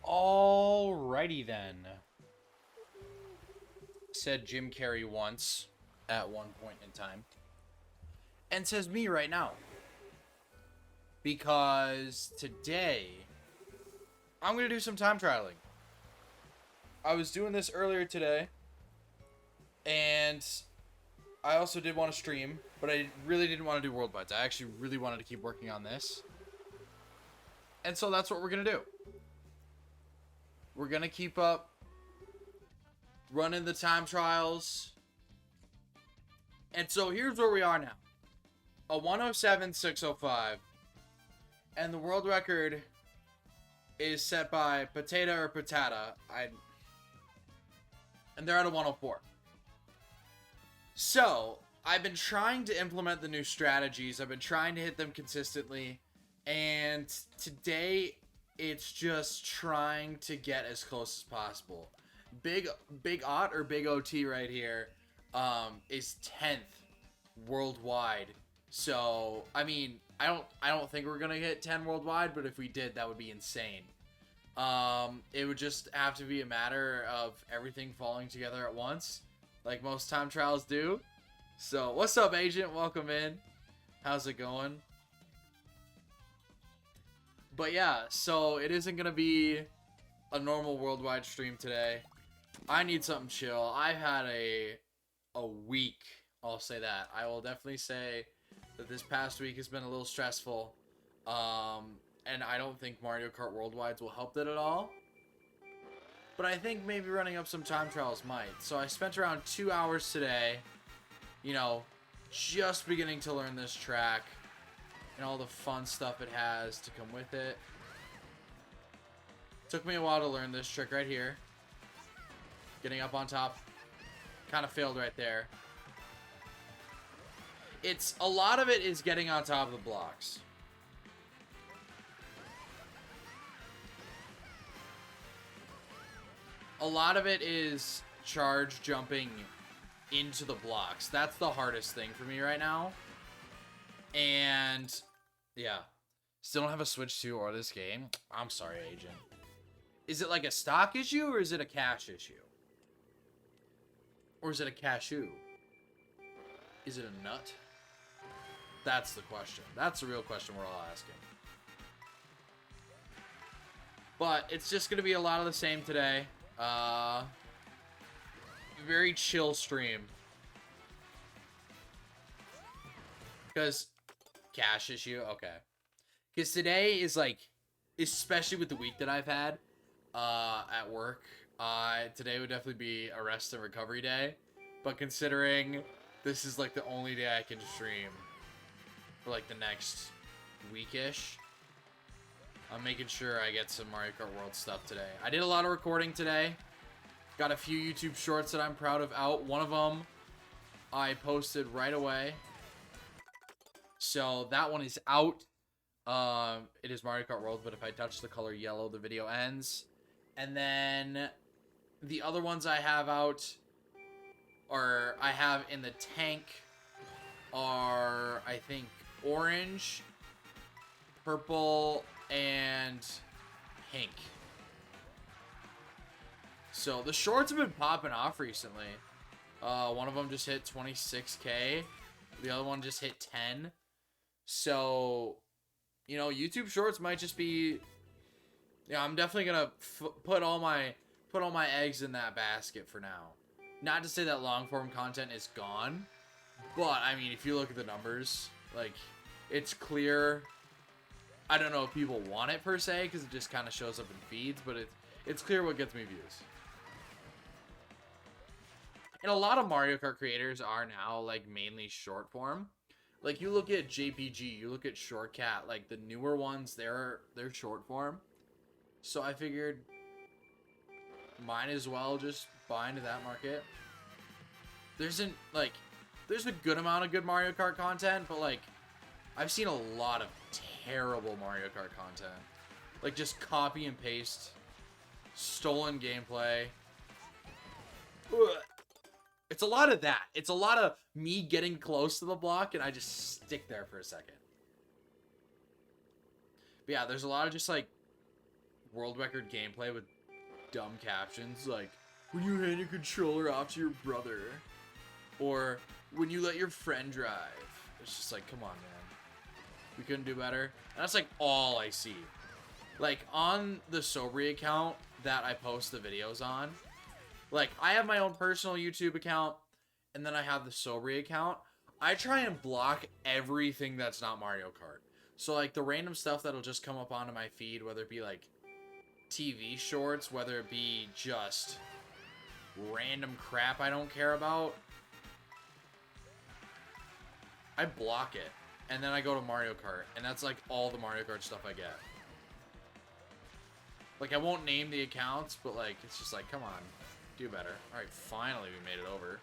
Alrighty then, said Jim Carrey once at one point in time. And says me right now. Because today, I'm going to do some time trialing. I was doing this earlier today. And I also did want to stream. But I really didn't want to do Worldwides. I actually really wanted to keep working on this. And so that's what we're going to do. We're going to keep up running the time trials. And so here's where we are now. A 107.605. And the world record is set by Potato or Patata. And they're at a 104. So, I've been trying to implement the new strategies. I've been trying to hit them consistently. And today, it's just trying to get as close as possible. Big Ot or Big OT right here is 10th worldwide. So, I mean, I don't think we're gonna hit 10 worldwide, but if we did, that would be insane. It would just have to be a matter of everything falling together at once, like most time trials do. So, what's up, Agent? Welcome in. How's it going? But yeah, so it isn't gonna be a normal worldwide stream today. I need something chill. I've had a week, I'll say that. I will definitely say that this past week has been a little stressful. And I don't think Mario Kart Worldwides will help that at all. But I think maybe running up some time trials might. So I spent around 2 hours today, you know, just beginning to learn this track and all the fun stuff it has to come with it. Took me a while to learn this trick right here. Getting up on top. Kind of failed right there. A lot of it is getting on top of the blocks. A lot of it is charge jumping into the blocks. That's the hardest thing for me right now. And yeah, still don't have a Switch 2 or this game. I'm sorry, Agent. Is it like a stock issue or is it a cash issue? Or is it a cashew? Is it a nut? That's the question. That's the real question we're all asking. But it's just going to be a lot of the same today. Very chill stream. Because cash issue, okay. Because today is like, especially with the week that I've had at work, today would definitely be a rest and recovery day. But considering this is like the only day I can stream for like the next weekish, I'm making sure I get some Mario Kart World stuff today. I did a lot of recording today. Got a few YouTube shorts that I'm proud of out. One of them I posted right away. So that one is out. It is Mario Kart World, but if I touch the color yellow, the video ends. And then the other ones I have out, or I have in the tank, are, I think, orange, purple, and pink. So the shorts have been popping off recently. One of them just hit 26K. The other one just hit 10. So, you know, YouTube shorts might just be... Yeah, I'm definitely gonna put all my eggs in that basket for now. Not to say that long form content is gone, but I mean, if you look at the numbers, like, it's clear. I don't know if people want it per se because it just kind of shows up in feeds, but it's clear what gets me views. And a lot of Mario Kart creators are now like mainly short form. Like you look at JPG, you look at Shortcat, like the newer ones, they're short form. So I figured might as well just buy into that market. There's a good amount of good Mario Kart content, but like I've seen a lot of terrible Mario Kart content. Like just copy and paste, stolen gameplay. Ugh. It's a lot of that. It's a lot of me getting close to the block and I just stick there for a second. But yeah, there's a lot of just like world record gameplay with dumb captions like, when you hand your controller off to your brother, or when you let your friend drive. It's just like, come on, man. We couldn't do better. And that's like all I see. Like on the Sobri account that I post the videos on, like I have my own personal YouTube account and then I have the Sobri account. I try and block everything that's not Mario Kart. So like the random stuff that'll just come up onto my feed, whether it be like TV shorts, whether it be just random crap I don't care about, I block it. And then I go to Mario Kart, and that's like all the Mario Kart stuff I get. Like I won't name the accounts, but like it's just like, come on, do better. Alright, finally we made it over.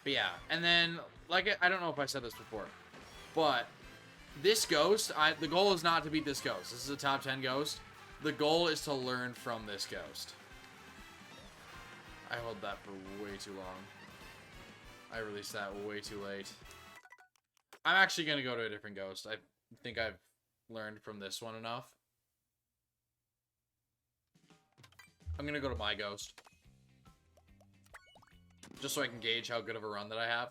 But yeah, and then like I don't know if I said this before, but this ghost, the goal is not to beat this ghost. This is a top 10 ghost. The goal is to learn from this ghost. I held that for way too long. I released that way too late. I'm actually going to go to a different ghost. I think I've learned from this one enough. I'm going to go to my ghost. Just so I can gauge how good of a run that I have.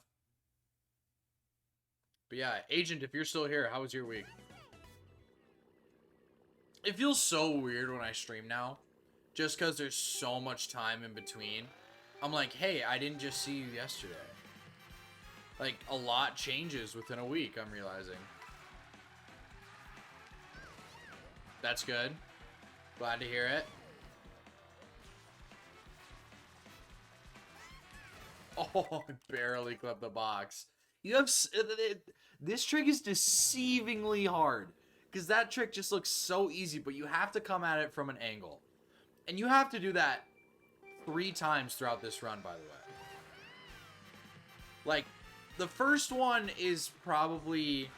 But yeah, Agent, if you're still here, how was your week? It feels so weird when I stream now. Just because there's so much time in between. I'm like, hey, I didn't just see you yesterday. Like, a lot changes within a week, I'm realizing. That's good. Glad to hear it. Oh, I barely clipped the box. You have... This trick is deceivingly hard. Because that trick just looks so easy, but you have to come at it from an angle. And you have to do that 3 times throughout this run, by the way. Like, the first one is probably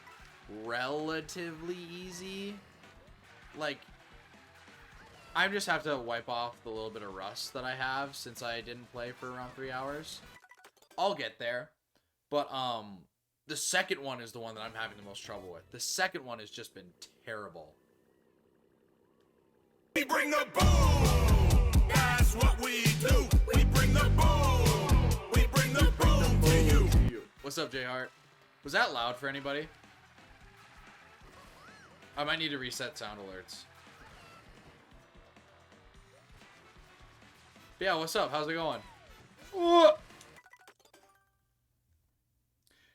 relatively easy. Like, I just have to wipe off the little bit of rust that I have since I didn't play for around 3 hours. I'll get there. But, the second one is the one that I'm having the most trouble with. The second one has just been terrible. We bring the boom! That's what we do! We bring the boom! We bring the boom to you! What's up, J Hart? Was that loud for anybody? I might need to reset sound alerts. But yeah, what's up? How's it going? Whoa!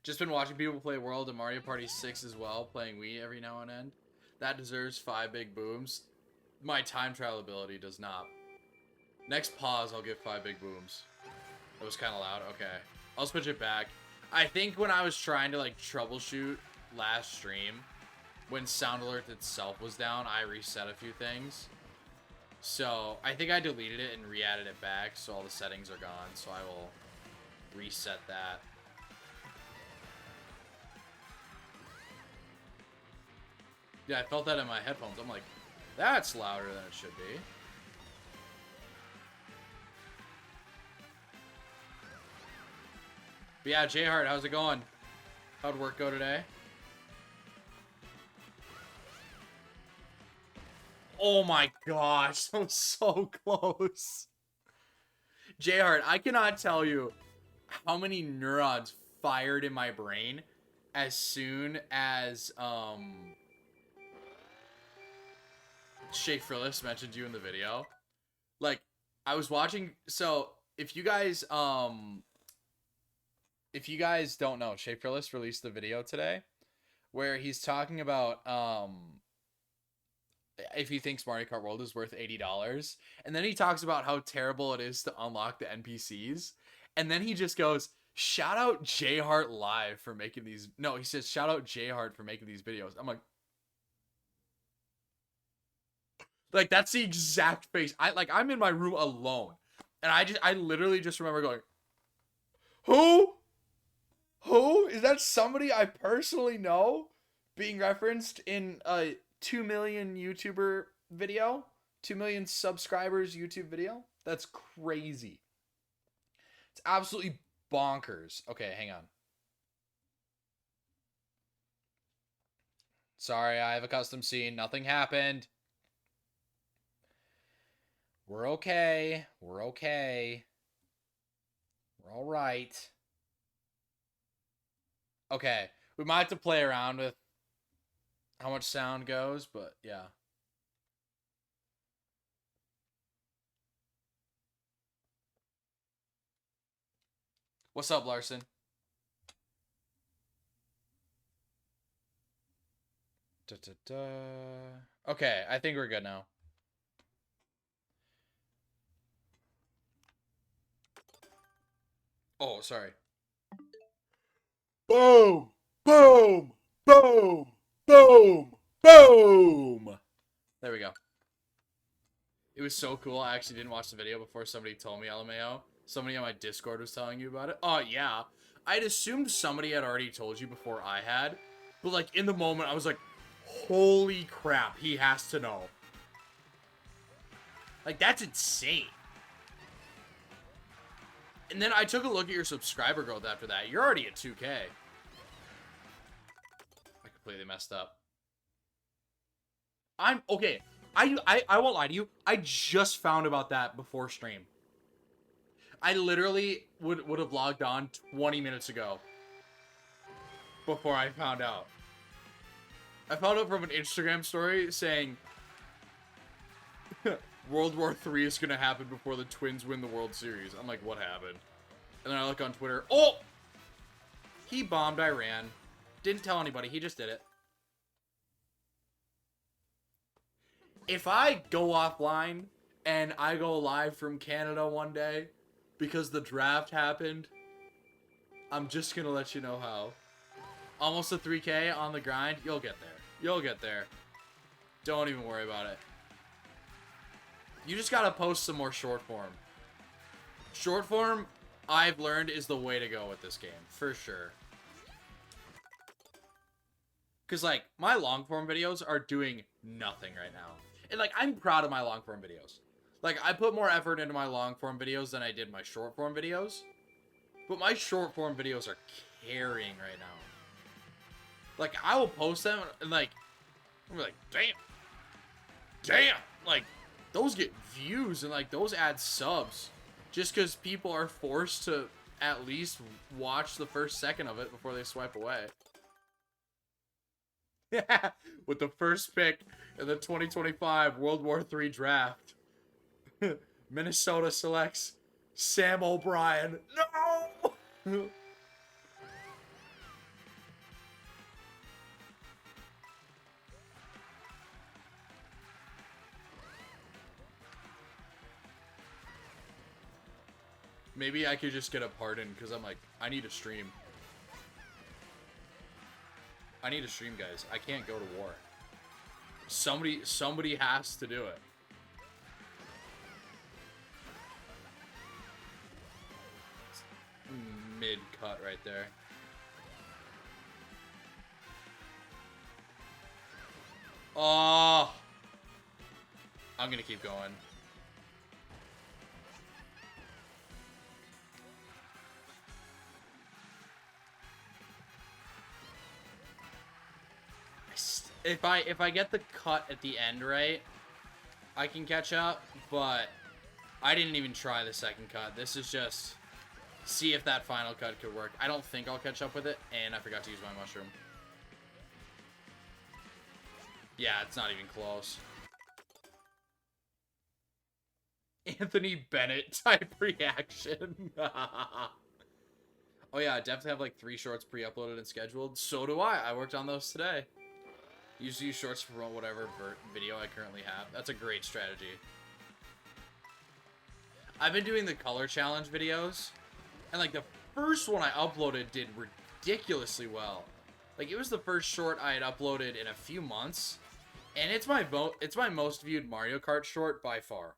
Just been watching people play World and Mario Party 6 as well, playing Wii every now and then. That deserves 5 big booms. My time trial ability does not. Next pause, I'll give 5 big booms. That was kind of loud. Okay. I'll switch it back. I think when I was trying to, like, troubleshoot last stream, when Sound Alert itself was down, I reset a few things. So, I think I deleted it and re-added it back, so all the settings are gone. So I will reset that. Yeah, I felt that in my headphones. I'm like, That's louder than it should be. But yeah, J-Hart, how's it going? How'd work go today? Oh my gosh, that was so close. J-Hart, I cannot tell you how many neurons fired in my brain as soon as Shay Frillis mentioned you in the video. Like, I was watching, so if you guys don't know, Shay Frillis released the video today where he's talking about if he thinks Mario Kart World is worth $80, and then he talks about how terrible it is to unlock the NPCs, and then he just goes, shout out J-Hart Live for making these. No, he says shout out J-Hart for making these videos. I'm like that's the exact face. I'm in my room alone, and I literally just remember going, who is that? Somebody I personally know being referenced in a 2 million YouTuber video, 2 million subscribers YouTube video. That's crazy. It's absolutely bonkers. Okay, hang on. Sorry, I have a custom scene. Nothing happened. We're okay. We're okay. We're all right. Okay, we might have to play around with how much sound goes, but yeah. What's up, Larson? Da, da, da. Okay, I think we're good now. Oh, sorry. Boom! Boom! Boom! Boom! Boom! There we go. It was so cool. I actually didn't watch the video before somebody told me, LMAO. Somebody on my Discord was telling you about it. Oh, yeah. I'd assumed somebody had already told you before I had. But, like, in the moment, I was like, holy crap, he has to know. Like, that's insane. And then I took a look at your subscriber growth after that. You're already at 2K. I completely messed up. Okay. I won't lie to you. I just found about that before stream. I literally would have logged on 20 minutes ago before I found out. I found out from an Instagram story saying World War III is going to happen before the Twins win the World Series. I'm like, what happened? And then I look on Twitter. Oh! He bombed Iran. Didn't tell anybody. He just did it. If I go offline and I go live from Canada one day because the draft happened, I'm just going to let you know how. Almost a 3K on the grind. You'll get there. You'll get there. Don't even worry about it. You just got to post some more short form. Short form, I've learned, is the way to go with this game. For sure. Because, like, my long form videos are doing nothing right now. And, like, I'm proud of my long form videos. Like, I put more effort into my long form videos than I did my short form videos. But my short form videos are carrying right now. Like, I will post them and, like, I'm like, damn. Like, those get views and, like, those add subs. Just because people are forced to at least watch the first second of it before they swipe away. Yeah, with the first pick in the 2025 World War III draft. Minnesota selects Sam O'Brien. No! Maybe I could just get a pardon because I'm like, I need to stream. I need to stream, guys. I can't go to war. Somebody has to do it. Mid-cut right there. Oh! I'm gonna keep going. If I get the cut at the end right, I can catch up, but I didn't even try the second cut. This is just see if that final cut could work. I don't think I'll catch up with it, and I forgot to use my mushroom. Yeah, it's not even close. Anthony Bennett type reaction. Oh yeah, I definitely have like 3 shorts pre-uploaded and scheduled. So do I. I worked on those today. Usually use shorts to promote whatever video I currently have. That's a great strategy. I've been doing the color challenge videos, and like the first one I uploaded did ridiculously well. Like it was the first short I had uploaded in a few months, and it's my most viewed Mario Kart short by far.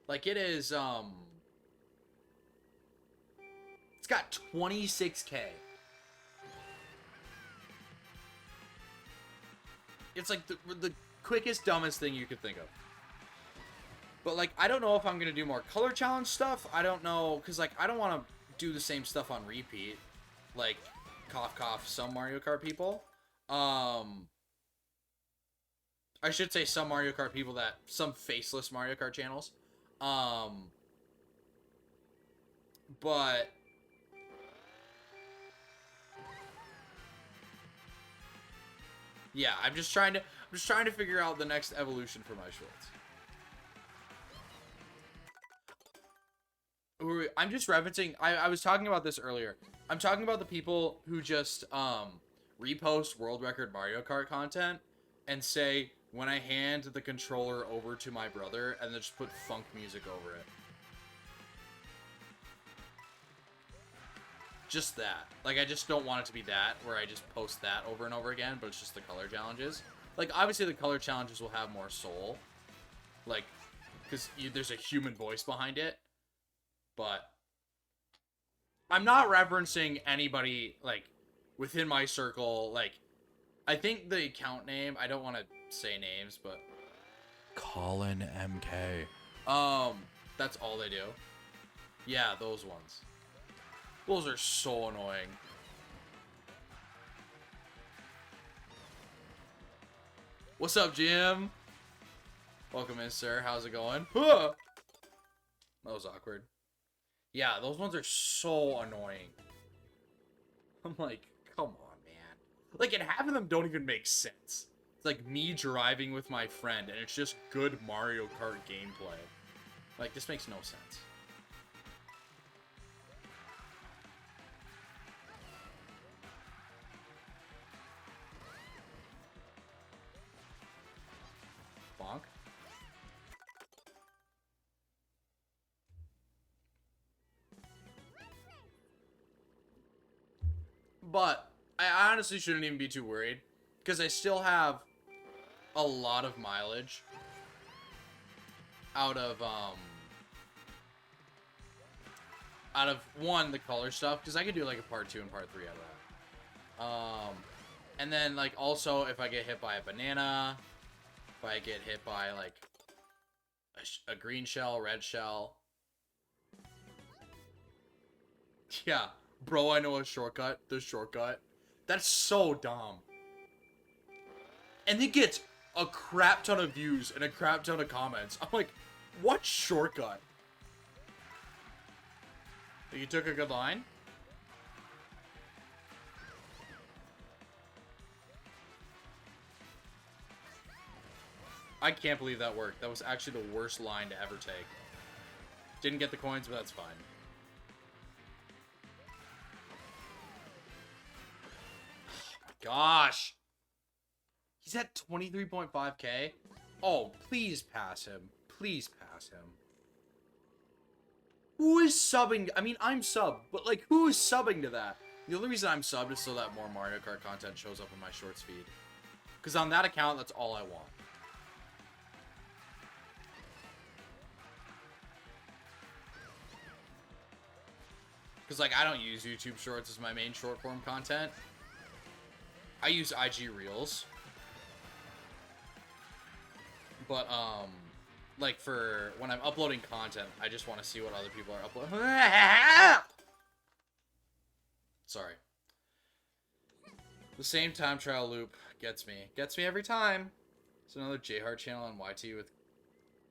Like it is it's got 26K. It's like the quickest, dumbest thing you could think of. But like, I don't know if I'm gonna do more color challenge stuff. I don't know, cause like I don't want to do the same stuff on repeat. Like, cough cough, some Mario Kart people. I should say some Mario Kart people some faceless Mario Kart channels. But yeah, I'm just trying to figure out the next evolution for my shorts. I'm just referencing, I was talking about this earlier. I'm talking about the people who just repost world record Mario Kart content and say, when I hand the controller over to my brother, and then just put funk music over it. Just that. Like, I just don't want it to be that, where I just post that over and over again, but it's just the color challenges. Like, obviously the color challenges will have more soul. Like, because there's a human voice behind it. But I'm not referencing anybody, like, within my circle. Like, I think the account name, I don't want to say names, but Colin MK. That's all they do. Yeah, those ones. Those are so annoying. What's up, Jim? Welcome in, sir. How's it going? That was awkward. Yeah, those ones are so annoying. I'm like, come on, man. Like, and half of them don't even make sense. It's like me driving with my friend, and it's just good Mario Kart gameplay. Like, this makes no sense. Bonk. But I honestly shouldn't even be too worried, because I still have a lot of mileage out of one, the color stuff, because I could do like a part 2 and part 3 out of that. And then like also if I get hit by a banana, if I get hit by like a green shell, red shell. Yeah. Bro, I know a shortcut. The shortcut. That's so dumb. And it gets a crap ton of views and a crap ton of comments. I'm like, what shortcut? You took a good line? I can't believe that worked. That was actually the worst line to ever take. Didn't get the coins, but that's fine. Gosh. He's at 23.5k. Oh, please pass him. Please pass him. Who is subbing? I mean, I'm subbed, but like, who is subbing to that? The only reason I'm subbed is so that more Mario Kart content shows up in my shorts feed. Because on that account, that's all I want. Because, like, I don't use YouTube Shorts as my main short form content. I use IG Reels. But, like for when I'm uploading content, I just want to see what other people are uploading. Sorry. The same time trial loop gets me. Gets me every time. It's another J-Hard channel on YT with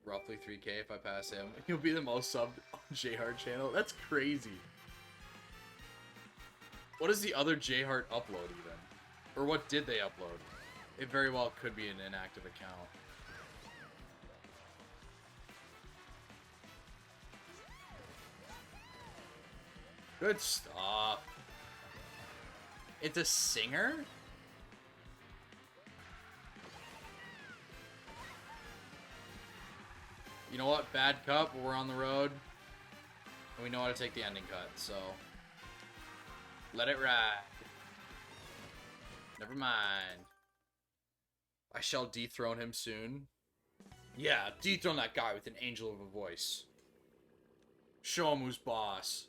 roughly 3K if I pass him. He'll be the most subbed on J-Hard channel. That's crazy. What does the other J-Hard upload even? Or what did they upload? It very well could be an inactive account. Good stuff. It's a singer? You know what? Bad cup, we're on the road. And we know how to take the ending cut, so... let it ride. Never mind. I shall dethrone him soon. Yeah, dethrone that guy with an angel of a voice. Show him who's boss.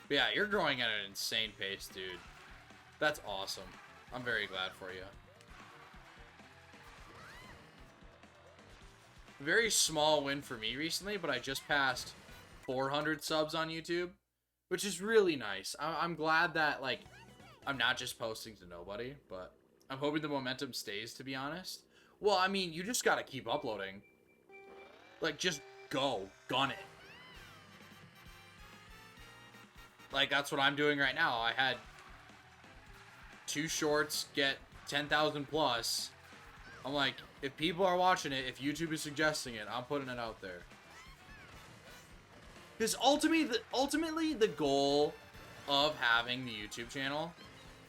But yeah, you're growing at an insane pace, dude. That's awesome. I'm very glad for you. Very small win for me recently, but I just passed 400 subs on YouTube, which is really nice. I'm glad that, like, I'm not just posting to nobody, but I'm hoping the momentum stays, to be honest. Well, I mean, you just gotta keep uploading. Like, just go. Gun it. Like, that's what I'm doing right now. I had 2 shorts get 10,000 plus. I'm like, if people are watching it, if YouTube is suggesting it, I'm putting it out there. Because ultimately, the goal of having the YouTube channel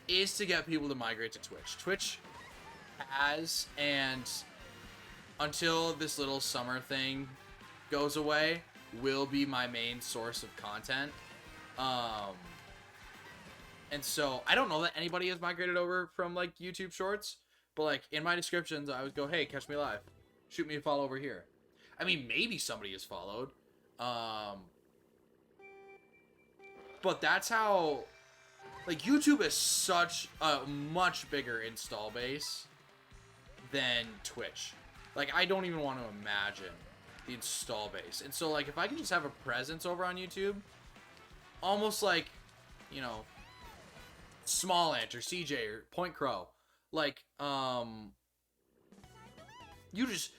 is to get people to migrate to Twitch. Twitch has, and until this little summer thing goes away, will be my main source of content. And so I don't know that anybody has migrated over from like YouTube Shorts, but like in my descriptions, I would go, hey, catch me live, shoot me a follow over here. I mean, maybe somebody has followed, but that's how, like, YouTube is such a much bigger install base than Twitch. Like, I don't even want to imagine the install base. And so, like, if I can just have a presence over on YouTube, almost like, you know, Small Ant or CJ or Point Crow, like, you just,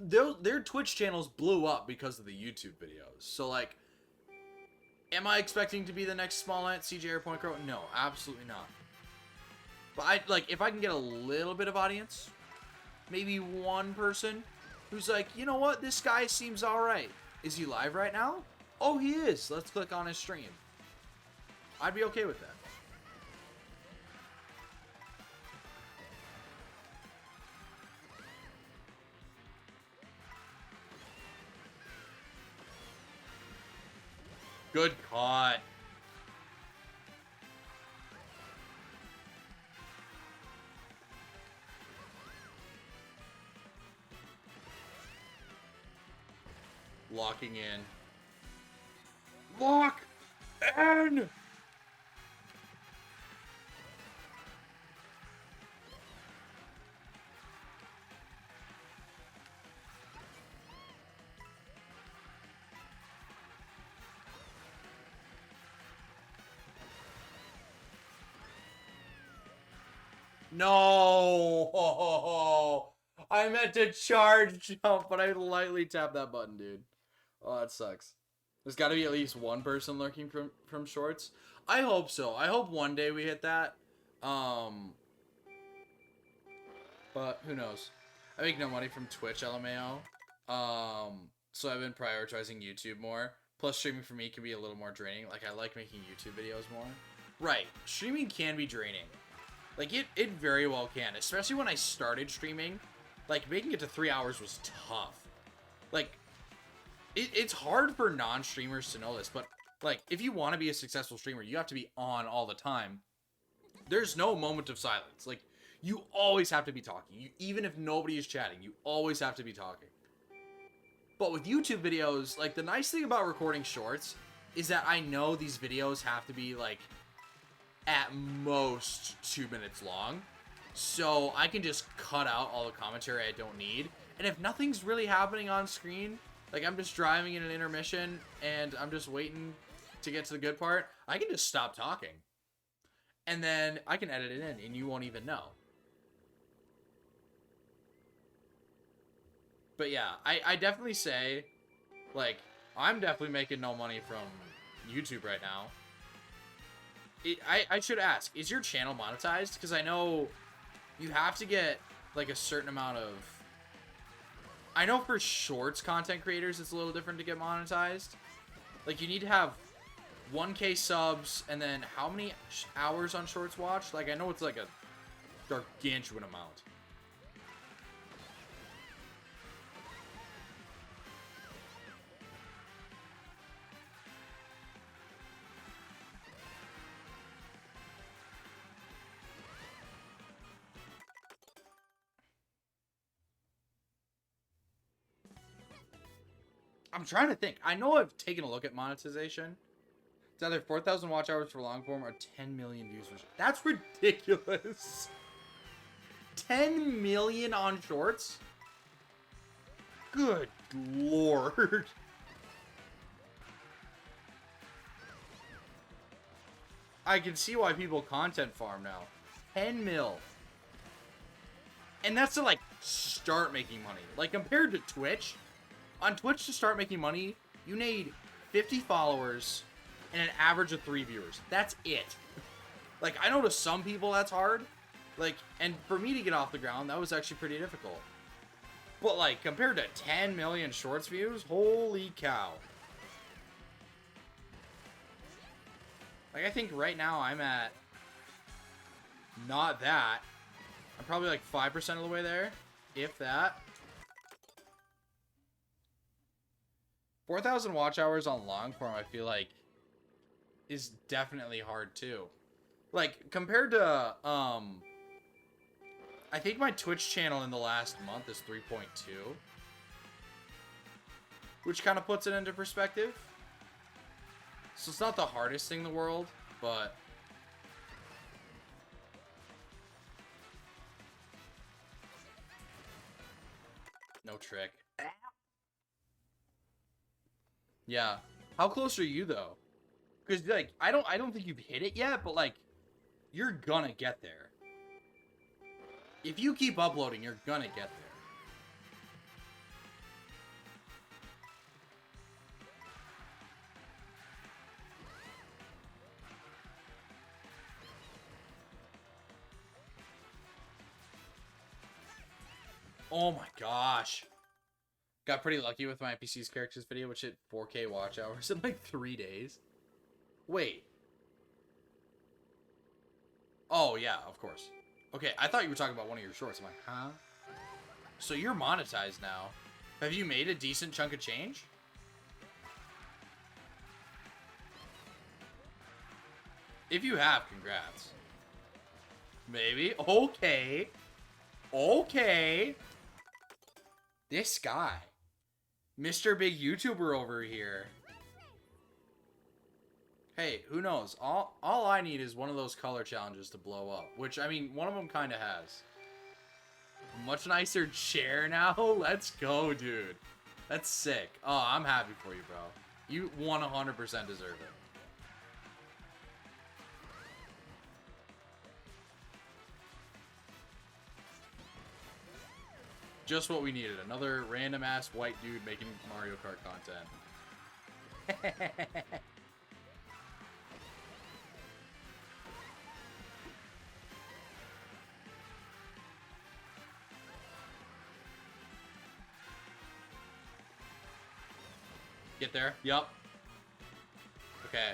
their Twitch channels blew up because of the YouTube videos. So, like, am I expecting to be the next Small Ant, CJ, or Point Crow? No, absolutely not. But if I can get a little bit of audience, maybe one person who's like, you know what, this guy seems alright. Is he live right now? Oh, he is. Let's click on his stream. I'd be okay with that. Good caught. Locking in. Lock in! No! I meant to charge jump, but I lightly tapped that button, dude. Oh, that sucks. There's got to be at least one person lurking from shorts. I hope so. I hope one day we hit that. But who knows? I make no money from Twitch, LMAO. So I've been prioritizing YouTube more. Plus, streaming for me can be a little more draining. Like, I like making YouTube videos more. Right. Streaming can be draining. Like, it very well can. Especially when I started streaming. Like, making it to 3 hours was tough. Like, it's hard for non-streamers to know this, but, like, if you want to be a successful streamer, you have to be on all the time. There's no moment of silence. Like, you always have to be talking. Even if nobody is chatting, you always have to be talking. But with YouTube videos, like, the nice thing about recording shorts is that I know these videos have to be, like, at most 2 minutes long. So I can just cut out all the commentary I don't need. And if nothing's really happening on screen, like I'm just driving in an intermission and I'm just waiting to get to the good part, I can just stop talking. And then I can edit it in and you won't even know. But yeah, I definitely say, like, I'm definitely making no money from YouTube right now. I should ask, is your channel monetized? Because I know you have to get, like, a certain amount of... I know for shorts content creators, it's a little different to get monetized. Like, you need to have 1K subs, and then how many hours on shorts watched? Like, I know it's, like, a gargantuan amount. I'm trying to think. I know I've taken a look at monetization. It's either 4,000 watch hours for long form or 10 million views for shorts. That's ridiculous. 10 million on shorts? Good lord. I can see why people content farm now. 10 mil. And that's to, like, start making money. Like, compared to Twitch... On Twitch, to start making money, you need 50 followers and an average of 3 viewers. That's it. Like, I know to some people that's hard. Like, and for me to get off the ground, that was actually pretty difficult. But, like, compared to 10 million shorts views, holy cow. Like, I think right now I'm at... Not that. I'm probably, like, 5% of the way there. If that. 4,000 watch hours on long form, I feel like, is definitely hard too. Like, compared to, I think my Twitch channel in the last month is 3.2. Which kind of puts it into perspective. So it's not the hardest thing in the world, but... No trick. Yeah. How close are you though? Because like I don't think you've hit it yet, but like you're gonna get there. If you keep uploading, you're gonna get there. Oh my gosh. Got pretty lucky with my NPC's characters video, which hit 4K watch hours in like 3 days. Wait. Oh, yeah, of course. Okay, I thought you were talking about one of your shorts. I'm like, huh? So you're monetized now. Have you made a decent chunk of change? If you have, congrats. Maybe. Okay. Okay. This guy. Mr. Big YouTuber over here. Hey, who knows? All I need is one of those color challenges to blow up. Which, I mean, one of them kind of has. A much nicer chair now? Let's go, dude. That's sick. Oh, I'm happy for you, bro. You 100% deserve it. Just what we needed. Another random-ass white dude making Mario Kart content. Get there? Yup. Okay.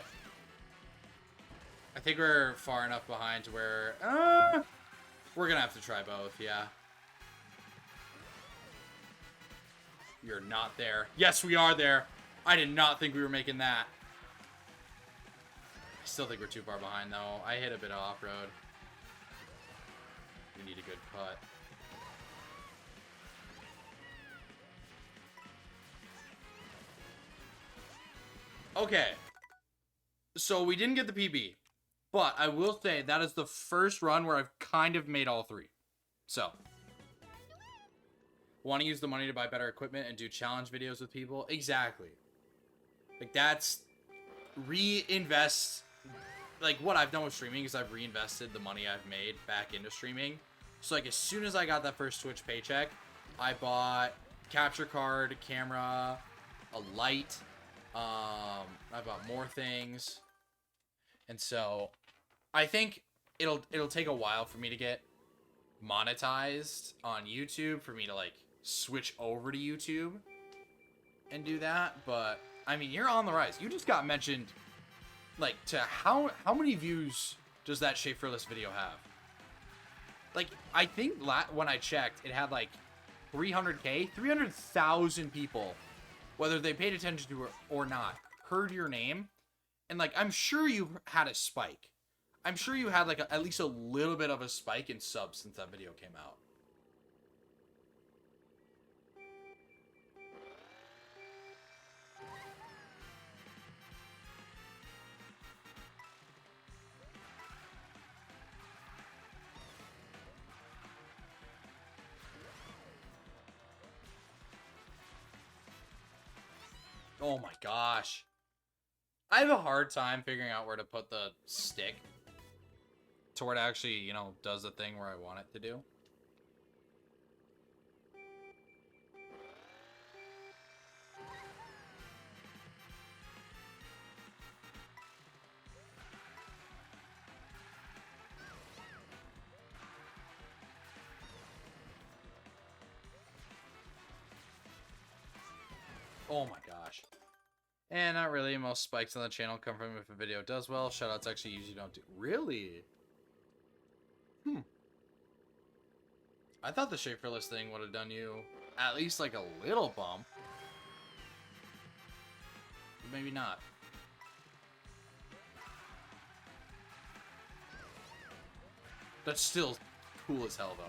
I think we're far enough behind to where... we're gonna have to try both, yeah. You're not there. Yes, we are there. I did not think we were making that. I still think we're too far behind, though. I hit a bit of off-road. We need a good cut. Okay. So we didn't get the PB. But I will say that is the first run where I've kind of made all 3. So. Want to use the money to buy better equipment and do challenge videos with people? Exactly. Like, that's... Reinvest... Like, what I've done with streaming is I've reinvested the money I've made back into streaming. So, like, as soon as I got that first Twitch paycheck, I bought capture card, camera, a light. I bought more things. And so, I think it'll take a while for me to get monetized on YouTube, for me to, like, switch over to YouTube and do that. But, I mean, you're on the rise. You just got mentioned... Like, to how many views does that Schaeferless video have? Like, I think when I checked, it had like 300K, 300,000 people, whether they paid attention to it or not, heard your name. And like, I'm sure you had a spike. I'm sure you had like at least a little bit of a spike in subs since that video came out. Oh my gosh. I have a hard time figuring out where to put the stick to where it actually, you know, does the thing where I want it to do. Oh my gosh. And not really. Most spikes on the channel come from if a video does well. Shoutouts actually usually don't do. Really? I thought the Schaeferless thing would have done you at least like a little bump. But maybe not. That's still cool as hell though.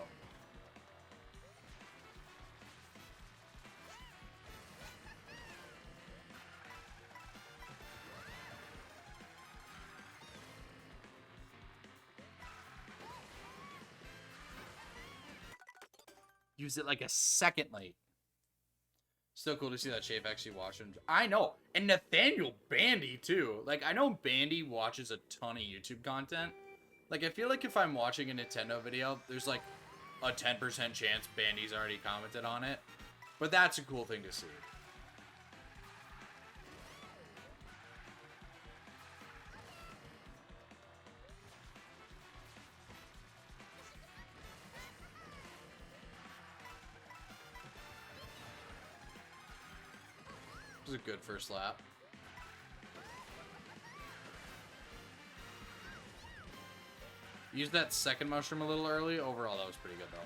Use it like a second late. Still cool to see that Shape actually watched him. I know. And Nathaniel Bandy, too. Like, I know Bandy watches a ton of YouTube content. Like, I feel like if I'm watching a Nintendo video, there's like a 10% chance Bandy's already commented on it. But that's a cool thing to see. It was a good first lap. Used that second mushroom a little early. Overall, that was pretty good, though.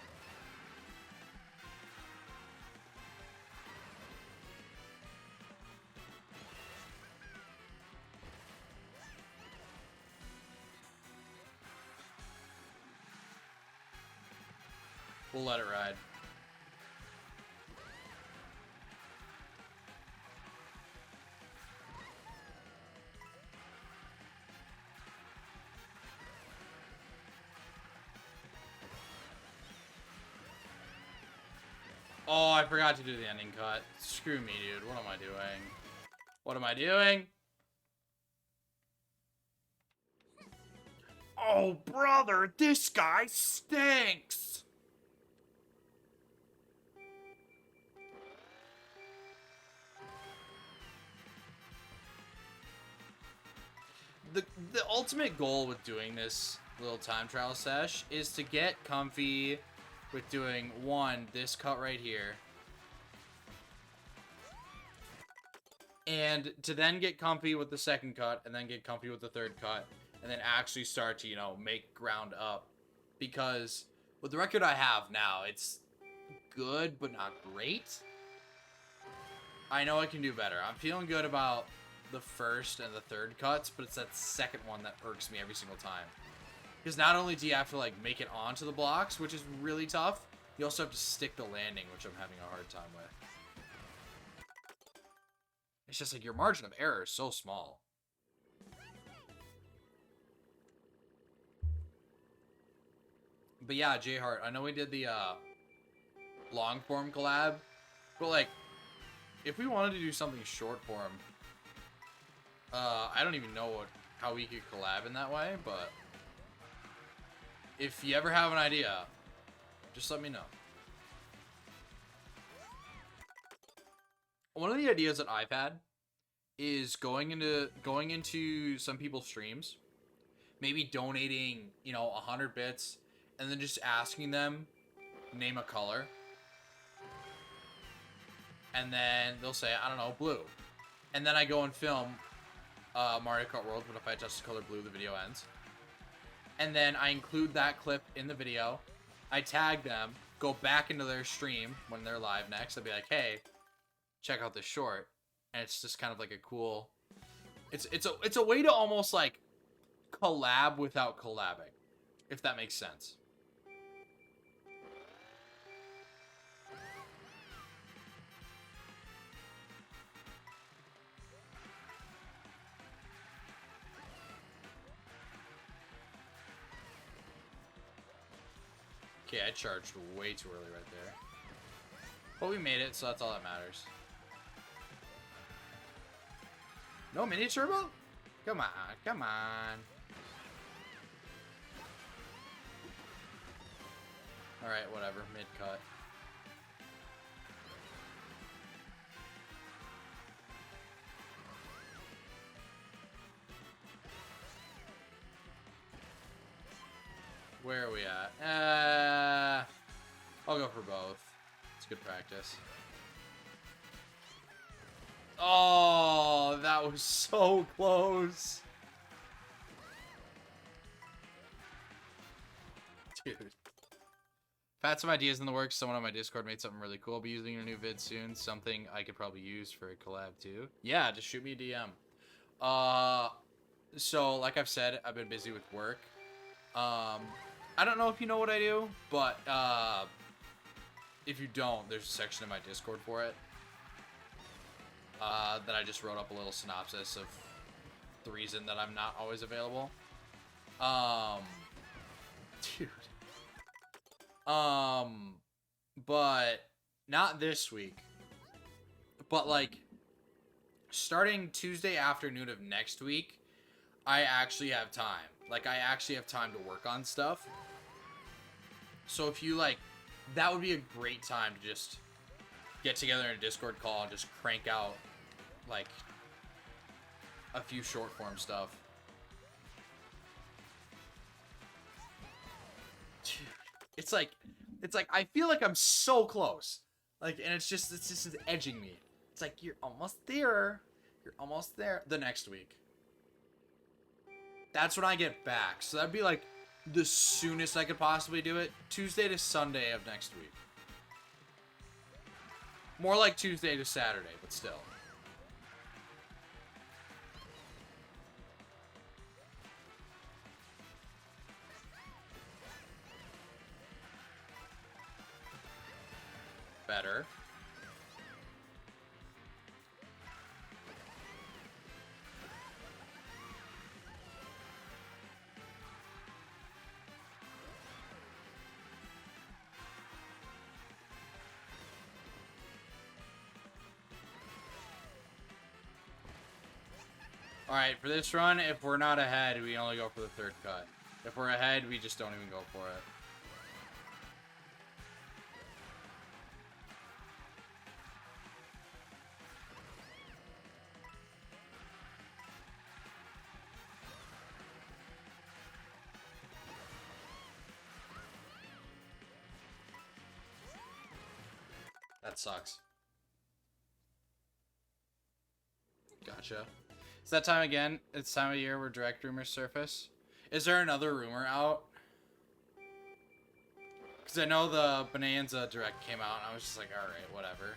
We'll let it ride. Oh, I forgot to do the ending cut. Screw me, dude. What am I doing? What am I doing? Oh, brother, this guy stinks. The ultimate goal with doing this little time trial sesh is to get comfy with doing this cut right here, and to then get comfy with the second cut, and then get comfy with the third cut, and then actually start to, you know, make ground up. Because with the record I have now, it's good but not great. I know I can do better. I'm feeling good about the first and the third cuts, but it's that second one that irks me every single time. Because not only do you have to, like, make it onto the blocks, which is really tough, you also have to stick the landing, which I'm having a hard time with. It's just like your margin of error is so small. But yeah, J Hart, I know we did the long form collab, but like, if we wanted to do something short form, I don't even know how we could collab in that way, but if you ever have an idea, just let me know. One of the ideas that I've had is going into some people's streams, maybe donating, 100 bits, and then just asking them name a color, and then they'll say, I don't know, blue, and then I go and film Mario Kart World, but if I touch the color blue, the video ends. And then I include that clip in the video. I tag them, go back into their stream when they're live next. I'll be like, hey, check out this short. And it's just kind of like a cool... It's a way to almost like collab without collabing, if that makes sense. Okay, I charged way too early right there. But we made it, so that's all that matters. No mini turbo? Come on, come on. Alright, whatever. Mid-cut. Where are we at? I'll go for both. It's good practice. Oh, that was so close. Dude. I've had some ideas in the works. Someone on my Discord made something really cool. I'll be using a new vid soon. Something I could probably use for a collab too. Yeah, just shoot me a DM. So like I've said, I've been busy with work. I don't know if you know what I do, but if you don't, there's a section in my Discord for it. That I just wrote up a little synopsis of the reason that I'm not always available. Dude. But not this week. But like, starting Tuesday afternoon of next week, I actually have time. Like, I actually have time to work on stuff. So if you like, that would be a great time to just get together in a Discord call and just crank out like a few short form stuff. Dude, it's like I feel like I'm so close. Like, and it's just edging me. It's like you're almost there. You're almost there. The next week. That's when I get back. So that'd be like the soonest I could possibly do it. Tuesday to Sunday of next week. More like Tuesday to Saturday, but still. Better. Alright, for this run, if we're not ahead, we only go for the third cut. If we're ahead, we just don't even go for it. That sucks. Gotcha. It's that time again. It's time of year where direct rumors surface. Is there another rumor out? Because I know the Bonanza direct came out, and I was just like, alright, whatever.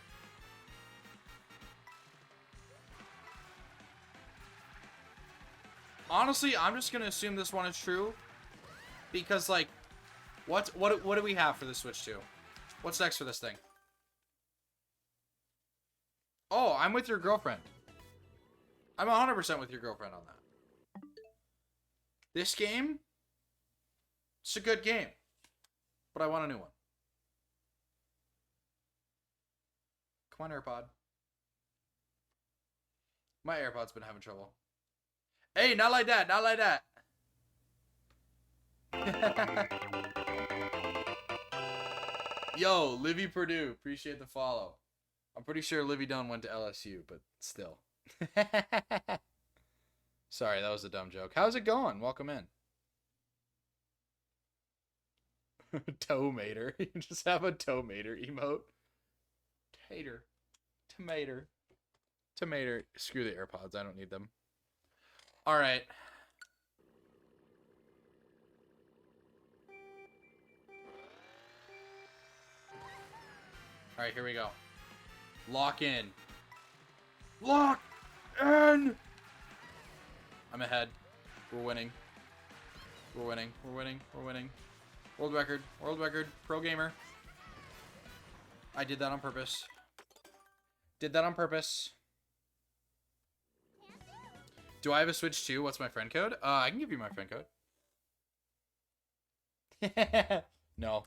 Honestly, I'm just going to assume this one is true. Because, like, what do we have for the Switch 2? What's next for this thing? Oh, I'm with your girlfriend. I'm 100% with your girlfriend on that. This game, it's a good game, but I want a new one. Come on, AirPod. My AirPod's been having trouble. Hey, not like that, not like that. Yo, Livy Purdue, appreciate the follow. I'm pretty sure Livy Dunn went to LSU, but still. Sorry, that was a dumb joke. How's it going? Welcome in. Tomater. You just have a tomater emote. Tater. Tomater. Tomater. Screw the AirPods. I don't need them. Alright. Alright, here we go. Lock in. Lock in! I'm ahead. We're winning. We're winning. We're winning. We're winning. World record. World record. Pro gamer. I did that on purpose. Did that on purpose. Do I have a Switch too? What's my friend code? I can give you my friend code. No.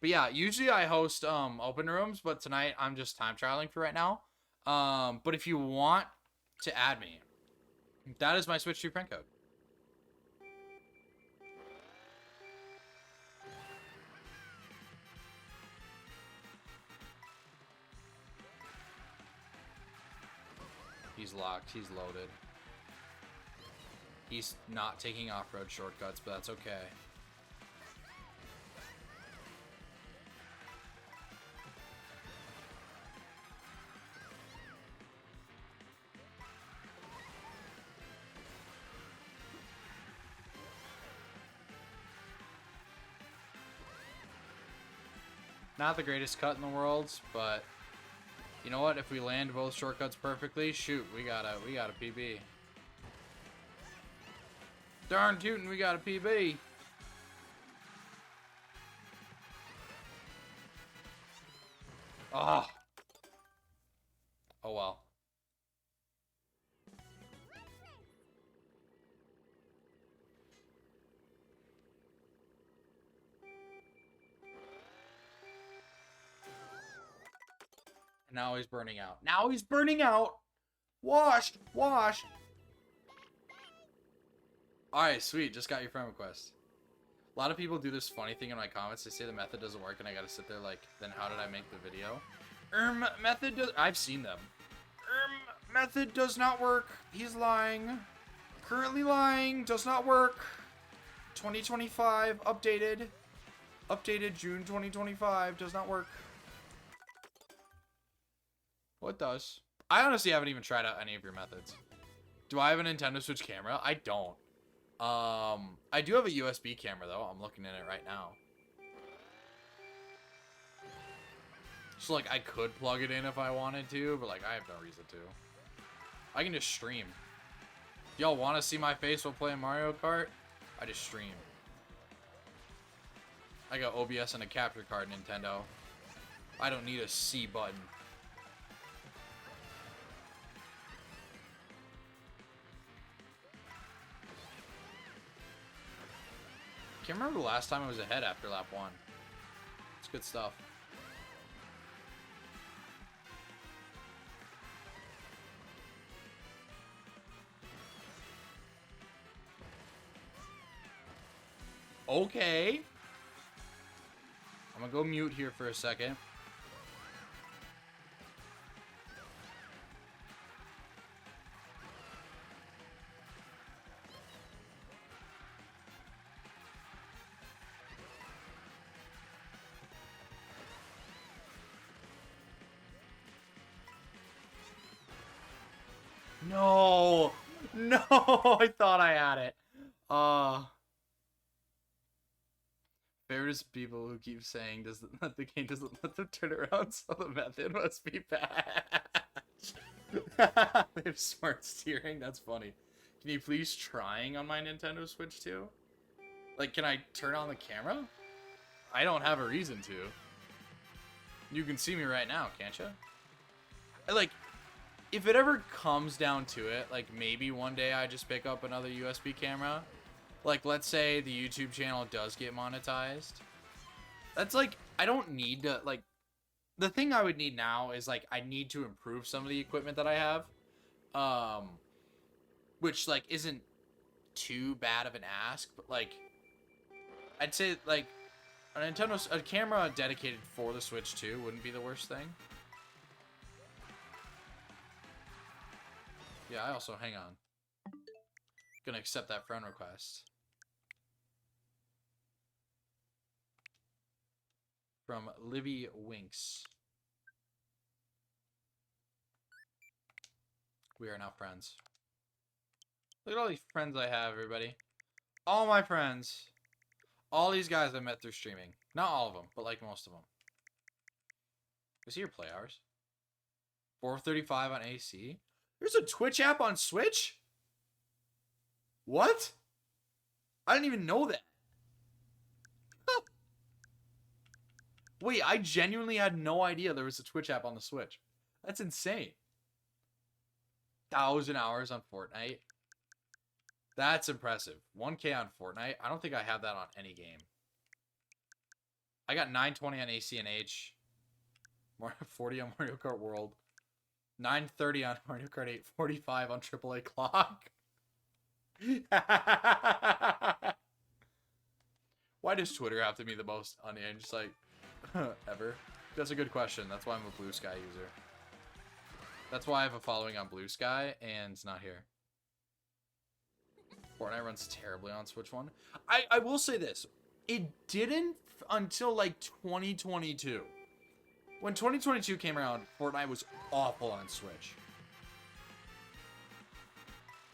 But yeah, usually I host open rooms, but tonight I'm just time trialing for right now. But if you want to add me, that is my Switch 2 friend code. He's locked. He's loaded. He's not taking off-road shortcuts, but that's okay. Not the greatest cut in the world, but you know what? If we land both shortcuts perfectly, shoot, we got a PB. Darn tootin', we got a PB. Oh. Oh well. Now he's burning out. Now he's burning out. Washed. Washed. Alright, sweet. Just got your friend request. A lot of people do this funny thing in my comments. They say the method doesn't work and I gotta sit there like, then how did I make the video? Method does... I've seen them. Method does not work. He's lying. Currently lying. Does not work. 2025. Updated. Updated June 2025. Does not work. What does? I honestly haven't even tried out any of your methods. Do I have a Nintendo Switch camera? I don't. I do have a USB camera though. I'm looking at it right now. So like I could plug it in if I wanted to, but like I have no reason to. I can just stream. Y'all want to see my face while playing Mario Kart? I just stream. I got OBS and a capture card, Nintendo. I don't need a C button. Can't remember the last time I was ahead after lap 1. It's good stuff. Okay. I'm gonna go mute here for a second. No, no, I thought I had it. Favorite people who keep saying that the game doesn't let them turn around, so the method must be bad. They have smart steering. That's funny. Can you please trying on my Nintendo Switch too? Like, can I turn on the camera? I don't have a reason to. You can see me right now, can't you? Like, if it ever comes down to it, like maybe one day I just pick up another USB camera. Like, let's say the YouTube channel does get monetized. That's like, I don't need to, like, the thing I would need now is, like, I need to improve some of the equipment that I have. Which, like, isn't too bad of an ask, but, like, I'd say, like, a camera dedicated for the Switch 2 wouldn't be the worst thing. Yeah, I also, hang on. Gonna accept that friend request. From Livy Winks. We are now friends. Look at all these friends I have, everybody. All my friends. All these guys I met through streaming. Not all of them, but like most of them. See your play hours. 4:35 on AC. There's a Twitch app on Switch? What? I didn't even know that. Wait, I genuinely had no idea there was a Twitch app on the Switch. That's insane. 1,000 hours on Fortnite. That's impressive. 1K on Fortnite. I don't think I have that on any game. I got 920 on ACNH. 40 on Mario Kart World. 930 on Mario Kart 8. 45 on AAA Clock. Why does Twitter have to be the most unhinged site ever? That's a good question. That's why I'm a Blue Sky user. That's why I have a following on Blue Sky and it's not here. Fortnite runs terribly on Switch 1. I will say this. It didn't until like 2022. When 2022 came around, Fortnite was awful on Switch.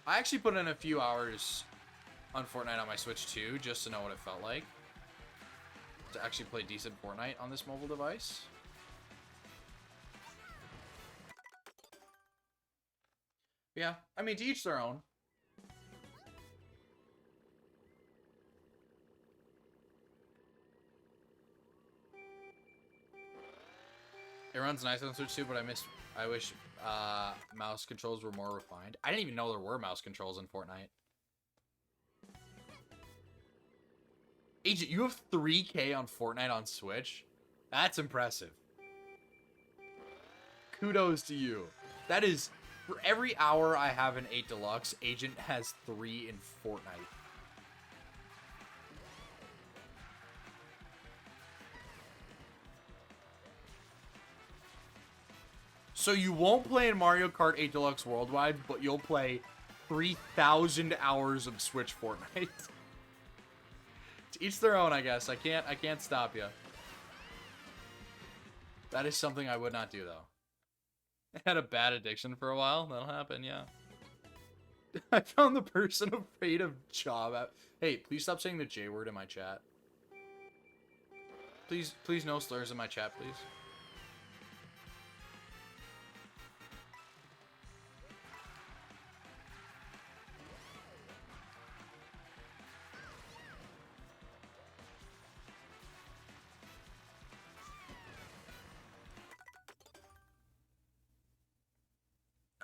I actually put in a few hours on Fortnite on my Switch 2 just to know what it felt like. To actually play decent Fortnite on this mobile device. Yeah, I mean, to each their own. It runs nice on Switch 2, but I wish mouse controls were more refined. I didn't even know there were mouse controls in Fortnite. Agent, you have 3K on Fortnite on Switch? That's impressive. Kudos to you. That is, for every hour I have in 8 Deluxe, Agent has 3 in Fortnite. So you won't play in Mario Kart 8 Deluxe Worldwide, but you'll play 3,000 hours of Switch Fortnite. To each their own, I guess. I can't stop you. That is something I would not do, though. I had a bad addiction for a while. That'll happen, yeah. I found the person afraid of job app. Hey, please stop saying the J word in my chat. Please no slurs in my chat, please.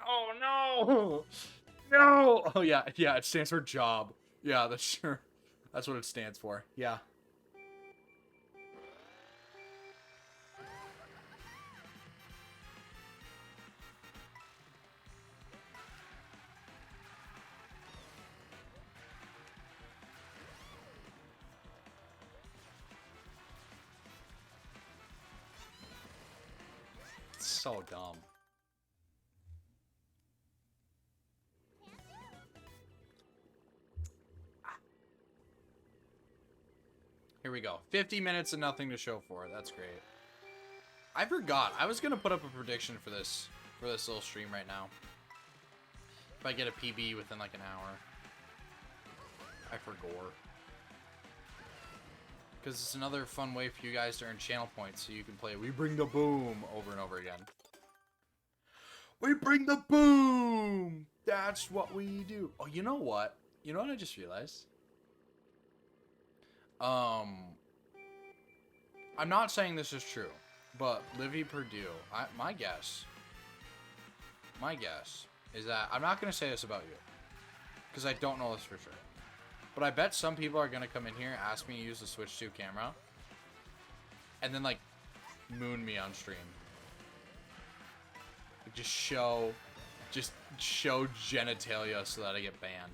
Oh no! No! Oh yeah, it stands for job. Yeah, that's sure. That's what it stands for. Yeah. It's so dumb. Here we go. 50 minutes and nothing to show for it. That's great. I forgot. I was gonna put up a prediction for this little stream right now. If I get a PB within like an hour. I forgot. Because it's another fun way for you guys to earn channel points so you can play We Bring the Boom over and over again. We bring the boom! That's what we do. Oh, you know what? You know what I just realized? I'm not saying this is true, but Livy Purdue, my guess my guess is that I'm not going to say this about you because I don't know this for sure. But I bet some people are going to come in here, ask me to use the Switch 2 camera, and then, like, moon me on stream. Like, just show genitalia so that I get banned.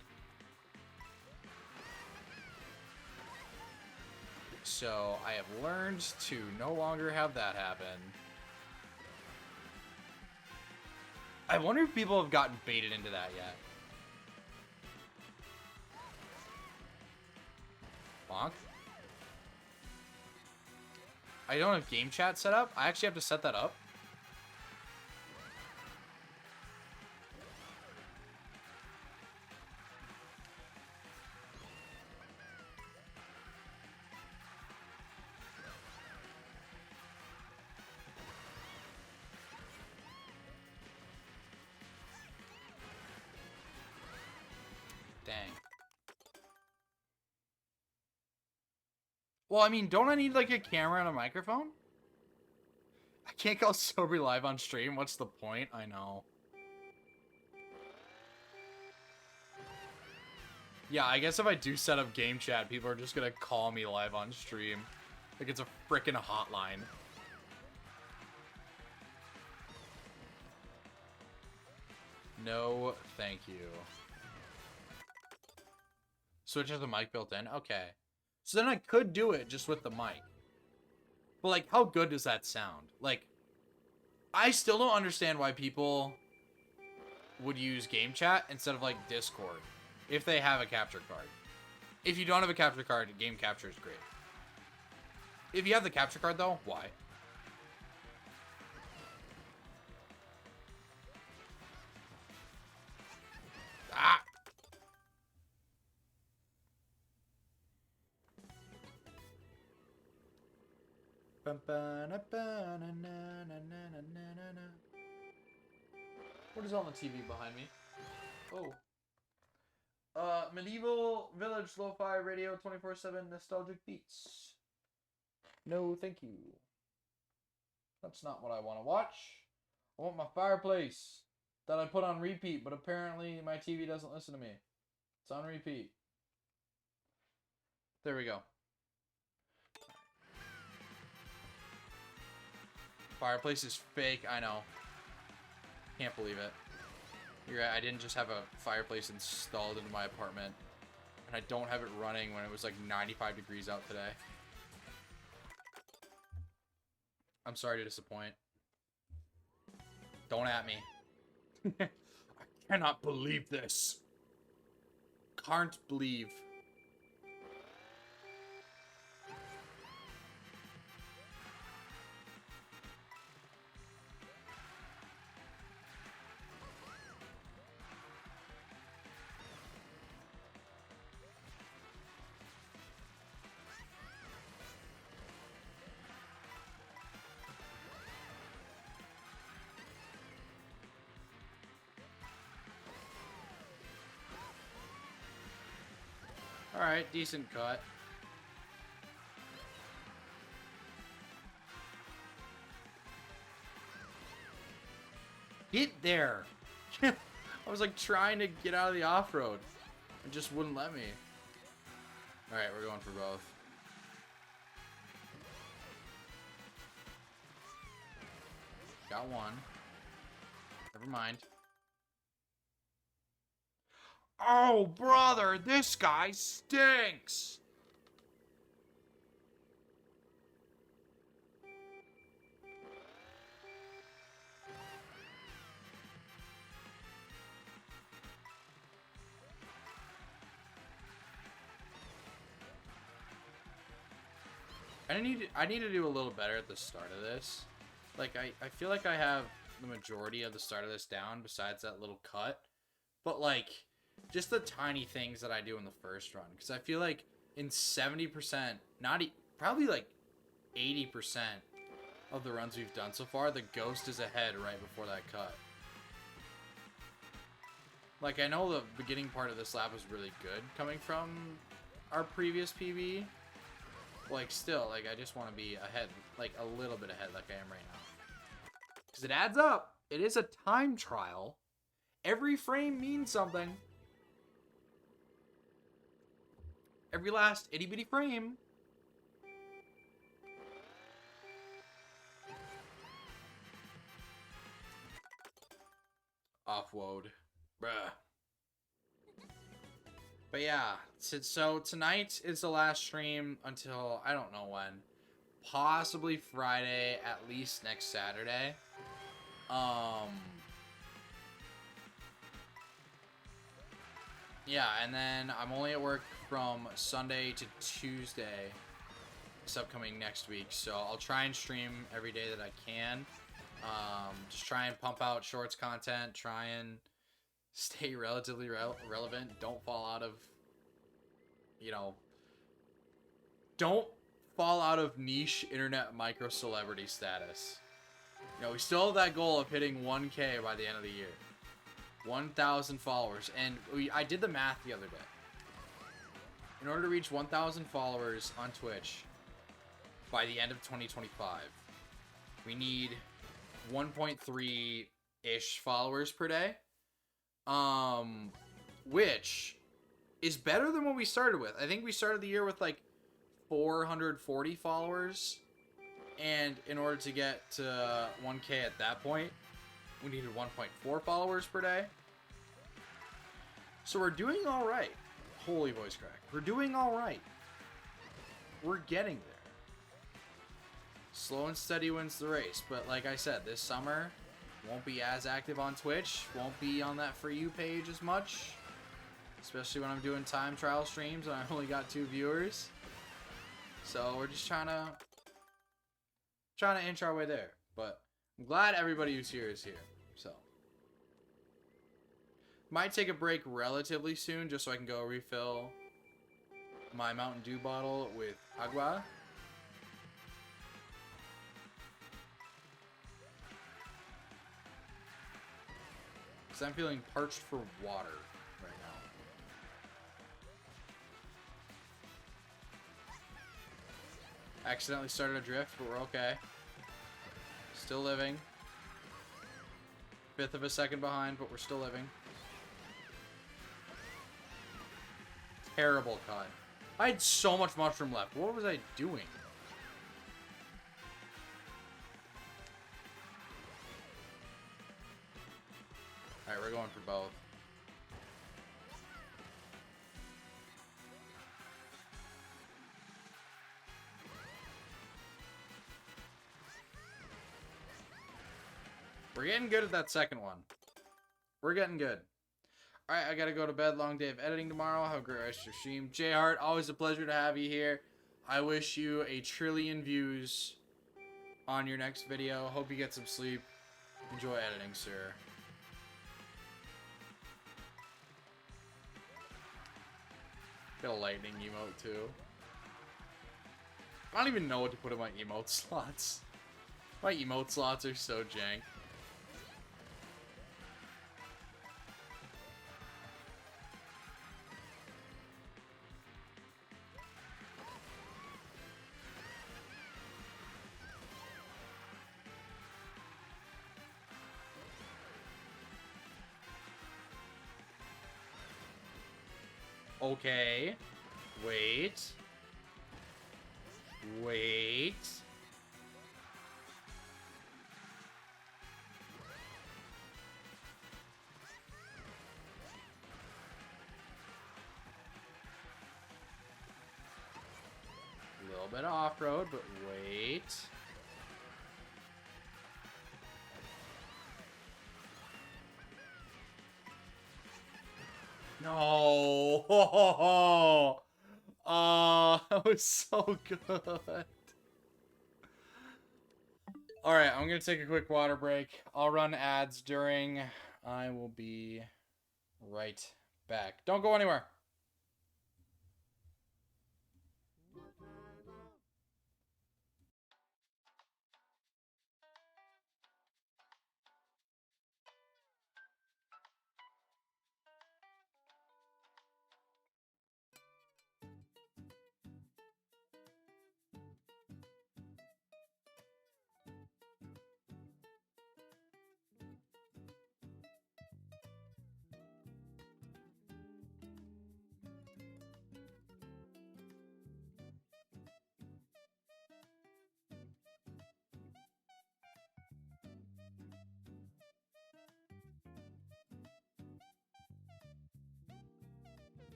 So, I have learned to no longer have that happen. I wonder if people have gotten baited into that yet. Bonk. I don't have game chat set up. I actually have to set that up. Dang. Well, I mean, don't I need, like, a camera and a microphone? I can't go sober live on stream. What's the point? I know. Yeah, I guess if I do set up game chat, people are just gonna call me live on stream. Like it's a frickin' hotline. No, thank you. Switch has a mic built in? Okay. So then I could do it just with the mic. But, like, how good does that sound? Like, I still don't understand why people would use game chat instead of, like, Discord if they have a capture card. If you don't have a capture card, game capture is great. If you have the capture card, though, why? Ah! What is on the TV behind me? Oh. Medieval Village Lo-Fi Radio 24/7 Nostalgic Beats. No, thank you. That's not what I want to watch. I want my fireplace that I put on repeat, but apparently my TV doesn't listen to me. It's on repeat. There we go. Fireplace is fake, I know. Can't believe it. You're right, I didn't just have a fireplace installed into my apartment. And I don't have it running when it was like 95 degrees out today. I'm sorry to disappoint. Don't at me. I cannot believe this. Can't believe. Alright, decent cut. Get there! I was like trying to get out of the off-road. It just wouldn't let me. Alright, we're going for both. Got one. Never mind. Oh, brother, this guy stinks! I need to do a little better at the start of this. Like, I feel like I have the majority of the start of this down besides that little cut. But, like, just the tiny things that I do in the first run. Because I feel like in 70%, probably like 80% of the runs we've done so far, the ghost is ahead right before that cut. Like, I know the beginning part of this lap was really good coming from our previous PB. Like, still, like, I just want to be ahead, like, a little bit ahead like I am right now. Because it adds up. It is a time trial. Every frame means something. Every last itty bitty frame. Offload. Bruh. But yeah, so tonight is the last stream until I don't know when. Possibly Friday, at least next Saturday. Yeah, and then I'm only at work from Sunday to Tuesday this upcoming next week, so I'll try and stream every day that I can. Just try and pump out shorts content, try and stay relatively relevant. Don't fall out of, don't fall out of niche internet micro celebrity status. We still have that goal of hitting 1K by the end of the year. 1,000 followers. And I did the math the other day. In order to reach 1,000 followers on Twitch by the end of 2025, we need 1.3-ish followers per day. Which is better than what we started with. I think we started the year with like 440 followers. And in order to get to 1K at that point, we needed 1.4 followers per day. So we're doing all right. Holy voice crack. We're doing all right. We're getting there. Slow and steady wins the race. But like I said, this summer, won't be as active on Twitch. Won't be on that For You page as much. Especially when I'm doing time trial streams and I only got 2 viewers. So we're just trying to inch our way there. But I'm glad everybody who's here is here. So might take a break relatively soon just so I can go refill my Mountain Dew bottle with agua. Because I'm feeling parched for water right now. Accidentally started a drift, but we're okay. Still living. 1/5 of a second behind, but we're still living. Terrible cut. I had so much mushroom left. What was I doing? Alright, we're going for both. We're getting good at that second one. We're getting good. Alright, I gotta go to bed. Long day of editing tomorrow. Have a great rest of your stream. J-Heart, always a pleasure to have you here. I wish you a trillion views on your next video. Hope you get some sleep. Enjoy editing, sir. Got a lightning emote, too. I don't even know what to put in my emote slots. My emote slots are so jank. Okay. Wait. Wait. A little bit of off-road, but wait. No. Oh, that was so good. Alright, I'm going to take a quick water break. I'll run ads during. I will be right back. Don't go anywhere.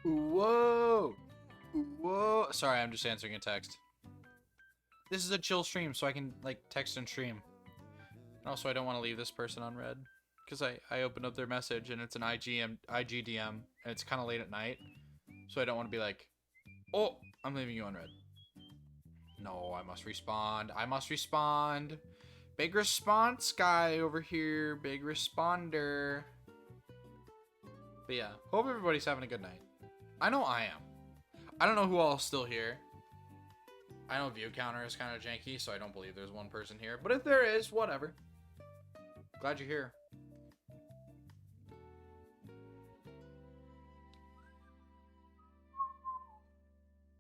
Whoa. Whoa. Sorry, I'm just answering a text. This is a chill stream, so I can, like, text and stream. And also, I don't want to leave this person on red. Because I opened up their message, and it's an IGDM, and it's kind of late at night. So I don't want to be like, oh, I'm leaving you on red. No, I must respond. I must respond. Big response guy over here. Big responder. But yeah, hope everybody's having a good night. I know I am. I don't know who all's still here. I know view counter is kind of janky, so I don't believe there's one person here. But if there is, whatever. Glad you're here.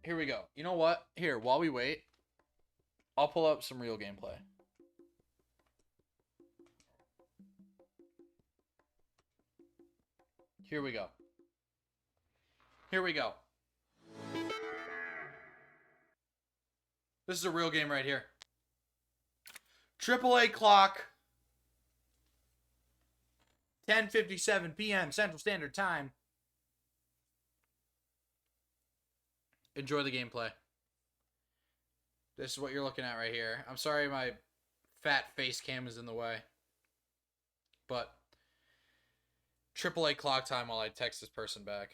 Here we go. You know what? Here, while we wait, I'll pull up some real gameplay. Here we go. Here we go. This is a real game right here. AAA clock. 10:57 p.m. Central Standard Time. Enjoy the gameplay. This is what you're looking at right here. I'm sorry my fat face cam is in the way. But AAA clock time while I text this person back.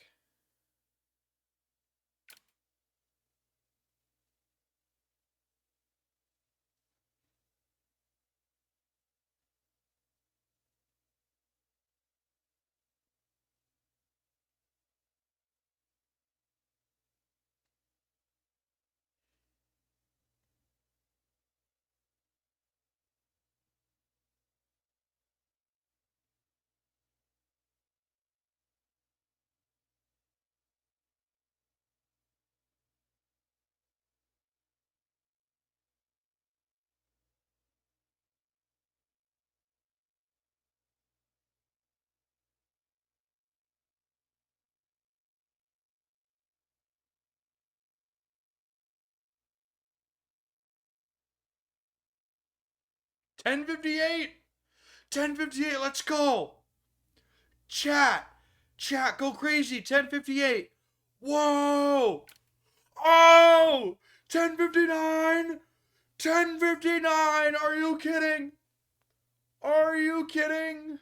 $10.58. $10.58. Let's go. Chat, go crazy. $10.58. Whoa. Oh, $10.59. $10.59. Are you kidding? Are you kidding?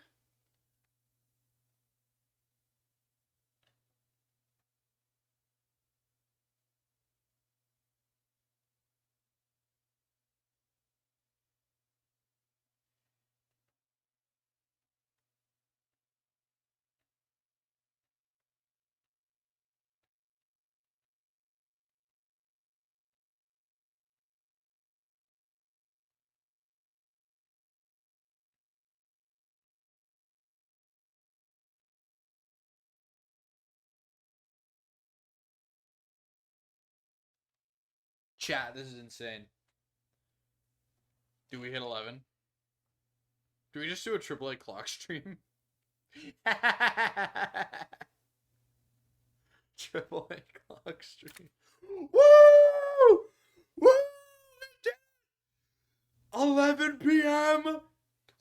Chat, this is insane. Do we hit 11? Do we just do a AAA clock stream? AAA clock stream. Woo! Woo! 11 p.m.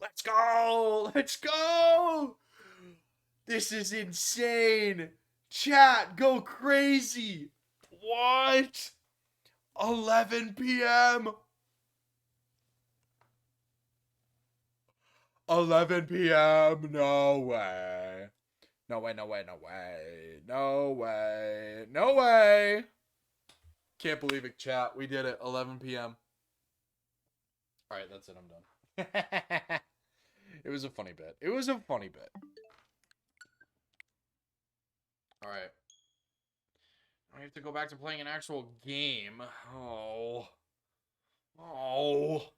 Let's go! Let's go! This is insane. Chat, go crazy. What? 11 p.m. 11 p.m. No way. No way, no way, no way. No way. No way. Can't believe it, chat. We did it. 11 p.m. Alright, that's it. I'm done. It was a funny bit. It was a funny bit. Alright. I have to go back to playing an actual game. Oh. Oh.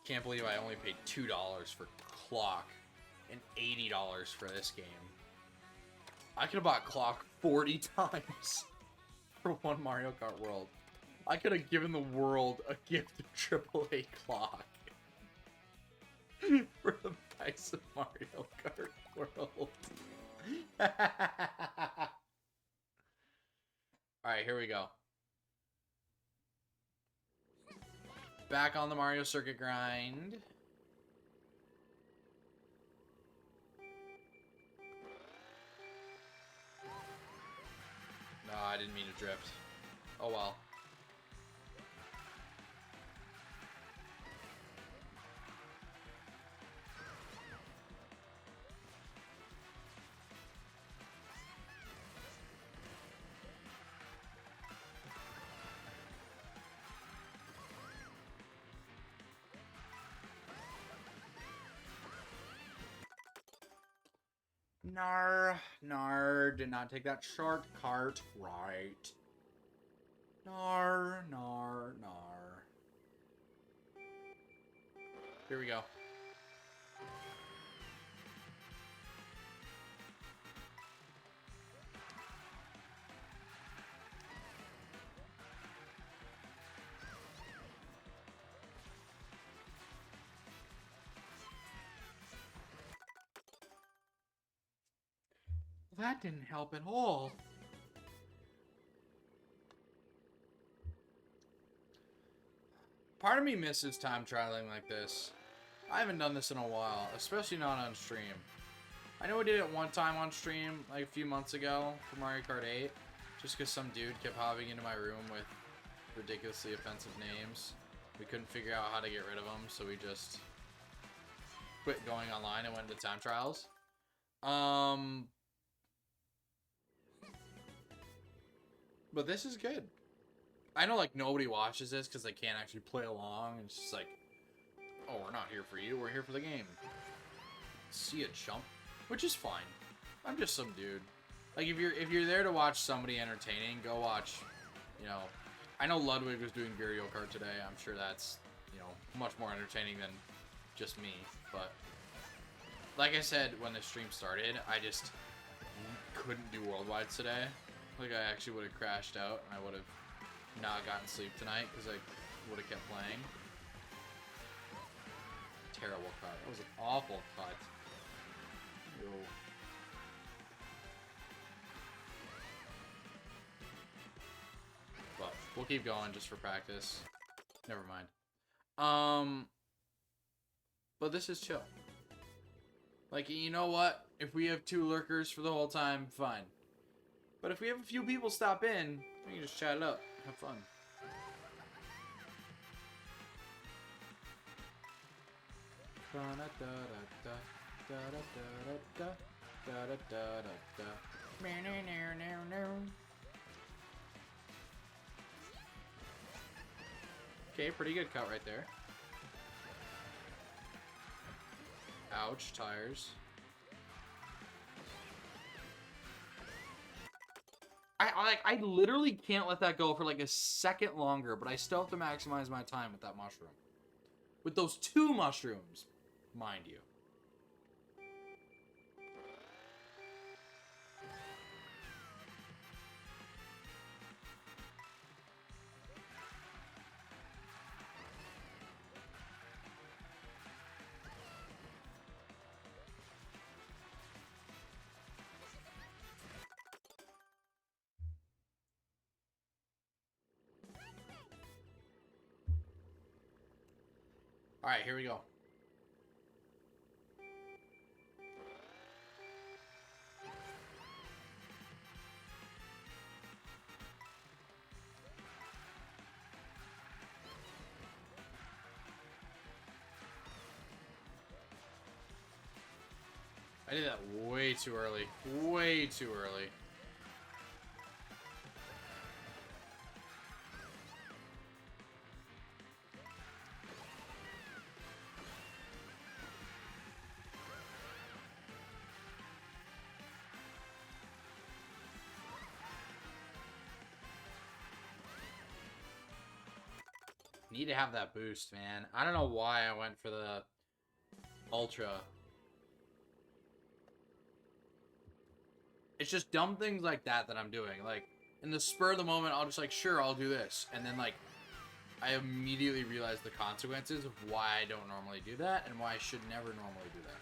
Can't believe I only paid $2 for Clock and $80 for this game. I could have bought Clock 40 times for one Mario Kart World. I could have given the world a gift of AAA Clock for the price of Mario Kart World. Alright, here we go. Mario Circuit grind. No, I didn't mean to drift. Oh well. Nar, did not take that shortcut right. Nar. Here we go. That didn't help at all. Part of me misses time trialing like this. I haven't done this in a while, especially not on stream. I know we did it one time on stream, like a few months ago, for Mario Kart 8, just because some dude kept hopping into my room with ridiculously offensive names. We couldn't figure out how to get rid of them, so we just quit going online and went into time trials. But this is good. I know, like, nobody watches this because they can't actually play along. It's just like, oh, we're not here for you. We're here for the game. See a chump, which is fine. I'm just some dude. Like, if you're there to watch somebody entertaining, go watch. You know, I know Ludwig was doing Mario Kart today. I'm sure that's, you know, much more entertaining than just me. But like I said when the stream started, I just couldn't do worldwide today. Like, I actually would have crashed out, and I would have not gotten sleep tonight, because I would have kept playing. Terrible cut. That was an awful cut. Yo. But we'll keep going just for practice. Never mind. But this is chill. Like, you know what? If we have 2 lurkers for the whole time, fine. But if we have a few people stop in, we can just chat it up. Have fun. Okay, pretty good cut right there. Ouch, tires. I literally can't let that go for like a second longer, but I still have to maximize my time with that mushroom. With those 2 mushrooms, mind you. Alright, here we go. I did that way too early. Way too early. Need to have that boost, man. I don't know why I went for the Ultra. It's just dumb things like that I'm doing. Like, in the spur of the moment, I'll just like, sure, I'll do this. And then, like, I immediately realize the consequences of why I don't normally do that and why I should never normally do that.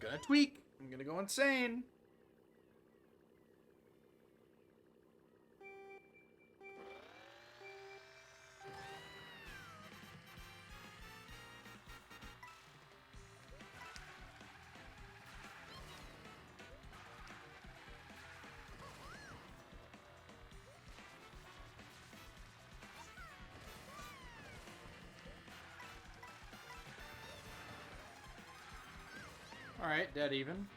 gonna tweak. I'm gonna go insane. Alright, dead even.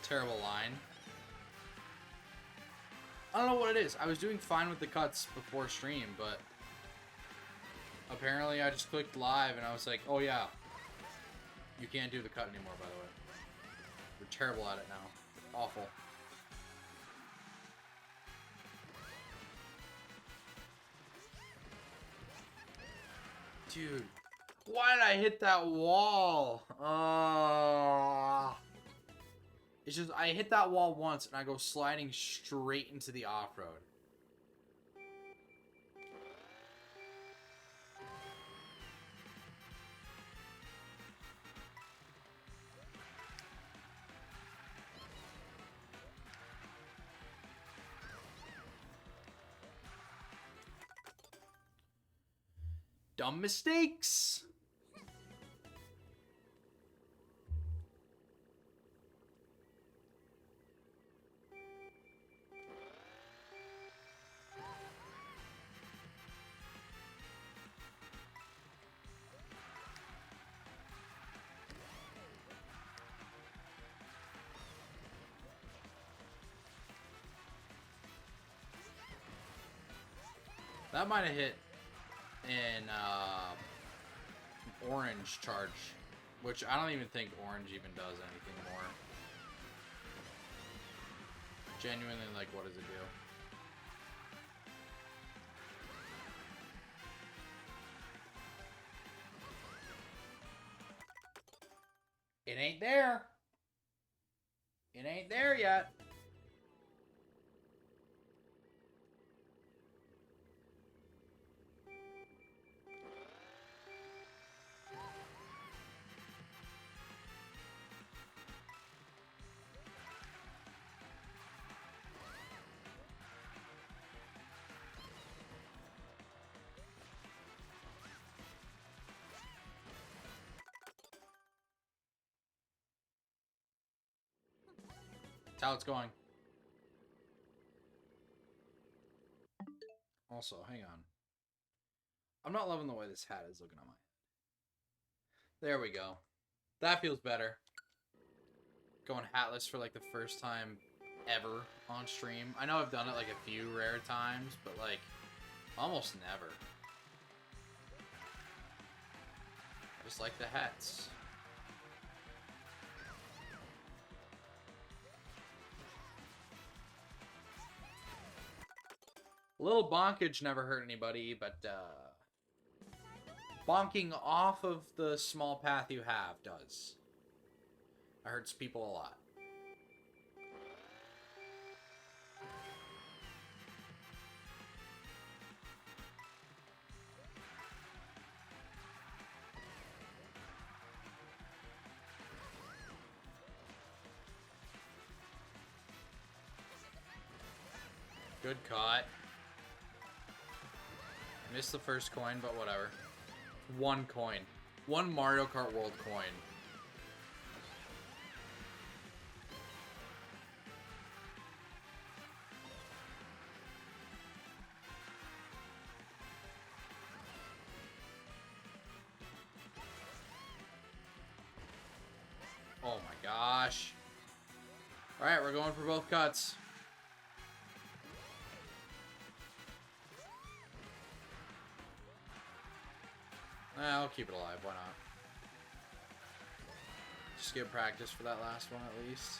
Terrible line. I don't know what it is. I was doing fine with the cuts before stream, but apparently I just clicked live and I was like, oh yeah, you can't do the cut anymore, by the way. We're terrible at it now. Awful. Dude, why did I hit that wall? It's just, I hit that wall once and I go sliding straight into the off-road. Dumb mistakes. That might have hit in orange charge, which I don't even think orange even does anything more. Genuinely, like, what does it do? It ain't there. It ain't there yet. That's how it's going. Also, hang on. I'm not loving the way this hat is looking on my head. There we go. That feels better. Going hatless for like the first time ever on stream. I know I've done it like a few rare times, but like almost never. I just like the hats. A little bonkage never hurt anybody, but bonking off of the small path you have does. It hurts people a lot. Good caught. Missed the first coin, but whatever. One coin. One Mario Kart World coin. Oh my gosh. Alright, we're going for both cuts. I'll keep it alive, why not? Just get practice for that last one at least.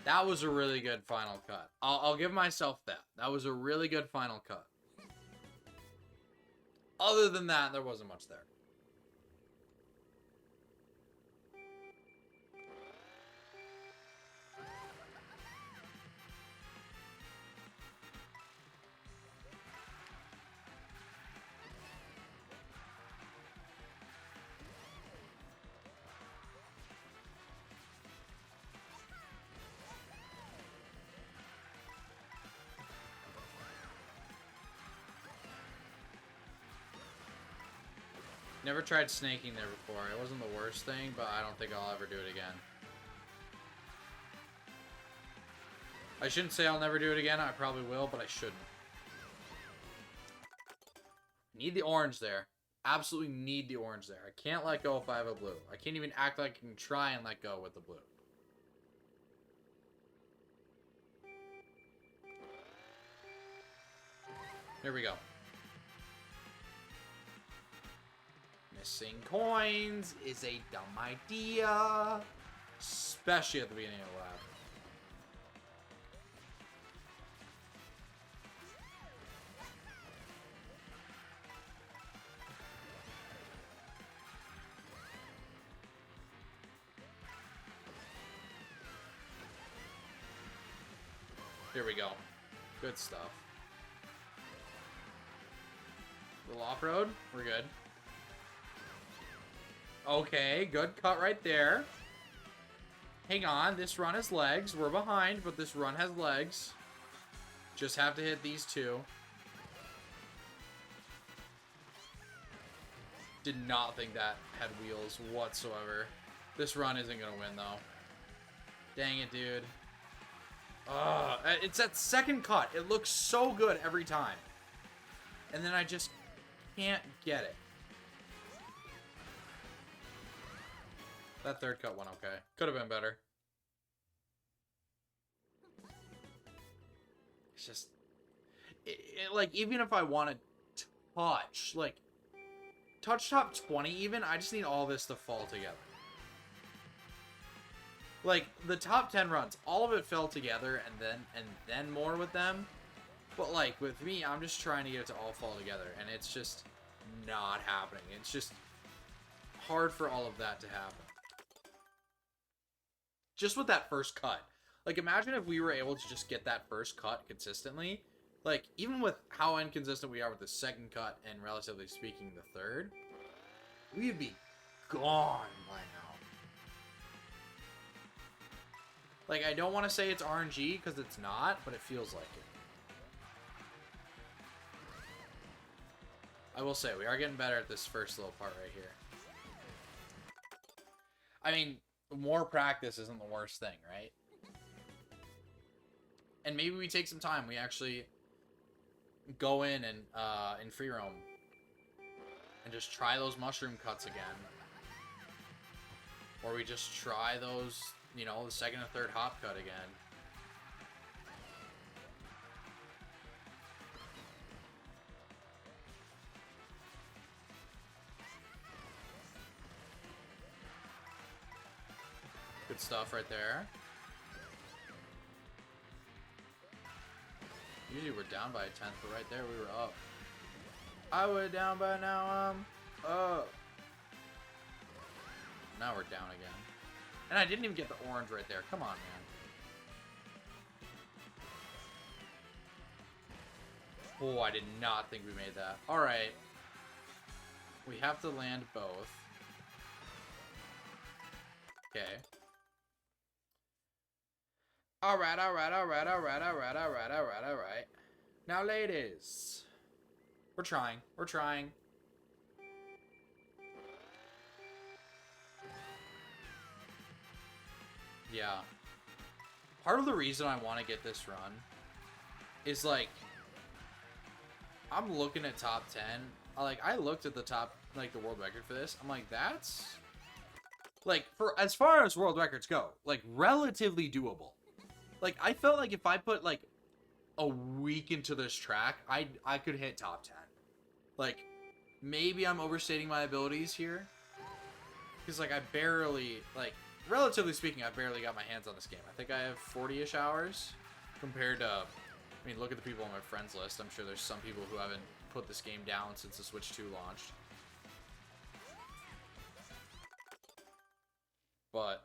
That was a really good final cut. I'll give myself that. That was a really good final cut. Other than that, there wasn't much there. Never tried snaking there before. It wasn't the worst thing, but I don't think I'll ever do it again. I shouldn't say I'll never do it again. I probably will, but I shouldn't. Need the orange there. Absolutely need the orange there. I can't let go if I have a blue. I can't even act like I can try and let go with the blue. Here we go. Missing coins is a dumb idea. Especially at the beginning of the lab. Here we go. Good stuff. Little off-road. We're good. Okay, good cut right there. Hang on, this run has legs. We're behind, but this run has legs. Just have to hit these two. Did not think that had wheels whatsoever. This run isn't gonna win, though. Dang it, dude. It's that second cut. It looks so good every time. And then I just can't get it. That third cut went okay. Could have been better. It's just... like, even if I want to touch, like... touch top 20 even, I just need all this to fall together. Like, the top 10 runs, all of it fell together, and then more with them. But, like, with me, I'm just trying to get it to all fall together, and it's just not happening. It's just hard for all of that to happen. Just with that first cut. Like, imagine if we were able to just get that first cut consistently. Like, even with how inconsistent we are with the second cut, and relatively speaking, the third, we'd be gone by now. Like, I don't want to say it's RNG, because it's not, but it feels like it. I will say, we are getting better at this first little part right here. I mean, more practice isn't the worst thing, right? And maybe we take some time. We actually go in and in free roam and just try those mushroom cuts again. Or we just try those, you know, the second and third hop cut again. Good stuff right there. Usually we're down by a 10th, but right there we were up. I was down by now I'm up. Now we're down again. And I didn't even get the orange right there. Come on, man. Oh, I did not think we made that. Alright. We have to land both. Okay. Alright. Now, ladies. We're trying. Yeah. Part of the reason I want to get this run is, like, I'm looking at top 10. I looked at the top, like, the world record for this. I'm like, that's, like, for as far as world records go, like, relatively doable. Like, I felt like if I put, like, a week into this track, I could hit top 10. Like, maybe I'm overstating my abilities here. Because, like, I barely, like, relatively speaking, I barely got my hands on this game. I think I have 40-ish hours compared to, I mean, look at the people on my friends list. I'm sure there's some people who haven't put this game down since the Switch 2 launched. But,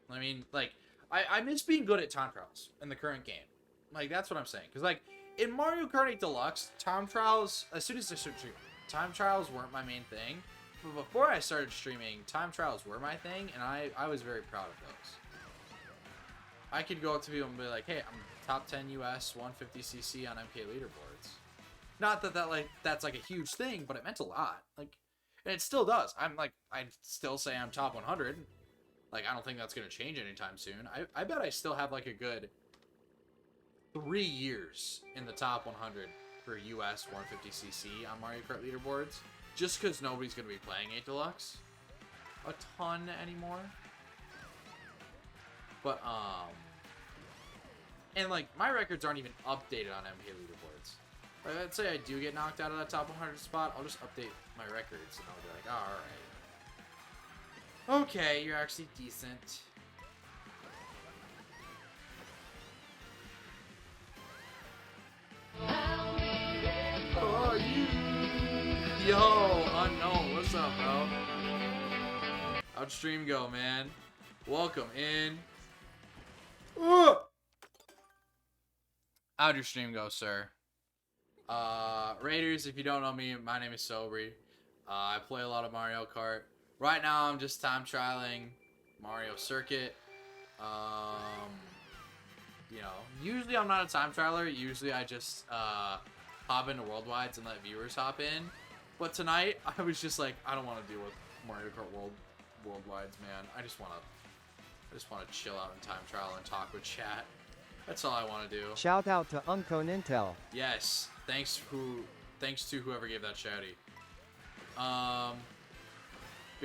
I mean, like, I miss being good at time trials in the current game. Like, that's what I'm saying. Because, like, in Mario Kart 8 Deluxe, time trials, as soon as I started streaming, time trials weren't my main thing. But before I started streaming, time trials were my thing, and I was very proud of those. I could go up to people and be like, hey, I'm top 10 US 150cc on MK leaderboards. Not that that's like a huge thing, but it meant a lot. Like, and it still does. I still say I'm top 100. Like, I don't think that's gonna change anytime soon. I bet I still have like a good 3 years in the top 100 for US 150cc on Mario Kart leaderboards, just because nobody's gonna be playing 8 Deluxe a ton anymore. But and like my records aren't even updated on MK leaderboards. Like, let's say I do get knocked out of that top 100 spot, I'll just update my records and I'll be like, oh, all right, okay, you're actually decent. Oh, you. Yo, unknown, what's up, bro? How'd stream go, man? Welcome in. How'd your stream go, sir? Raiders, if you don't know me, my name is Sobri. I play a lot of Mario Kart. Right now, I'm just time trialing Mario Circuit. You know, usually I'm not a time trialer. Usually I just hop into Worldwides and let viewers hop in. But tonight, I was just like, I don't want to deal with Mario Kart Worldwides, man. I just want to chill out in time trial and talk with chat. That's all I want to do. Shout out to Unco Nintel. Yes, thanks to whoever gave that shouty. But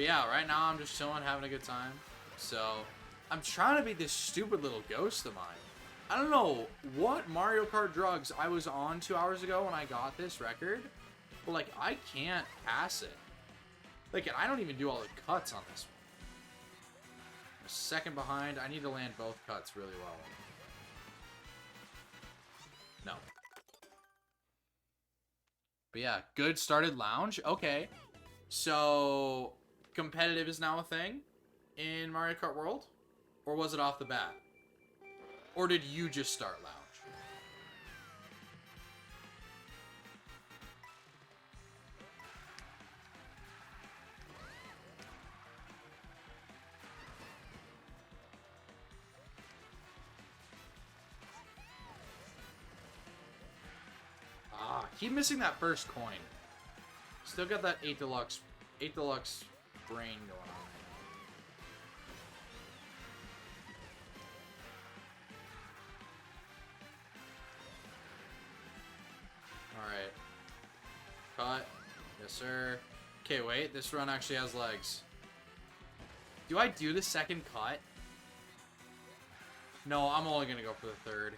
yeah, right now I'm just chilling, having a good time. So, I'm trying to beat this stupid little ghost of mine. I don't know what Mario Kart drugs I was on 2 hours ago when I got this record, but like, I can't pass it. Like, and I don't even do all the cuts on this one. I'm a second behind. I need to land both cuts really well. No. But yeah, good started lounge. Okay. So, competitive is now a thing in Mario Kart World? Or was it off the bat? Or did you just start lounge? Keep missing that first coin. Still got that 8 Deluxe brain going on. Alright. Cut. Yes, sir. Okay, wait. This run actually has legs. Do I do the second cut? No, I'm only going to go for the third.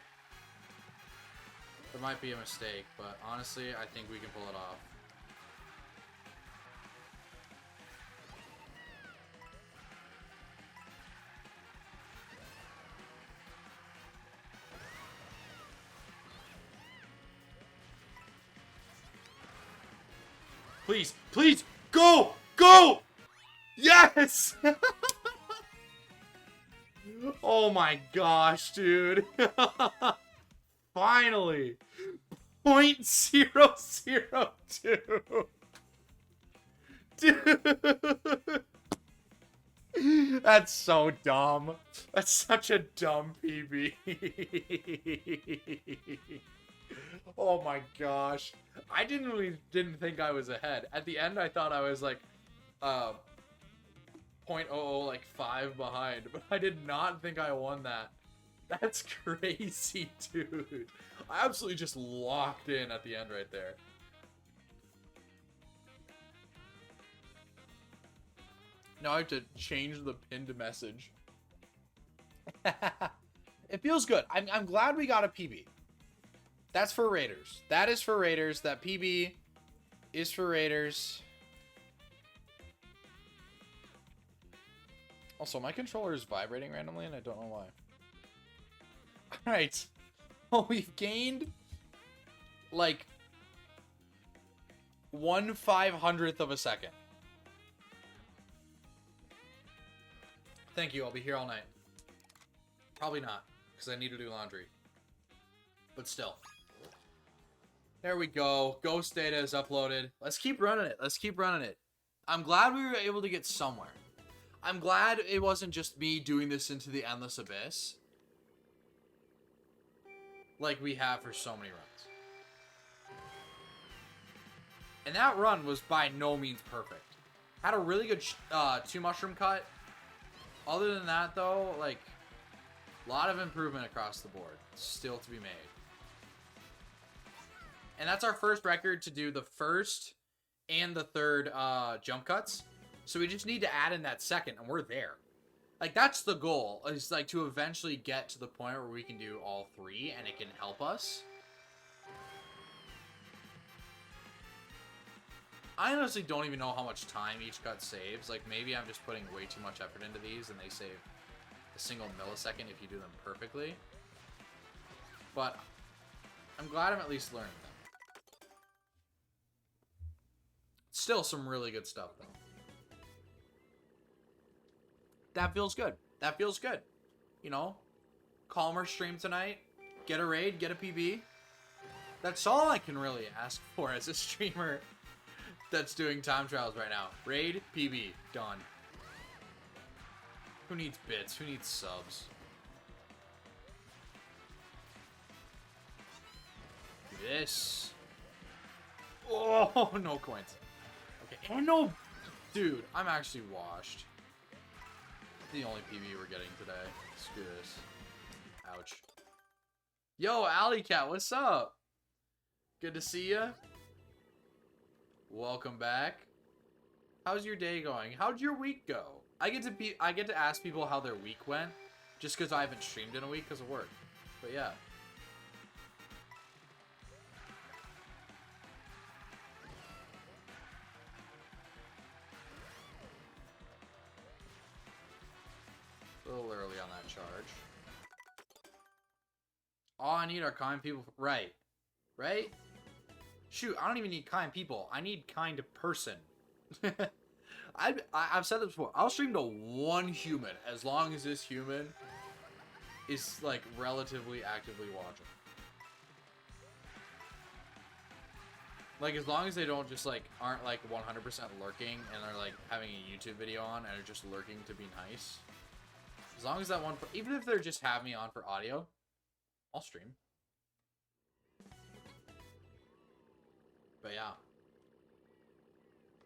There might be a mistake, but honestly, I think we can pull it off. Please, please, go! Go! Yes! Oh my gosh, dude. Finally! 0.002! Dude! That's so dumb. That's such a dumb PB. Oh my gosh. I didn't think I was ahead. At the end, I thought I was like, 0.00, like 5 behind. But I did not think I won that. That's crazy, dude. I absolutely just locked in at the end right there. Now I have to change the pinned message. It feels good. I'm glad we got a PB. That's for Raiders. That is for Raiders. That PB is for Raiders. Also, my controller is vibrating randomly and I don't know why. Alright. Well, we've gained like 1/500th of a second. Thank you. I'll be here all night. Probably not, because I need to do laundry. But still. There we go. Ghost data is uploaded. Let's keep running it. Let's keep running it. I'm glad we were able to get somewhere. I'm glad it wasn't just me doing this into the endless abyss. Like we have for so many runs. And that run was by no means perfect. Had a really good 2 mushroom cut. Other than that, though, like, a lot of improvement across the board. Still to be made. And that's our first record to do the first and the third jump cuts. So we just need to add in that second, and we're there. Like, that's the goal, is, like, to eventually get to the point where we can do all 3, and it can help us. I honestly don't even know how much time each cut saves. Like, maybe I'm just putting way too much effort into these, and they save a single millisecond if you do them perfectly. But I'm glad I'm at least learning them. Still some really good stuff, though. That feels good. That feels good. You know? Calmer stream tonight. Get a raid, get a PB. That's all I can really ask for as a streamer that's doing time trials right now. Raid, PB, done. Who needs bits? Who needs subs? This. Oh, no coins. Okay, and no... Dude, I'm actually washed. The only PB we're getting today. Screw this. Ouch. Yo, Alley Cat, what's up? Good to see ya. Welcome back. How's your day going? How'd your week go? I get to ask people how their week went, just because I haven't streamed in a week because of work. But yeah. A little early on that charge. All I need are kind people. Right. Right? Shoot, I don't even need kind people. I need kind person. I've said this before. I'll stream to one human as long as this human is, like, relatively actively watching. Like, as long as they don't just, like, aren't, like, 100% lurking and are, like, having a YouTube video on and are just lurking to be nice. As long as that one... Even if they're just have me on for audio, I'll stream. But yeah.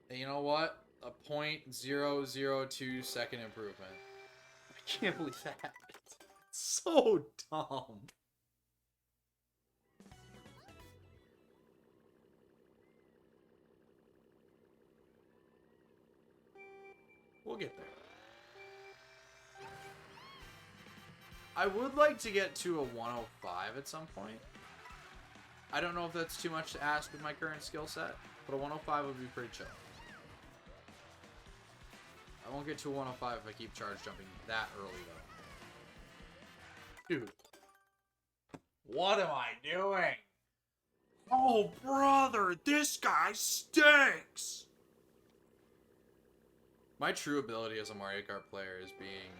And you know what? A 0.002 second improvement. I can't believe that happened. It's so dumb. We'll get there. I would like to get to a 105 at some point. I don't know if that's too much to ask with my current skill set, but a 105 would be pretty chill. I won't get to a 105 if I keep charge jumping that early, though. Dude. What am I doing? Oh, brother, this guy stinks! My true ability as a Mario Kart player is being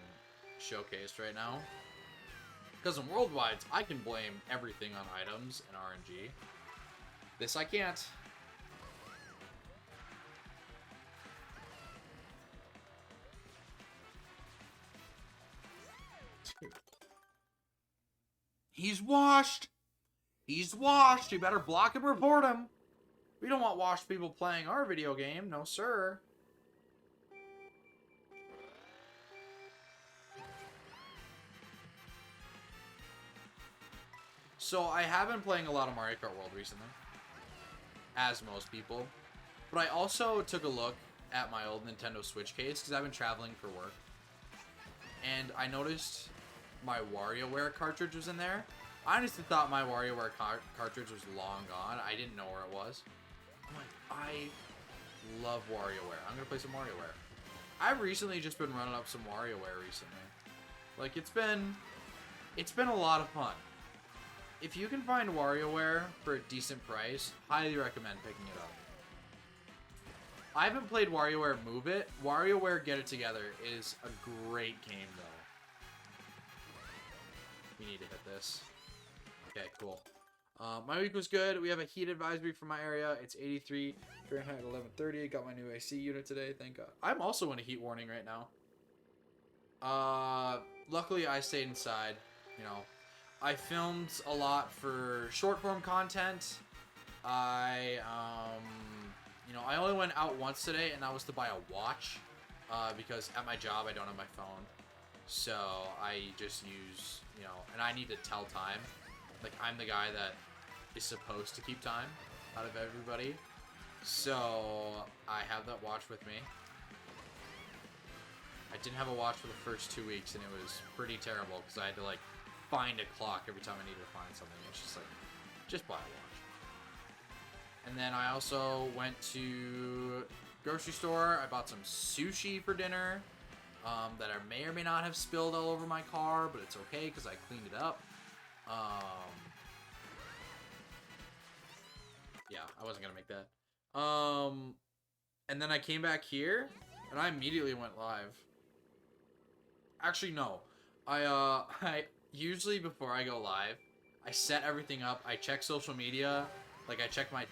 showcased right now. Because in Worldwides, I can blame everything on items and RNG. This I can't. Dude. He's washed! He's washed! You better block and report him! We don't want washed people playing our video game, no sir. So I have been playing a lot of Mario Kart World recently, as most people, but I also took a look at my old Nintendo Switch case because I've been traveling for work, and I noticed my WarioWare cartridge was in there. I honestly thought my WarioWare cartridge was long gone. I didn't know where it was. I'm like, I love WarioWare. I'm gonna play some WarioWare. I've recently just been running up some WarioWare recently. Like, it's been a lot of fun. If you can find WarioWare for a decent price, highly recommend picking it up. I haven't played WarioWare Move It. WarioWare Get It Together is a great game, though. We need to hit this. Okay, cool. My week was good. We have a heat advisory for my area. It's 83 Fahrenheit 1130. Got my new AC unit today, thank God. I'm also in a heat warning right now. Luckily, I stayed inside, you know. I filmed a lot for short form content. I you know, I only went out once today, and that was to buy a watch, because at my job I don't have my phone, so I just use, you know, and I need to tell time. Like, I'm the guy that is supposed to keep time out of everybody, so I have that watch with me. I didn't have a watch for the first 2 weeks, and it was pretty terrible because I had to, like, find a clock every time I needed to find something. It's just like, just buy a watch. And then I also went to grocery store. I bought some sushi for dinner that I may or may not have spilled all over my car, but it's okay because I cleaned it up. Yeah, I wasn't gonna make that. And then I came back here, and I immediately went live. Actually, no. I usually before I go live, I set everything up. I check social media. Like, I check my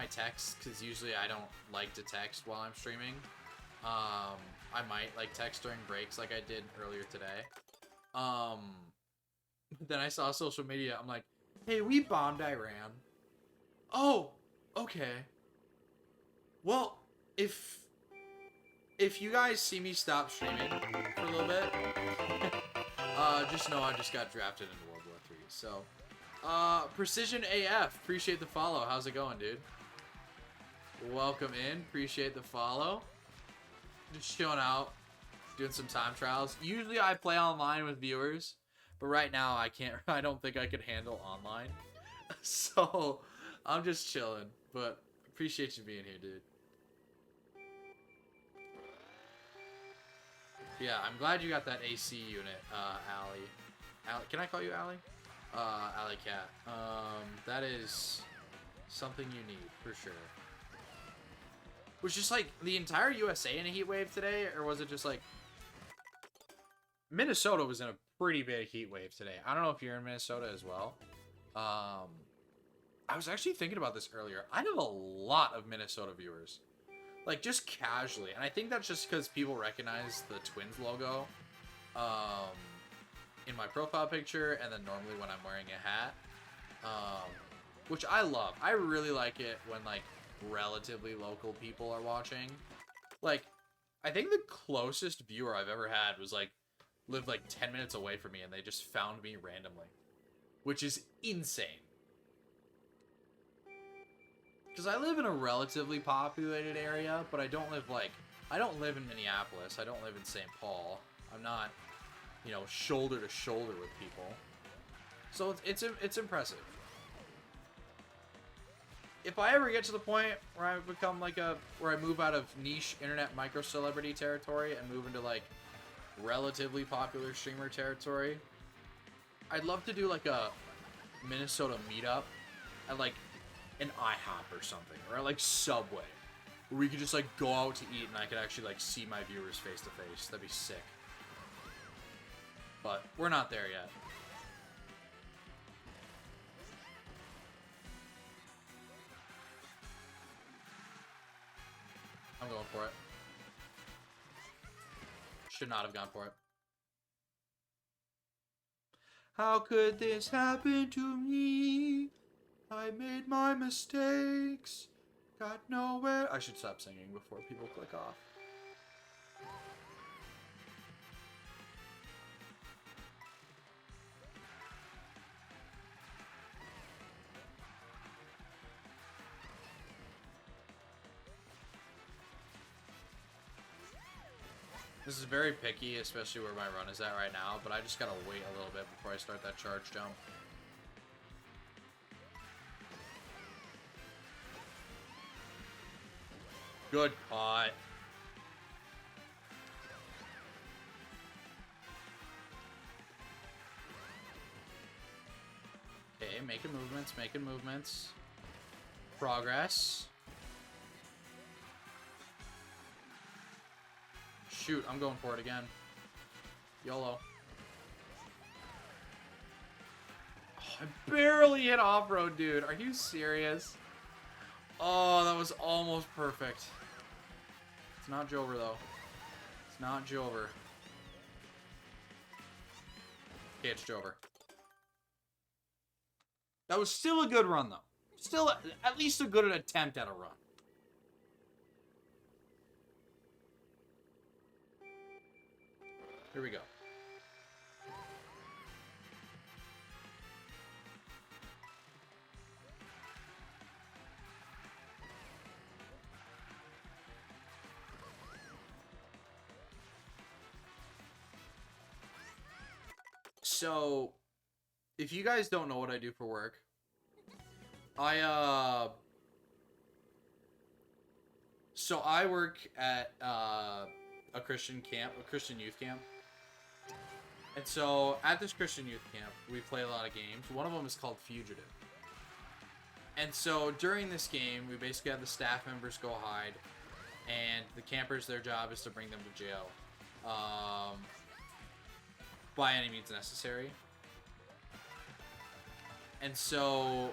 texts, because usually I don't like to text while I'm streaming. I might, like, text during breaks like I did earlier today. Then I saw social media. I'm like, hey, we bombed Iran. Oh, okay. Well, if you guys see me stop streaming for a little bit, just know I just got drafted into World War III, so... Precision AF, appreciate the follow. How's it going, dude? Welcome in, appreciate the follow. Just chilling out, doing some time trials. Usually I play online with viewers, but right now I can't, I don't think I could handle online. So, I'm just chilling, but appreciate you being here, dude. Yeah, I'm glad you got that AC unit, Allie. Can I call you Allie? Alley Cat. That is something you need, for sure. Was just like the entire USA in a heat wave today, or was it just like... Minnesota was in a pretty big heat wave today. I don't know if you're in Minnesota as well. I was actually thinking about this earlier. I have a lot of Minnesota viewers. Like, just casually. And I think that's just because people recognize the Twins logo. In my profile picture, and then normally when I'm wearing a hat, which I love. I really like it when, like, relatively local people are watching. Like, I think the closest viewer I've ever had was, like, lived, like, 10 minutes away from me, and they just found me randomly, which is insane. Because I live in a relatively populated area, but I don't live, like, I don't live in Minneapolis. I don't live in St. Paul. I'm not, you know, shoulder to shoulder with people. So it's impressive. If I ever get to the point where I become like where I move out of niche internet micro celebrity territory and move into like relatively popular streamer territory, I'd love to do like a Minnesota meetup at like an IHOP or something, or at like Subway, where we could just like go out to eat and I could actually like see my viewers face to face. That'd be sick. But we're not there yet. I'm going for it. Should not have gone for it. How could this happen to me? I made my mistakes. Got nowhere. I should stop singing before people click off. This is very picky, especially where my run is at right now, but I just gotta wait a little bit before I start that charge jump. Good pot. Okay, making movements, making movements. Progress. Shoot, I'm going for it again. YOLO. Oh, I barely hit off-road, dude. Are you serious? Oh, that was almost perfect. It's not Jover, though. It's not Jover. Okay, it's Jover. That was still a good run, though. Still, at least a good attempt at a run. Here we go. So, if you guys don't know what I do for work, so I work at a Christian camp, a Christian youth camp. And so at this Christian youth camp, we play a lot of games. One of them is called Fugitive. And so during this game, we basically have the staff members go hide, and the campers, their job is to bring them to jail, by any means necessary. And so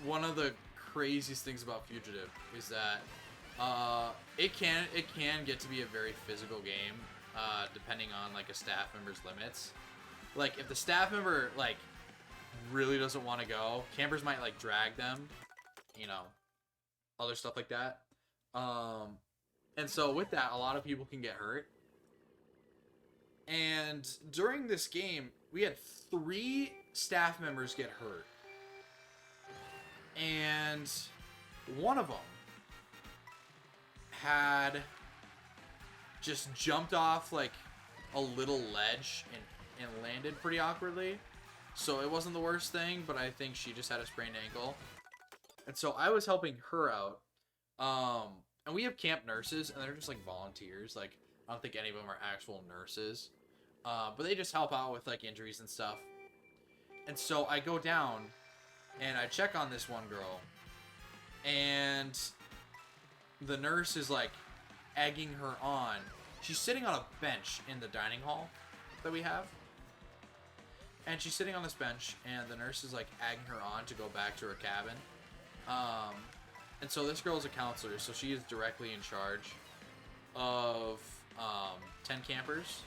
one of the craziest things about Fugitive is that it can get to be a very physical game, depending on like a staff member's limits. Like if the staff member like really doesn't want to go, campers might like drag them, you know, other stuff like that. And so with that, a lot of people can get hurt. And during this game, we had 3 staff members get hurt. And one of them had just jumped off like a little ledge and landed pretty awkwardly. So it wasn't the worst thing, but I think she just had a sprained ankle. And so I was helping her out. And we have camp nurses, and they're just like volunteers. Like, I don't think any of them are actual nurses. But they just help out with like injuries and stuff. And so I go down and I check on this one girl, and the nurse is like egging her on. She's sitting on a bench in the dining hall that we have. And she's sitting on this bench, and the nurse is like egging her on to go back to her cabin. And so this girl is a counselor, so she is directly in charge of 10 campers.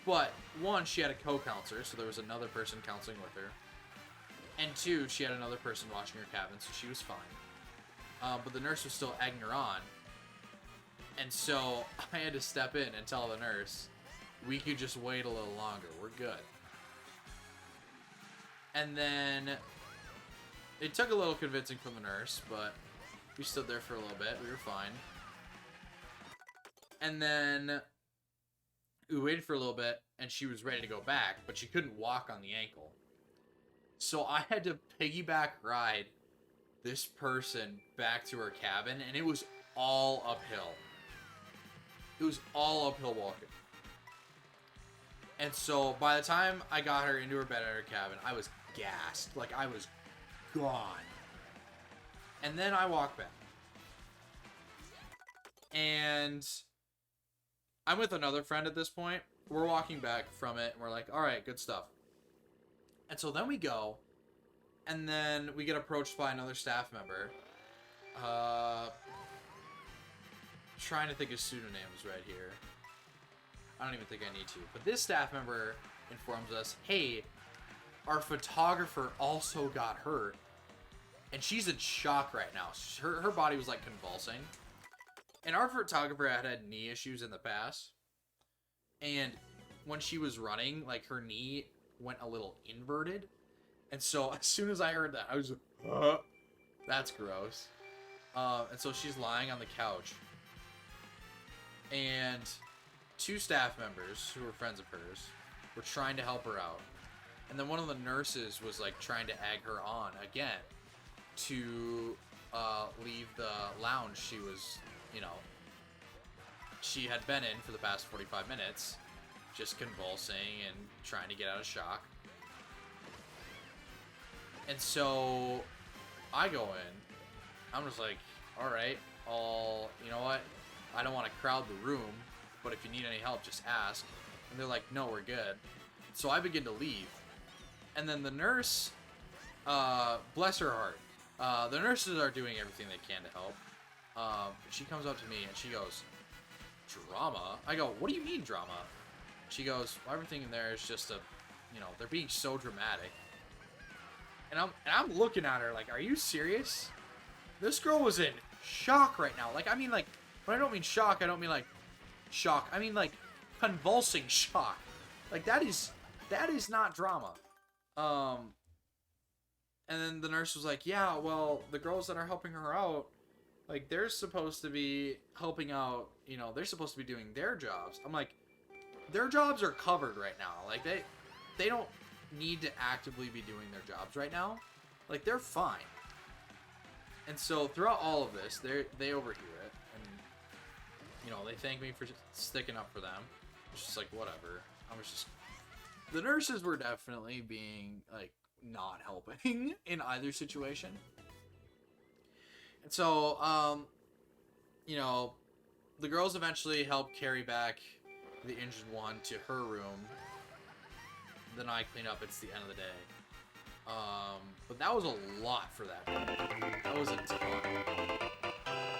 But 1, she had a co-counselor, so there was another person counseling with her. And 2, she had another person watching her cabin, so she was fine. But the nurse was still egging her on. And so I had to step in and tell the nurse, we could just wait a little longer. We're good. And then it took a little convincing from the nurse, but we stood there for a little bit. We were fine. And then we waited for a little bit, and she was ready to go back, but she couldn't walk on the ankle. So I had to piggyback ride this person back to her cabin, and it was all uphill. It was all uphill walking. And so by the time I got her into her bed at her cabin, I was gassed. Like, I was gone. And then I walked back. And I'm with another friend at this point. We're walking back from it, and we're like, all right, good stuff. And so then we go, and then we get approached by another staff member. Trying to think of pseudonyms right here. I don't even think I need to. But this staff member informs us, hey, our photographer also got hurt. And she's in shock right now. Her body was like convulsing. And our photographer had knee issues in the past. And when she was running, like her knee went a little inverted. And so as soon as I heard that, I was like, that's gross. And so she's lying on the couch. And 2 staff members who were friends of hers were trying to help her out. And then one of the nurses was like trying to egg her on again to leave the lounge she was, you know, she had been in for the past 45 minutes, just convulsing and trying to get out of shock. And so I go in, I'm just like, all right, you know what? I don't want to crowd the room, but if you need any help, just ask. And they're like, no, we're good. So I begin to leave. And then the nurse, bless her heart, the nurses are doing everything they can to help. She comes up to me and she goes, drama? I go, what do you mean drama? She goes, well, everything in there is just they're being so dramatic. And I'm looking at her like, are you serious? This girl was in shock right now. Like, I mean, like, when I don't mean shock, I don't mean like shock. I mean, like, convulsing shock. Like, that is not drama. And then the nurse was like, yeah, well, the girls that are helping her out, like, they're supposed to be helping out, you know, they're supposed to be doing their jobs. I'm like, their jobs are covered right now. Like, they don't need to actively be doing their jobs right now. Like, they're fine. And so throughout all of this, they overhear it, and, you know, they thank me for sticking up for them. It's just like, whatever. I was just... The nurses were definitely being, like, not helping in either situation. And so, you know, the girls eventually help carry back the injured one to her room. Then I clean up. It's the end of the day. But that was a lot for that. That was a ton.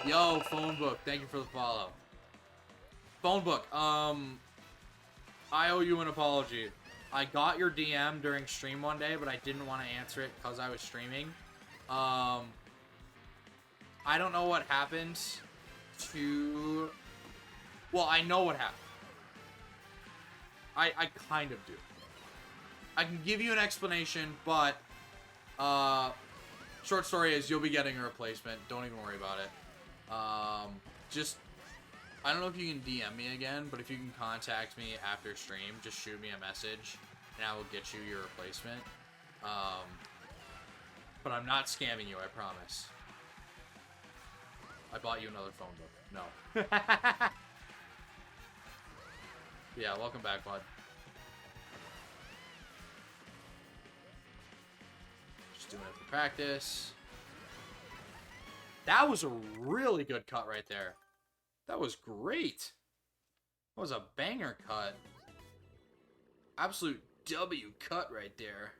Yo, Phone Book, thank you for the follow. Phone Book, I owe you an apology. I got your DM during stream one day, but I didn't want to answer it because I was streaming. I don't know what happened to... Well, I know what happened. I kind of do. I can give you an explanation, but short story is you'll be getting a replacement. Don't even worry about it. Just... I don't know if you can DM me again, but if you can contact me after stream, just shoot me a message, and I will get you your replacement. But I'm not scamming you, I promise. I bought you another phone book. No. Yeah, welcome back, bud. Just doing it for practice. That was a really good cut right there. That was great. That was a banger cut. Absolute W cut right there.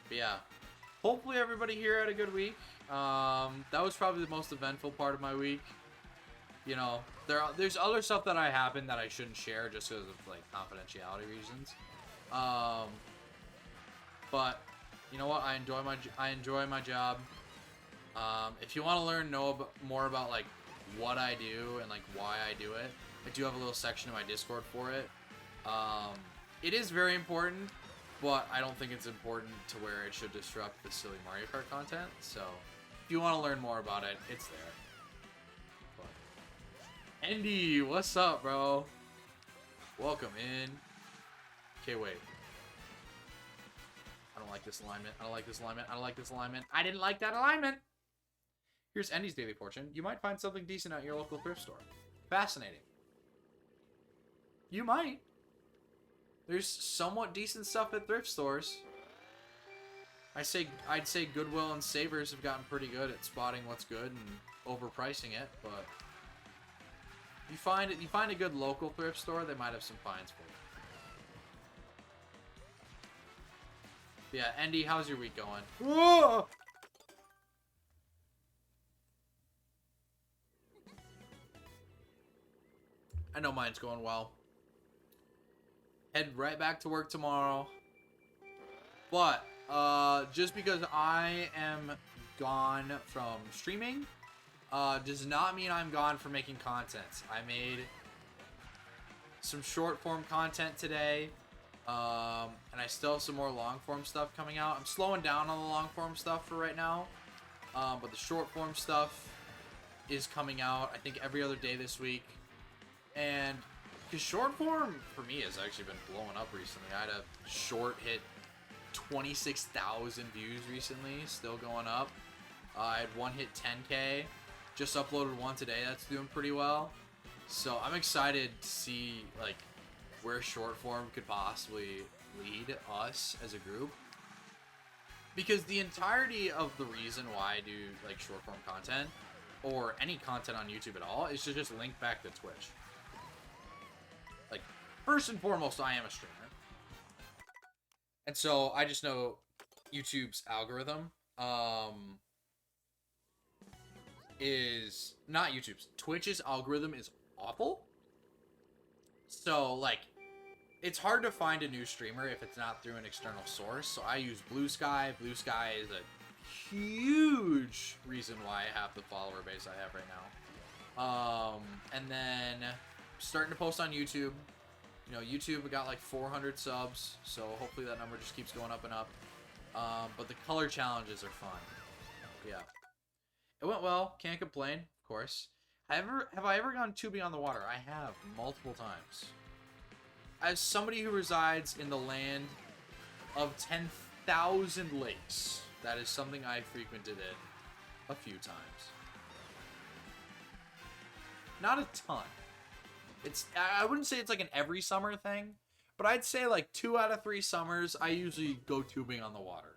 But yeah. Hopefully everybody here had a good week. That was probably the most eventful part of my week. You know, there's other stuff that happened that I shouldn't share just because of like confidentiality reasons. But you know what? I enjoy my job. If you want to know more about like what I do and like why I do it, I do have a little section in my Discord for it. It is very important, but I don't think it's important to where it should disrupt the silly Mario Kart content. So if you want to learn more about it, it's there. But Andy, what's up, bro? Welcome in. Okay, wait. I don't like this alignment. I don't like this alignment. I don't like this alignment. I didn't like that alignment. Here's Andy's daily fortune. You might find something decent at your local thrift store. Fascinating. You might. There's somewhat decent stuff at thrift stores. I'd say Goodwill and Savers have gotten pretty good at spotting what's good and overpricing it, but you find a good local thrift store, they might have some finds for you. Yeah, Andy, how's your week going? Whoa! I know mine's going well. Head right back to work tomorrow. But, just because I am gone from streaming, does not mean I'm gone from making content. I made some short form content today. And I still have some more long form stuff coming out. I'm slowing down on the long form stuff for right now. But the short form stuff is coming out, I think, every other day this week. And because short form, for me, has actually been blowing up recently. I had a short hit 26,000 views recently, still going up. I had one hit 10K. Just uploaded one today that's doing pretty well. So I'm excited to see, like, where short form could possibly lead us as a group. Because the entirety of the reason why I do like short form content or any content on YouTube at all is to just link back to Twitch. Like, first and foremost, I am a streamer. And so I just know YouTube's algorithm is not YouTube's. Twitch's algorithm is awful. So like, it's hard to find a new streamer if it's not through an external source. So I use Blue Sky. Blue Sky is a huge reason why I have the follower base I have right now. And then starting to post on YouTube. You know, YouTube, we got like 400 subs, so hopefully that number just keeps going up and up. But the color challenges are fun. Yeah. It went well. Can't complain, of course. Have I ever gone tubing on the water? I have, multiple times. As somebody who resides in the land of 10,000 lakes, that is something I frequented it a few times. Not a ton. I wouldn't say it's like an every summer thing, but I'd say like 2 out of 3 summers, I usually go tubing on the water.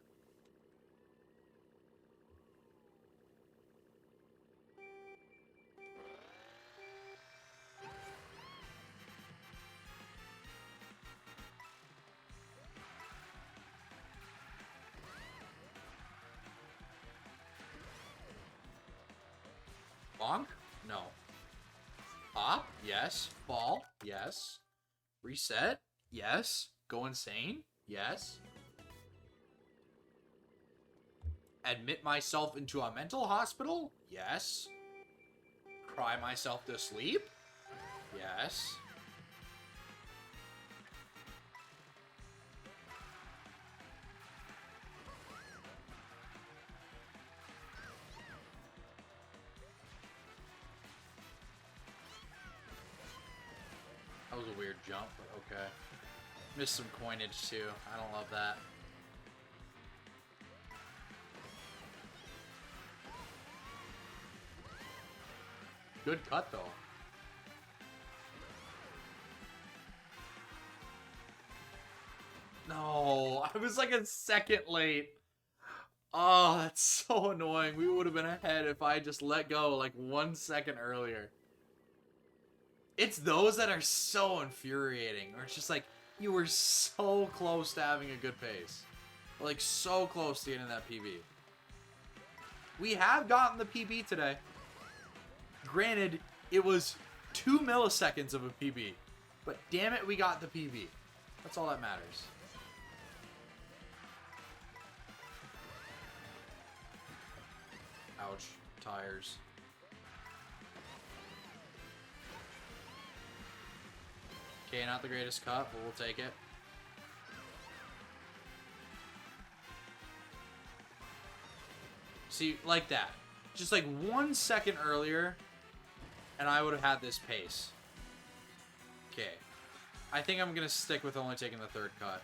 Bonk? No. Pop? Yes. Fall? Yes. Reset? Yes. Go insane? Yes. Admit myself into a mental hospital? Yes. Cry myself to sleep? Yes. That was a weird jump, but okay. Missed some coinage too. I don't love that. Good cut though. No, I was like a second late. Oh, that's so annoying. We would have been ahead if I just let go like 1 second earlier. It's those that are so infuriating. Or it's just like, you were so close to having a good pace. Like, so close to getting that PB. We have gotten the PB today. Granted, it was 2 milliseconds of a PB. But damn it, we got the PB. That's all that matters. Ouch. Tires. Okay, not the greatest cut, but we'll take it. See, like that. Just like 1 second earlier, and I would have had this pace. Okay. I think I'm going to stick with only taking the third cut.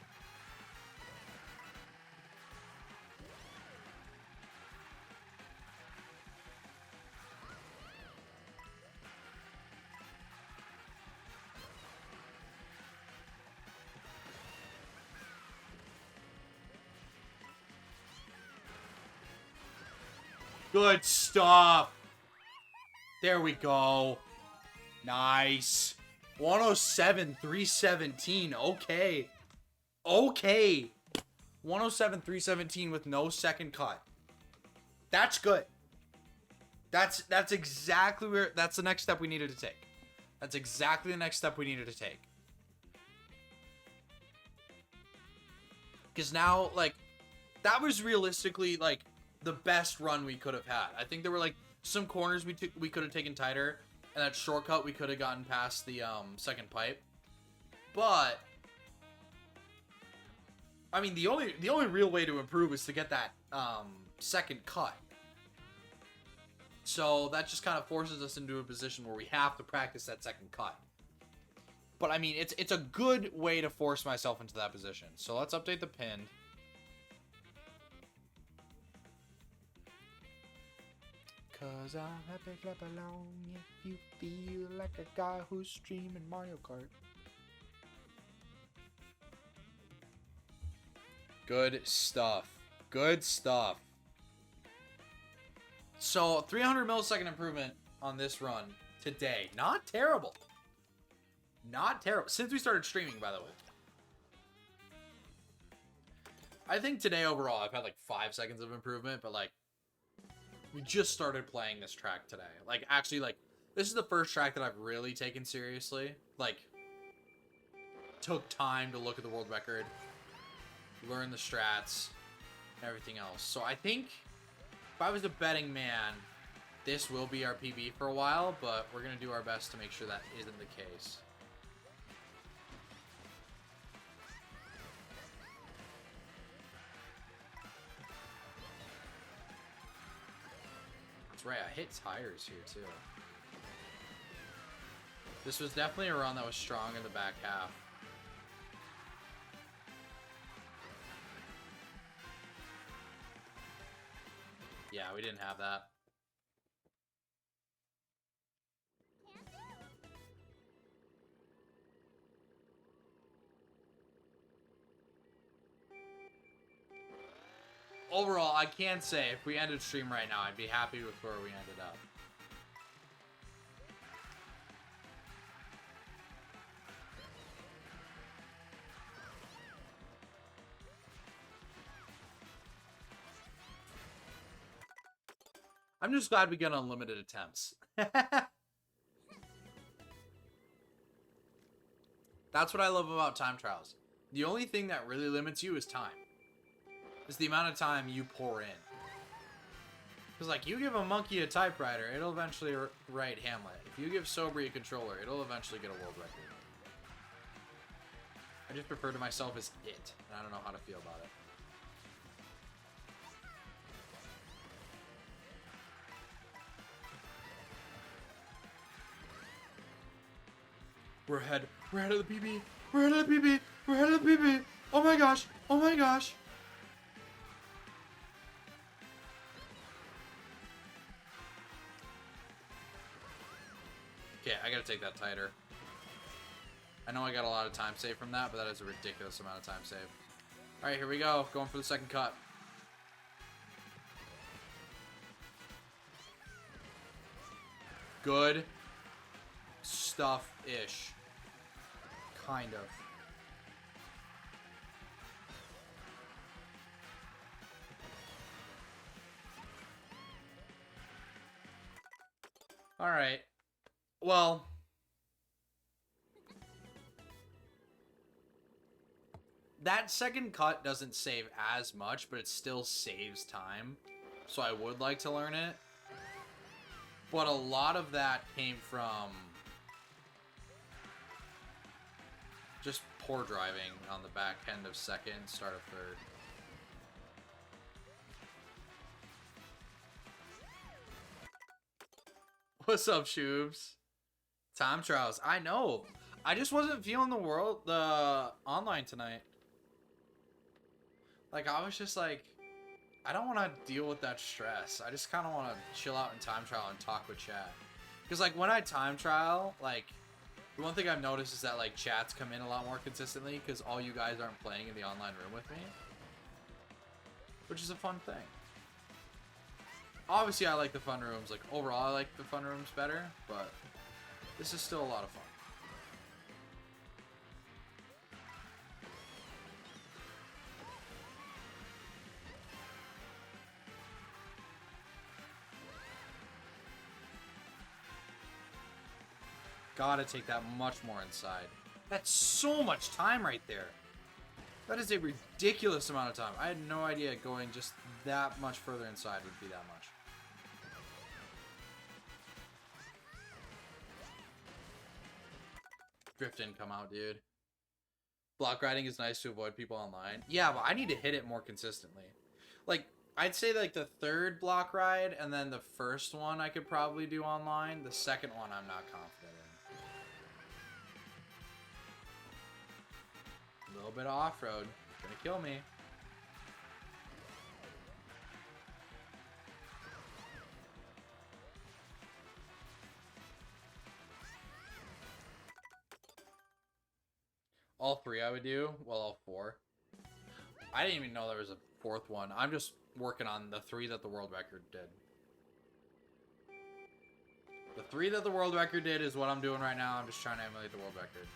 Good stuff. There we go. Nice. 107, 317. Okay. Okay. 107, 317 with no second cut. That's good. That's exactly where... That's the next step we needed to take. That's exactly the next step we needed to take. Because now, like... That was realistically, like... the best run we could have had. I think there were like some corners we could have taken tighter, and that shortcut we could have gotten past the second pipe. But I mean, the only real way to improve is to get that second cut. So that just kind of forces us into a position where we have to practice that second cut. But I mean, it's a good way to force myself into that position. So let's update the pin. Cause I'm happy, clap along if you feel like a guy who's streaming Mario Kart. Good stuff. Good stuff. So, 300 millisecond improvement on this run today. Not terrible. Not terrible. Since we started streaming, by the way. I think today overall I've had like 5 seconds of improvement, but like, we just started playing this track today. Like, actually, like, this is the first track that I've really taken seriously. Like, took time to look at the world record, learn the strats, and everything else. So I think if I was a betting man, this will be our PB for a while, but we're going to do our best to make sure that isn't the case. That's right, I hit tires here too. This was definitely a run that was strong in the back half. Yeah, we didn't have that. Overall, I can say if we ended stream right now, I'd be happy with where we ended up. I'm just glad we get unlimited attempts. That's what I love about time trials. The only thing that really limits you is time. It's the amount of time you pour in. Because, like, you give a monkey a typewriter, it'll eventually write Hamlet. If you give Sobri a controller, it'll eventually get a world record. I just refer to myself as it, and I don't know how to feel about it. We're ahead. We're ahead of the PB. We're ahead of the PB. We're ahead of the PB. Oh my gosh. Oh my gosh. Okay, I gotta take that tighter. I know I got a lot of time saved from that, but that is a ridiculous amount of time saved. Alright, here we go. Going for the second cut. Good stuff-ish. Kind of. Alright. Well, that second cut doesn't save as much, but it still saves time. So I would like to learn it. But a lot of that came from just poor driving on the back end of second, start of third. What's up, Shoobs? Time trials. I know. I just wasn't feeling the online tonight. Like, I was just like, I don't want to deal with that stress. I just kind of want to chill out in time trial and talk with chat. Because, like, when I time trial, like, the one thing I've noticed is that, like, chats come in a lot more consistently because all you guys aren't playing in the online room with me. Which is a fun thing. Obviously, I like the fun rooms. Like, overall, I like the fun rooms better, but this is still a lot of fun. Gotta take that much more inside. That's so much time right there. That is a ridiculous amount of time. I had no idea going just that much further inside would be that much. Drift didn't come out, dude. Block riding is nice to avoid people online. Yeah, but I need to hit it more consistently. Like, I'd say like the third block ride and then the first one I could probably do online. The second one I'm not confident in. A little bit of off-road. Gonna kill me. All three I would do. Well, all four. I didn't even know there was a fourth one. I'm just working on the three that the world record did. The three that the world record did is what I'm doing right now. I'm just trying to emulate the world record.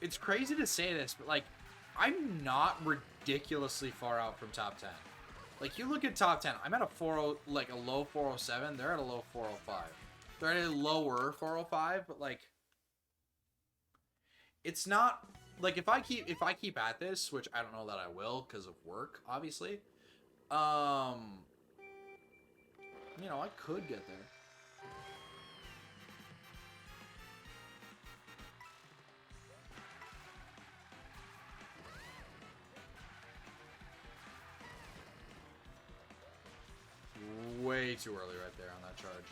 It's crazy to say this, but, like, I'm not ridiculously far out from top 10. Like, you look at top 10, I'm at a 40, like, a low 407. They're at a low 405. They're at a lower 405, but, like, it's not like if I keep at this, which I don't know that I will because of work, obviously. You know, I could get there. Way too early right there on that charge.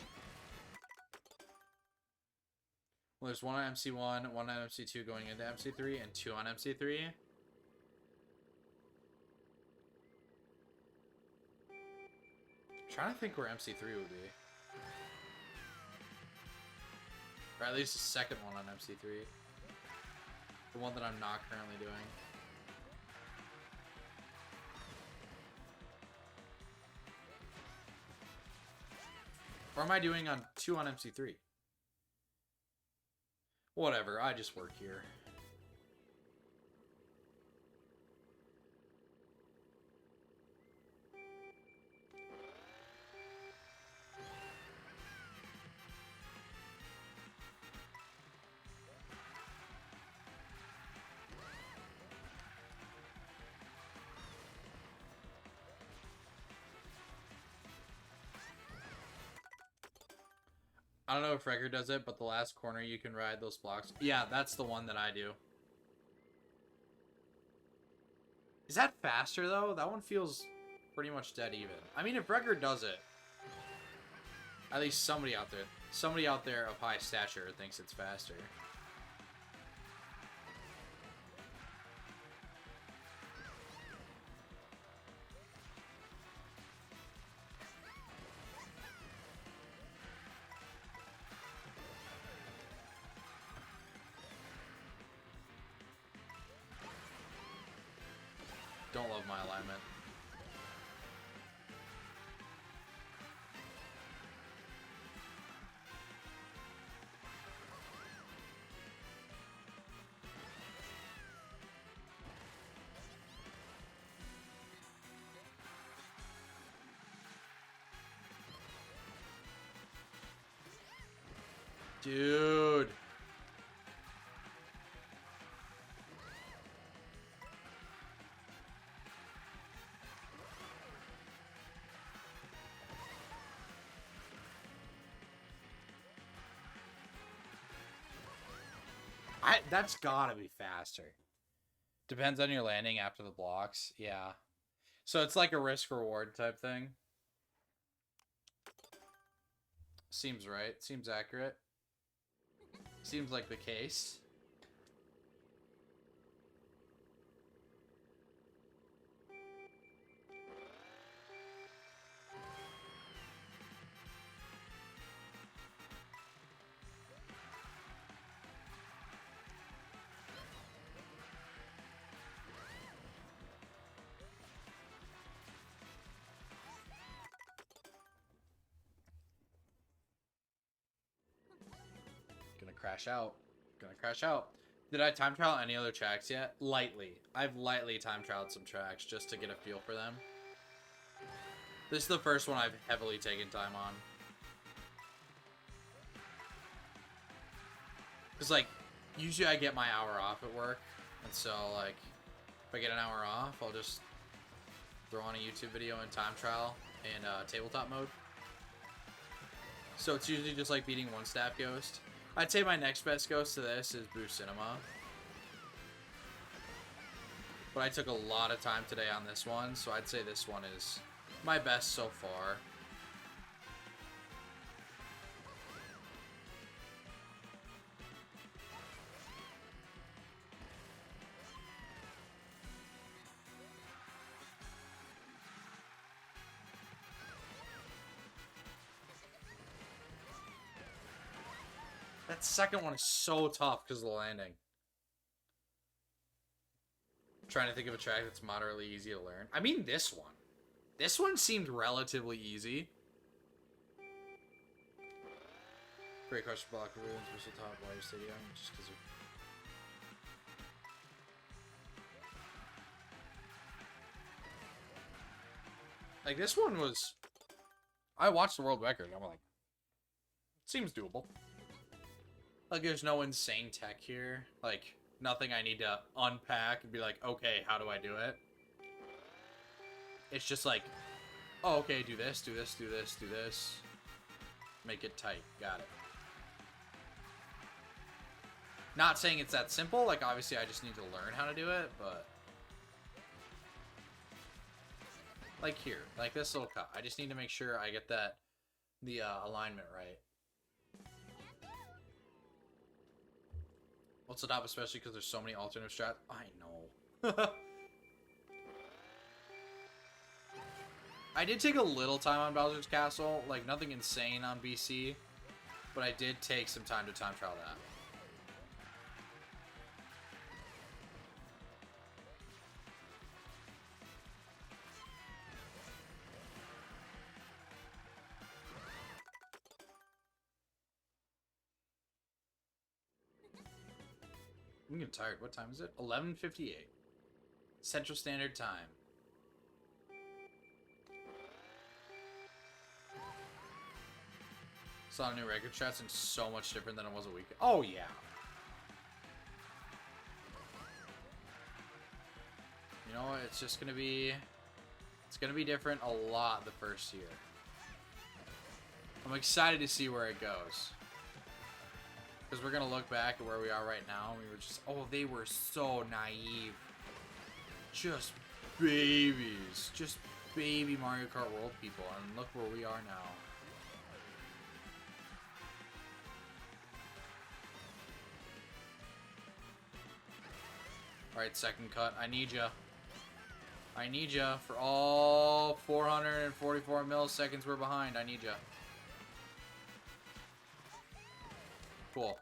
Well, there's one on MC1, one on MC2 going into MC3, and two on MC3. I'm trying to think where MC3 would be. Or at least the second one on MC3. The one that I'm not currently doing. Or am I doing on 2 on MC3? Whatever, I just work here. I don't know if Record does it, but the last corner you can ride those blocks. Yeah, that's the one that I do. Is that faster, though? That one feels pretty much dead even. I mean, if Record does it, at least somebody out there of high stature thinks it's faster. Don't love my alignment. Dude. That's gotta be faster. Depends on your landing after the blocks. Yeah. So it's like a risk reward type thing. Seems right. Seems accurate. Seems like the case. Crash out. Gonna crash out. Did I time trial any other tracks yet? Lightly. I've lightly time trialed some tracks just to get a feel for them. This is the first one I've heavily taken time on. Because, like, usually I get my hour off at work. And so, like, if I get an hour off, I'll just throw on a YouTube video in time trial and tabletop mode. So it's usually just like beating one staff ghost. I'd say my next best ghost to this is Boo Cinema. But I took a lot of time today on this one, so I'd say this one is my best so far. That second one is so tough because of the landing. I'm trying to think of a track that's moderately easy to learn. I mean this one. This one seemed relatively easy. Great question, block ruins versus top wire stadium, just because of... Like, this one was... I watched the world record, and I'm like... Seems doable. Like, there's no insane tech here. Like, Nothing I need to unpack and be like, okay, how do I do it? It's just like, oh, okay, do this, do this, do this, do this. Make it tight. Got it. Not saying it's that simple. Like, obviously, I just need to learn how to do it, but... Like here. Like this little cut. I just need to make sure I get the alignment right. What's it up, especially because there's so many alternative strats? I know. I did take a little time on Bowser's Castle, like nothing insane on BC, but I did take some time to time trial that. I'm getting tired. What time is it? 11:58. Central Standard Time. Saw a new record strats and so much different than it was a week. Oh yeah. You know what? It's just gonna be. It's gonna be different a lot the first year. I'm excited to see where it goes. Because we're going to look back at where we are right now. And we were just, oh, they were so naive. Just babies. Just baby Mario Kart World people. And look where we are now. Alright, second cut. I need ya. I need ya. For all 444 milliseconds we're behind. I need ya. Cool.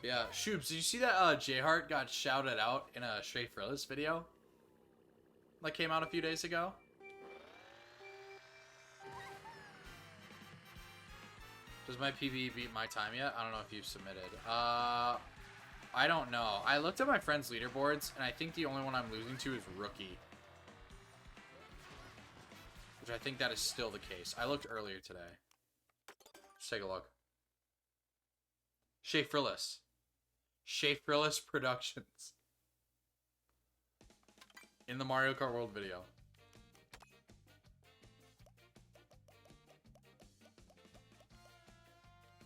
Yeah, Shoobs, did you see that J-Heart got shouted out in a Straight Frillis video? That came out a few days ago? Does my PB beat my time yet? I don't know if you've submitted. I don't know. I looked at my friends' leaderboards, and I think the only one I'm losing to is Rookie. Which I think that is still the case. I looked earlier today. Let's take a look. Shay Frillis. Shay Frillis Productions. In the Mario Kart World video.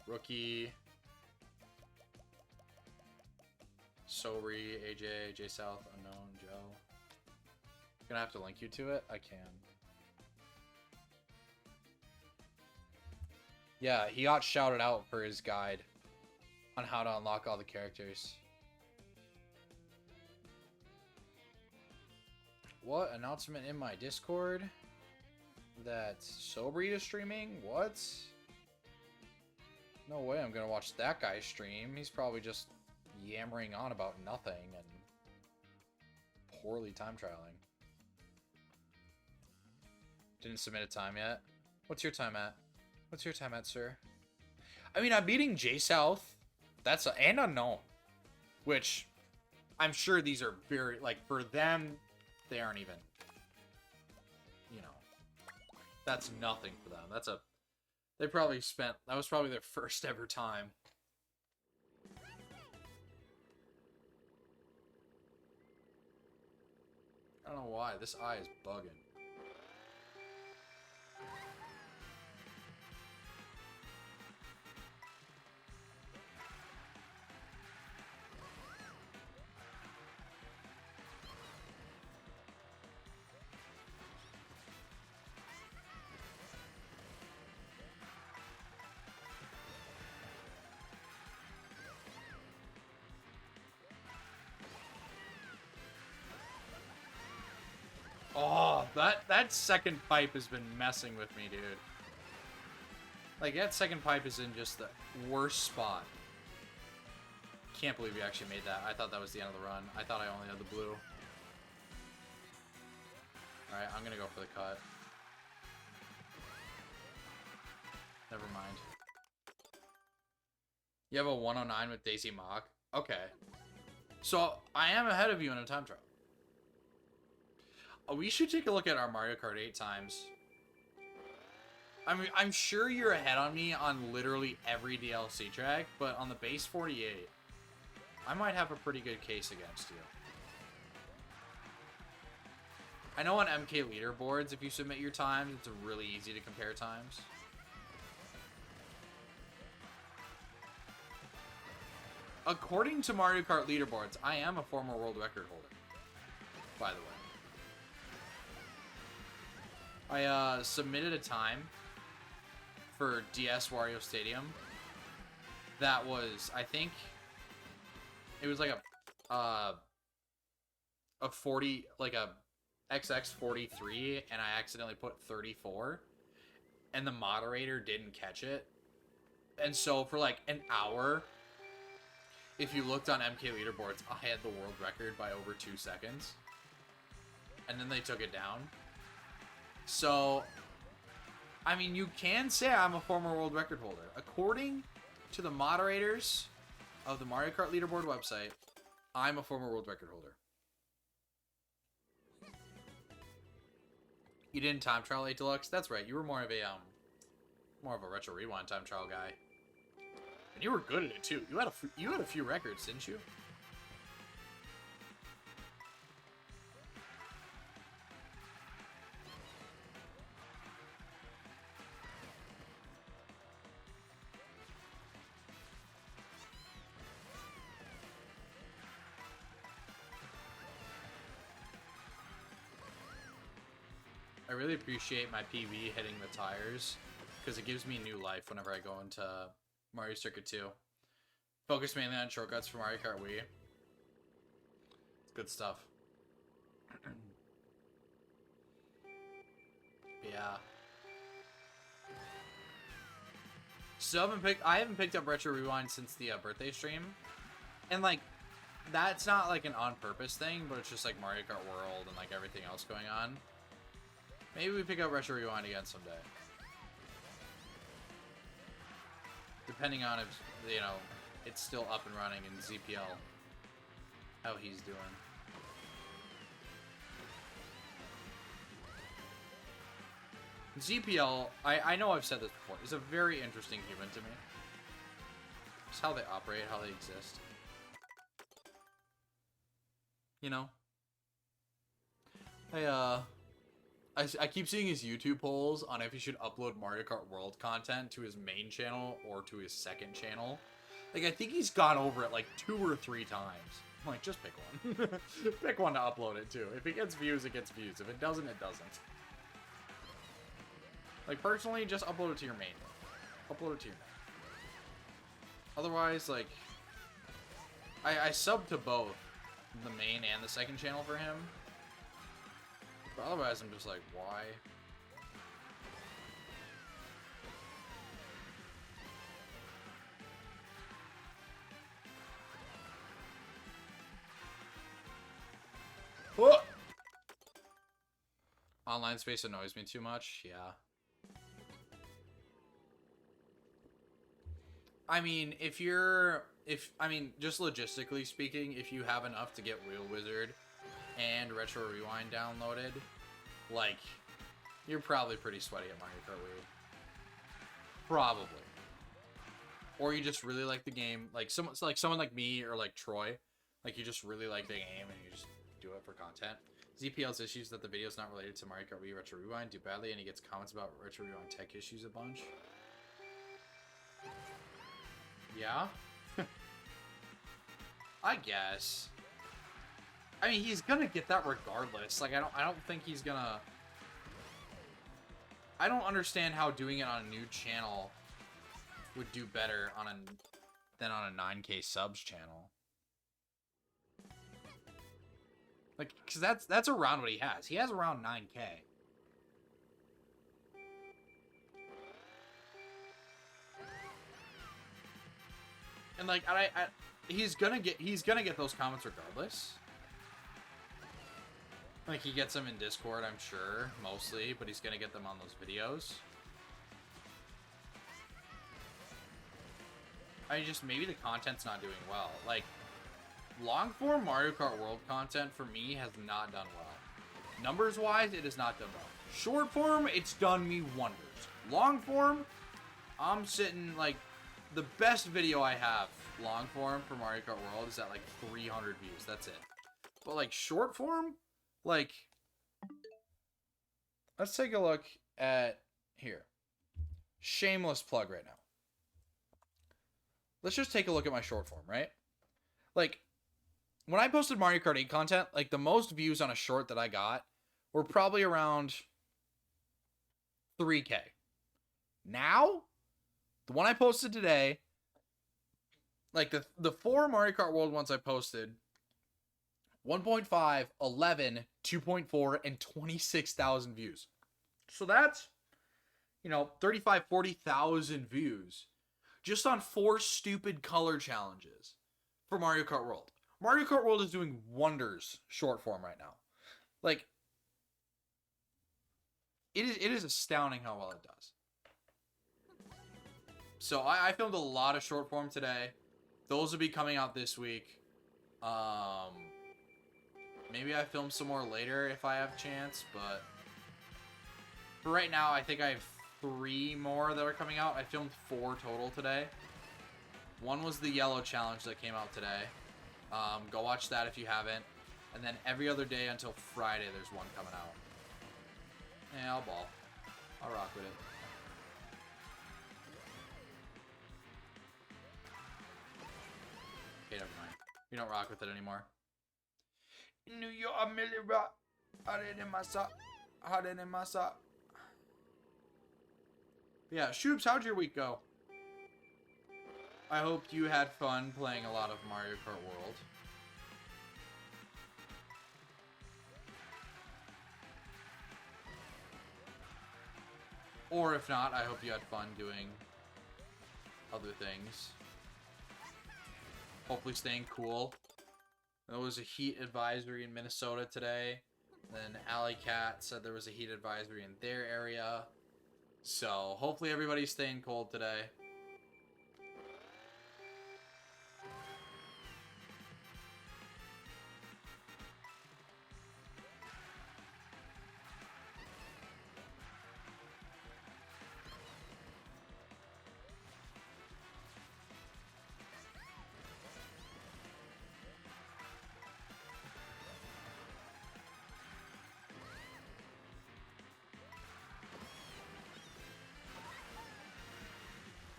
Rookie. Sori, AJ, J South, Unknown, Joe. Gonna have to link you to it? I can. Yeah, he got shouted out for his guide on how to unlock all the characters. What? Announcement in my Discord? That Sobri is streaming? What? No way I'm gonna watch that guy stream. He's probably just yammering on about nothing and poorly time trialing. Didn't submit a time yet. What's your time at? What's your time at, sir? I mean, I'm beating J South. That's and Unknown. Which, I'm sure these are very, like, for them, they aren't even, you know, that's nothing for them. That's a, they probably spent, that was probably their first ever time. I don't know why, this eye is bugging. Oh, that second pipe has been messing with me, dude. Like, that second pipe is in just the worst spot. Can't believe you actually made that. I thought that was the end of the run. I thought I only had the blue. Alright, I'm gonna go for the cut. Never mind. You have a 109 with Daisy Mock? Okay. So, I am ahead of you in a time trial. We should take a look at our Mario Kart 8 times. I mean, I'm sure you're ahead on me on literally every DLC track, but on the base 48, I might have a pretty good case against you. I know on MK leaderboards, if you submit your times, it's really easy to compare times. According to Mario Kart leaderboards, I am a former world record holder, by the way. I submitted a time for DS Wario Stadium that was, I think, it was like a 40, like a XX43, and I accidentally put 34, and the moderator didn't catch it. And so for like an hour, if you looked on MK leaderboards, I had the world record by over 2 seconds. And then they took it down. So, I mean, you can say I'm a former world record holder. According to the moderators of the Mario Kart leaderboard website, I'm a former world record holder. You didn't time trial 8 Deluxe? That's right. You were more of a retro rewind time trial guy. And you were good at it too. You had a few records, didn't you? I really appreciate my PB hitting the tires because it gives me new life whenever I go into Mario Circuit 2. Focus mainly on shortcuts for Mario Kart Wii. It's good stuff. Yeah. So I haven't picked up Retro Rewind since the birthday stream. And like that's not like an on purpose thing, but it's just like Mario Kart World and like everything else going on. Maybe we pick up Retro Rewind again someday. Depending on if, you know, it's still up and running in ZPL. How he's doing. ZPL, I know I've said this before, is a very interesting human to me. Just how they operate, how they exist. You know? I keep seeing his YouTube polls on if he should upload Mario Kart World content to his main channel or to his second channel. Like, I think he's gone over it like 2 or 3 times. I'm like, just pick one. Pick one to upload it to. If it gets views, it gets views. If it doesn't, it doesn't. Like, personally, just upload it to your main. Upload it to your main. Otherwise, like, I sub to both the main and the second channel for him. But otherwise, I'm just like, why? Whoa! Online space annoys me too much, yeah. I mean, just logistically speaking, if you have enough to get Wheel Wizard and Retro Rewind downloaded, like, you're probably pretty sweaty at Mario Kart Wii. Probably. Or you just really like the game, like someone like me or like Troy, like you just really like the game and you just do it for content. ZPL's issues that the video's not related to Mario Kart Wii Retro Rewind do badly, and he gets comments about Retro Rewind tech issues a bunch. Yeah? I guess. I mean, he's gonna get that regardless. Like, I don't think he's gonna... I don't understand how doing it on a new channel would do better than on a 9K subs channel. Like, because that's around what he has. He has around 9K. And like, he's gonna get those comments regardless. Like, he gets them in Discord, I'm sure, mostly, but he's gonna get them on those videos. Maybe the content's not doing well. Like, long-form Mario Kart World content, for me, has not done well. Numbers-wise, it has not done well. Short-form, it's done me wonders. Long form, I'm sitting like the best video I have long form for Mario Kart World is at like 300 views. That's it. But like short form, like let's take a look at here. Shameless plug right now. Let's just take a look at my short form, right? Like when I posted Mario Kart 8 content, like the most views on a short that I got were probably around 3K. Now, the one I posted today, like the 4 Mario Kart World ones I posted, 1.5, 11, 2.4, and 26,000 views. So that's, 35, 40,000 views just on 4 stupid color challenges for Mario Kart World. Mario Kart World is doing wonders short form right now. Like, it is astounding how well it does. So I filmed a lot of short form today. Those will be coming out this week. Maybe I film some more later if I have a chance, but for right now, I think I have 3 more that are coming out. I filmed 4 total today. One was the yellow challenge that came out today. Go watch that if you haven't. And then every other day until Friday, there's one coming out. Yeah, I'll ball. I'll rock with it. Okay, never mind. We don't rock with it anymore. In New York, I'm really rock. Hotter than my sock. Hotter than my sock. Yeah, Shoobs, how'd your week go? I hope you had fun playing a lot of Mario Kart World. Or if not, I hope you had fun doing other things. Hopefully staying cool. There was a heat advisory in Minnesota today. Then Alley Cat said there was a heat advisory in their area. So hopefully everybody's staying cold today.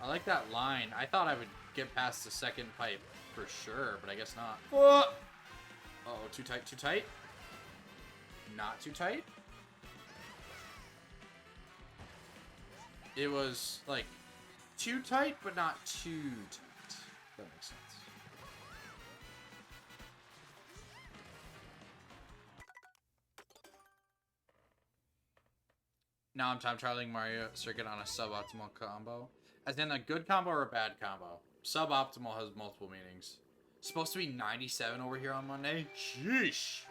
I like that line. I thought I would get past the second pipe for sure, but I guess not. Oh, too tight, too tight. Not too tight. It was like too tight, but not too tight. That makes sense. Now I'm time trialing Mario Circuit on a suboptimal combo. As in a good combo or a bad combo. Suboptimal has multiple meanings. It's supposed to be 97 over here on Monday. Sheesh.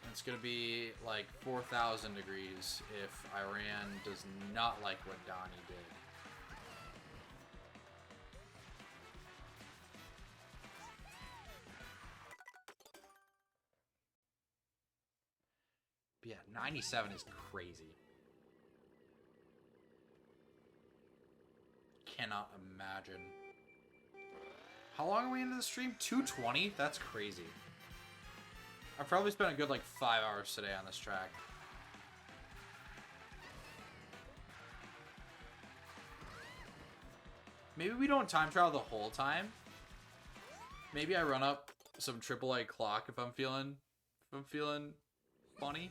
It's gonna be like 4,000 degrees if Iran does not like what Donnie did. But yeah, 97 is crazy. Cannot imagine. How long are we into the stream? 220? That's crazy. I've probably spent a good like 5 hours today on this track. Maybe we don't time trial the whole time. Maybe I run up some AAA clock if I'm feeling funny.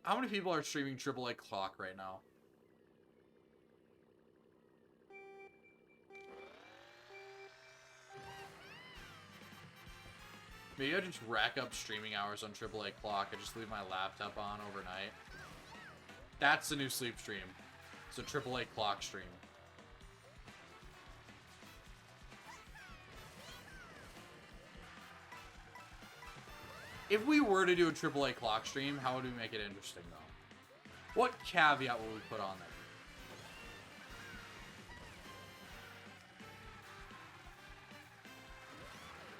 How many people are streaming AAA clock right now? Maybe I just rack up streaming hours on AAA clock. I just leave my laptop on overnight. That's the new sleep stream. It's a AAA clock stream. If we were to do a AAA clock stream, how would we make it interesting, though? What caveat will we put on there?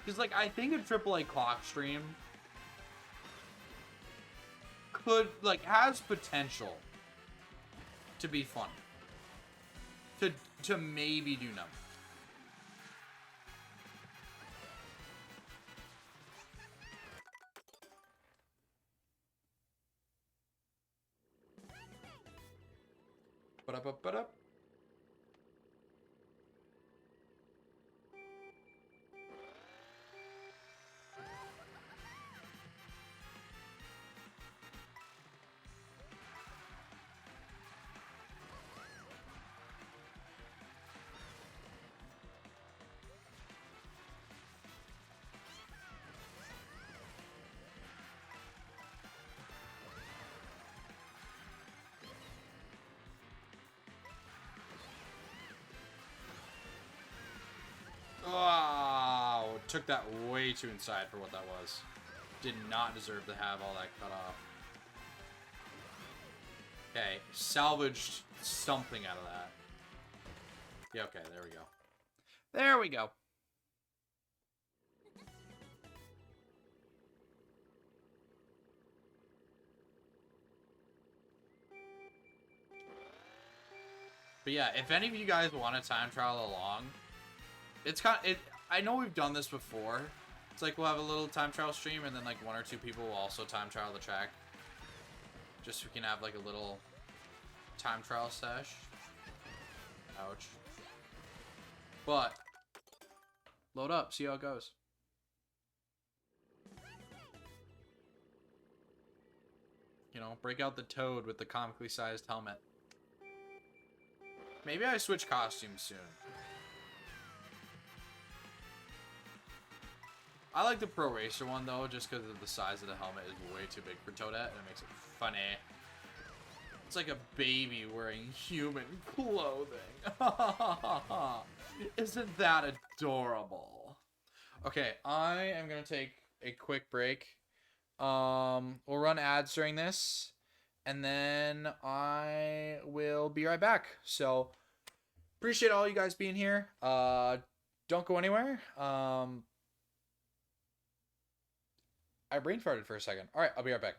Because, like, I think a AAA clock stream could, like, has potential to be funny. To maybe do numbers. Ba-da-ba-ba-da. Oh, took that way too inside for what that was. Did not deserve to have all that cut off. Okay, salvaged something out of that. Yeah, okay, there we go. There we go. But yeah, if any of you guys want to time trial along, it's kind of, I know we've done this before. It's like we'll have a little time trial stream, and then like 1 or 2 people will also time trial the track. Just so we can have like a little time trial sesh. Ouch. But load up, see how it goes. You know, break out the Toad with the comically sized helmet. Maybe I switch costumes soon. I like the Pro Racer one though, just because of the size of the helmet is way too big for Toadette, and it makes it funny. It's like a baby wearing human clothing. Isn't that adorable? Okay, I am gonna take a quick break. We'll run ads during this, and then I will be right back. So appreciate all you guys being here. Don't go anywhere. I brain farted for a second. All right, I'll be right back.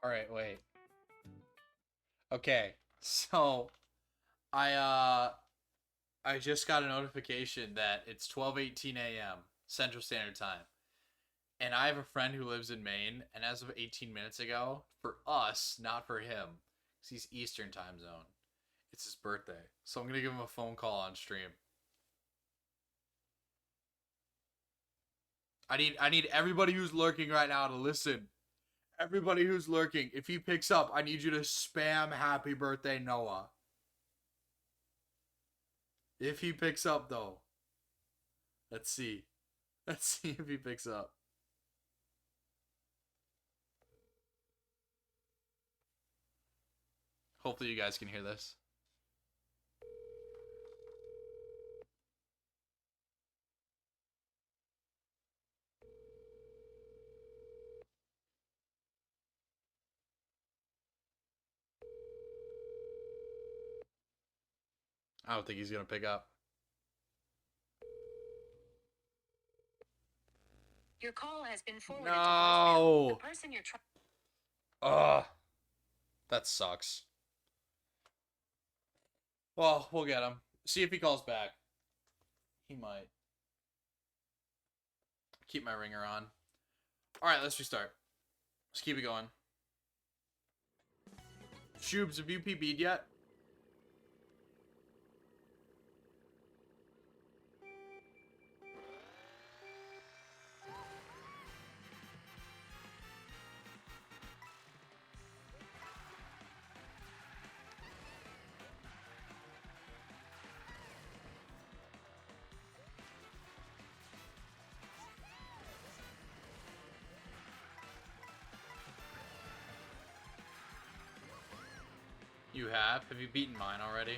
All right, wait. Okay, so I just got a notification that it's 12:18 a.m. Central Standard Time. And I have a friend who lives in Maine, and as of 18 minutes ago, for us, not for him, because he's Eastern time zone, it's his birthday. So I'm going to give him a phone call on stream. I need everybody who's lurking right now to listen. Everybody who's lurking, if he picks up, I need you to spam happy birthday Noah. If he picks up though. Let's see. Let's see if he picks up. Hopefully you guys can hear this. I don't think he's gonna pick up. Your call has been forwarded to No. voicemail. The person you're trying. Ugh. That sucks. Well, we'll get him. See if he calls back. He might. Keep my ringer on. Alright, let's restart. Let's keep it going. Shoobs, have you PB'd yet? You have? Have you beaten mine already?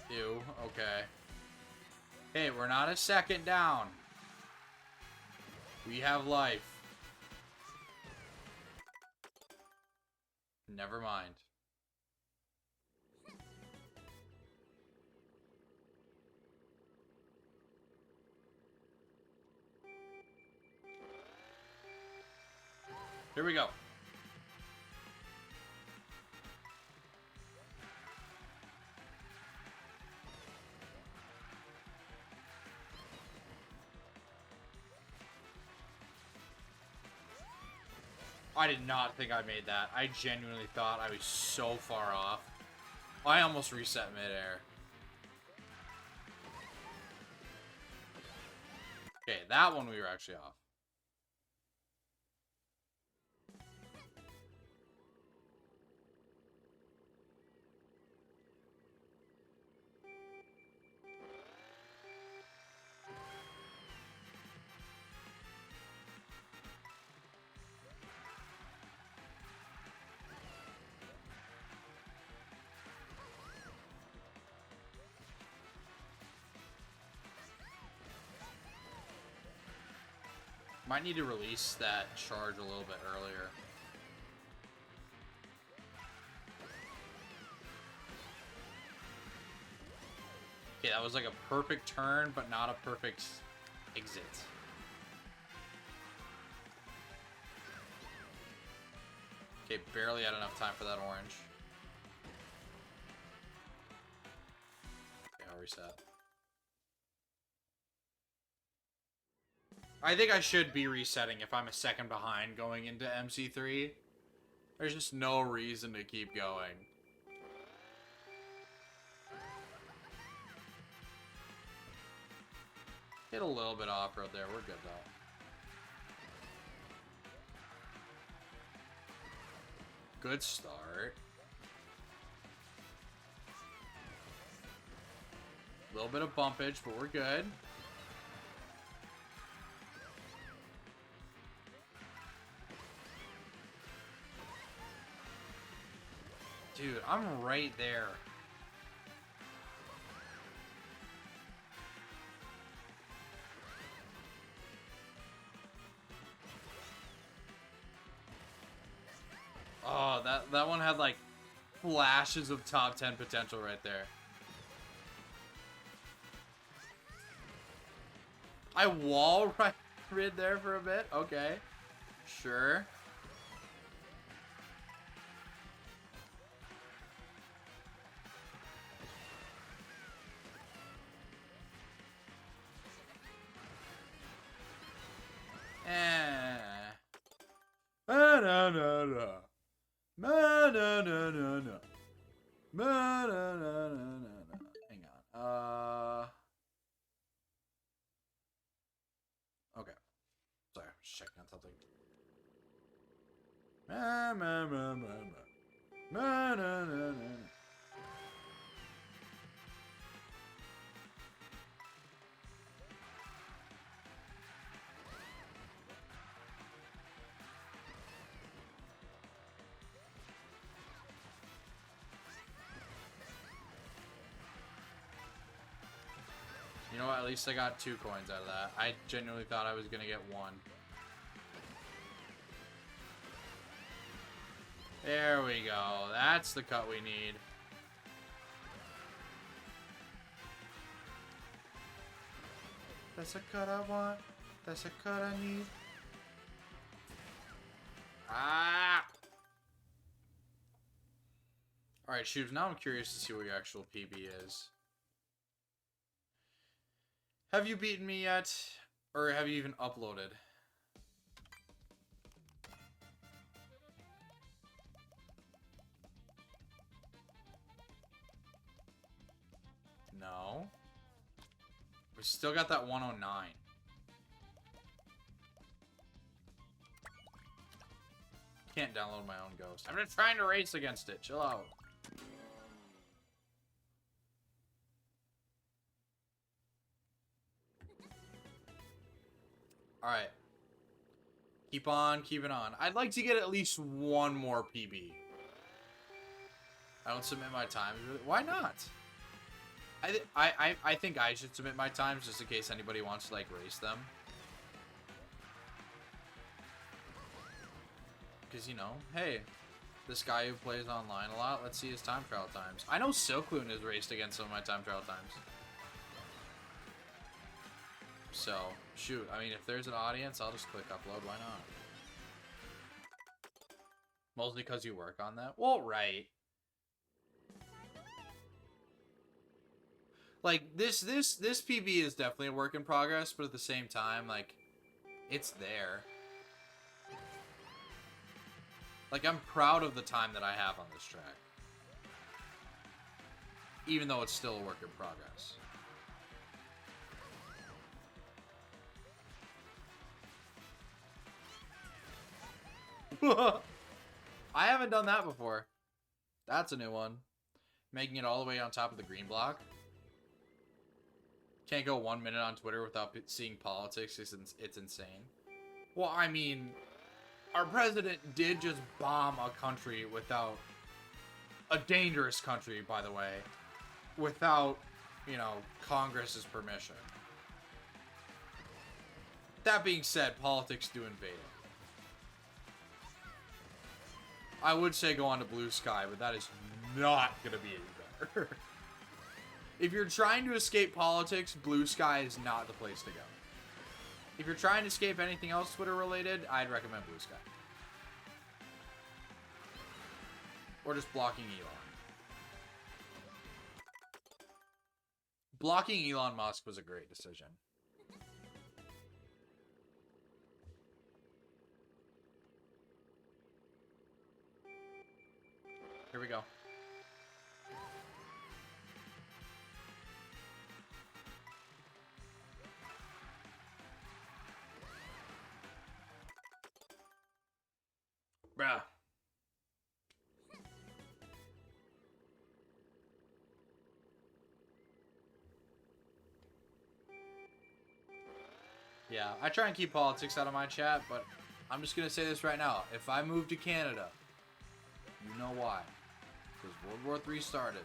Ew, okay. Hey, we're not a second down. We have life. Never mind. Here we go. I did not think I made that. I genuinely thought I was so far off. I almost reset midair. Okay, that one we were actually off. Might need to release that charge a little bit earlier. Okay, that was like a perfect turn, but not a perfect exit. Okay, barely had enough time for that orange. Okay, I'll reset. I think I should be resetting if I'm a second behind going into MC3. There's just no reason to keep going. Hit a little bit off-road there. We're good, though. Good start. A little bit of bumpage, but we're good. Dude, I'm right there. That one had like flashes of top 10 potential right there. I wall rid there for a bit. Okay. Sure. Na-na-na-na. Na-na-na-na-na. Na-na-na-na-na. Hang on. Okay. Sorry, I'm just checking on something. Na-na-na-na-na. You know what? At least I got 2 coins out of that. I genuinely thought I was gonna get 1. There we go. That's the cut we need. That's a cut I want. That's a cut I need. Ah! Alright, Shoes, now I'm curious to see what your actual PB is. Have you beaten me yet? Or have you even uploaded? No. We still got that 109. Can't download my own ghost. I'm just trying to race against it. Chill out. Alright. Keep on keeping on. I'd like to get at least 1 more PB. I don't submit my times. Why not? I think I should submit my times just in case anybody wants to, like, race them. Because, you know, hey, this guy who plays online a lot, let's see his time trial times. I know Silkloon has raced against some of my time trial times. So, shoot, I mean, if there's an audience, I'll just click upload, why not? Mostly because you work on that? Well, right. Like, this PB is definitely a work in progress, but at the same time, like, it's there. Like, I'm proud of the time that I have on this track. Even though it's still a work in progress. I haven't done that before. That's a new one. Making it all the way on top of the green block. Can't go 1 minute on Twitter without seeing politics. It's insane. Well, I mean, our president did just bomb a country without... A dangerous country, by the way. Without, you know, Congress's permission. That being said, politics do invade it. I would say go on to Blue Sky, but that is not going to be any better. If you're trying to escape politics, Blue Sky is not the place to go. If you're trying to escape anything else Twitter related, I'd recommend Blue Sky. Or just blocking Elon. Blocking Elon Musk was a great decision. Here we go. Bruh. Yeah, I try and keep politics out of my chat, but I'm just gonna say this right now. If I move to Canada, you know why. Because World War III started.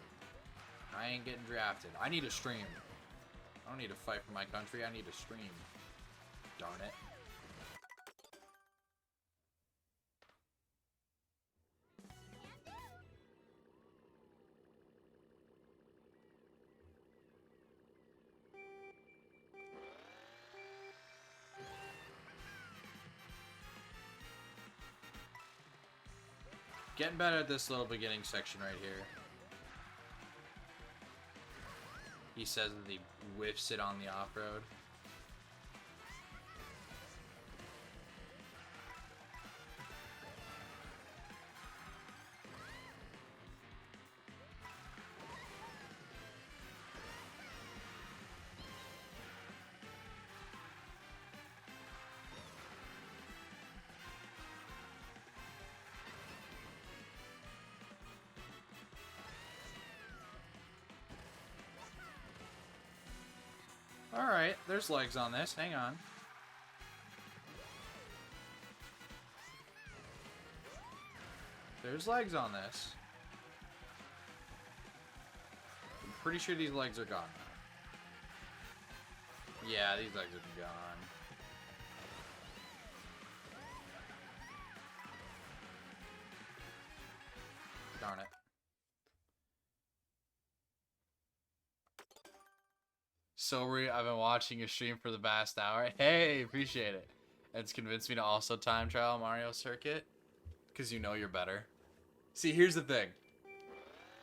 I ain't getting drafted. I need a stream. I don't need to fight for my country. I need a stream. Darn it. Getting better at this little beginning section right here. He says that he whiffs it on the off-road. Alright, there's legs on this. Hang on. There's legs on this. I'm pretty sure these legs are gone now. Yeah, these legs are gone. Darn it. Sorry, I've been watching your stream for the past hour. Hey, appreciate it. It's convinced me to also time trial Mario Circuit. Because you know you're better. See, here's the thing.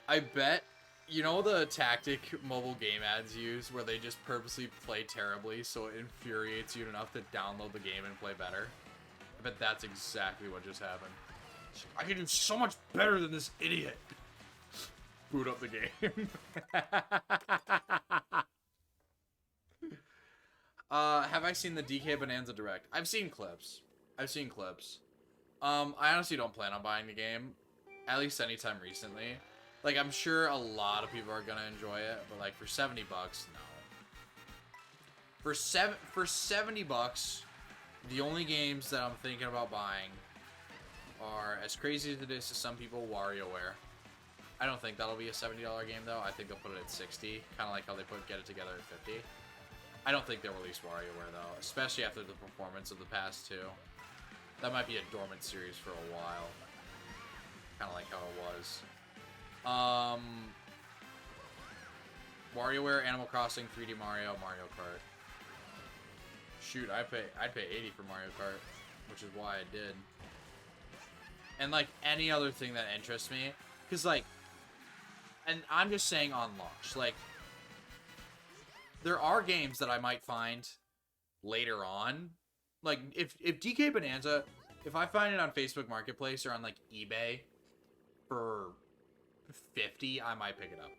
I bet, you know the tactic mobile game ads use where they just purposely play terribly so it infuriates you enough to download the game and play better? I bet that's exactly what just happened. I can do so much better than this idiot. Boot up the game. Have I seen the DK Bonanza Direct? I've seen clips. I honestly don't plan on buying the game, at least anytime recently. Like, I'm sure a lot of people are gonna enjoy it, but like for $70, no. For 70 bucks, the only games that I'm thinking about buying are, as crazy as it is to some people, WarioWare. I don't think that'll be a $70 game though. I think they'll put it at 60, kind of like how they put Get It Together at 50. I don't think they'll release WarioWare though, especially after the performance of the past two. That might be a dormant series for a while. Kind of like how it was. WarioWare, Animal Crossing, 3D Mario, Mario Kart. Shoot, I'd pay 80 for Mario Kart, which is why I did. And like any other thing that interests me, because like, and I'm just saying on launch, like, there are games that I might find later on. Like, if DK Bonanza, if I find it on Facebook Marketplace or on, like, eBay for 50, I might pick it up.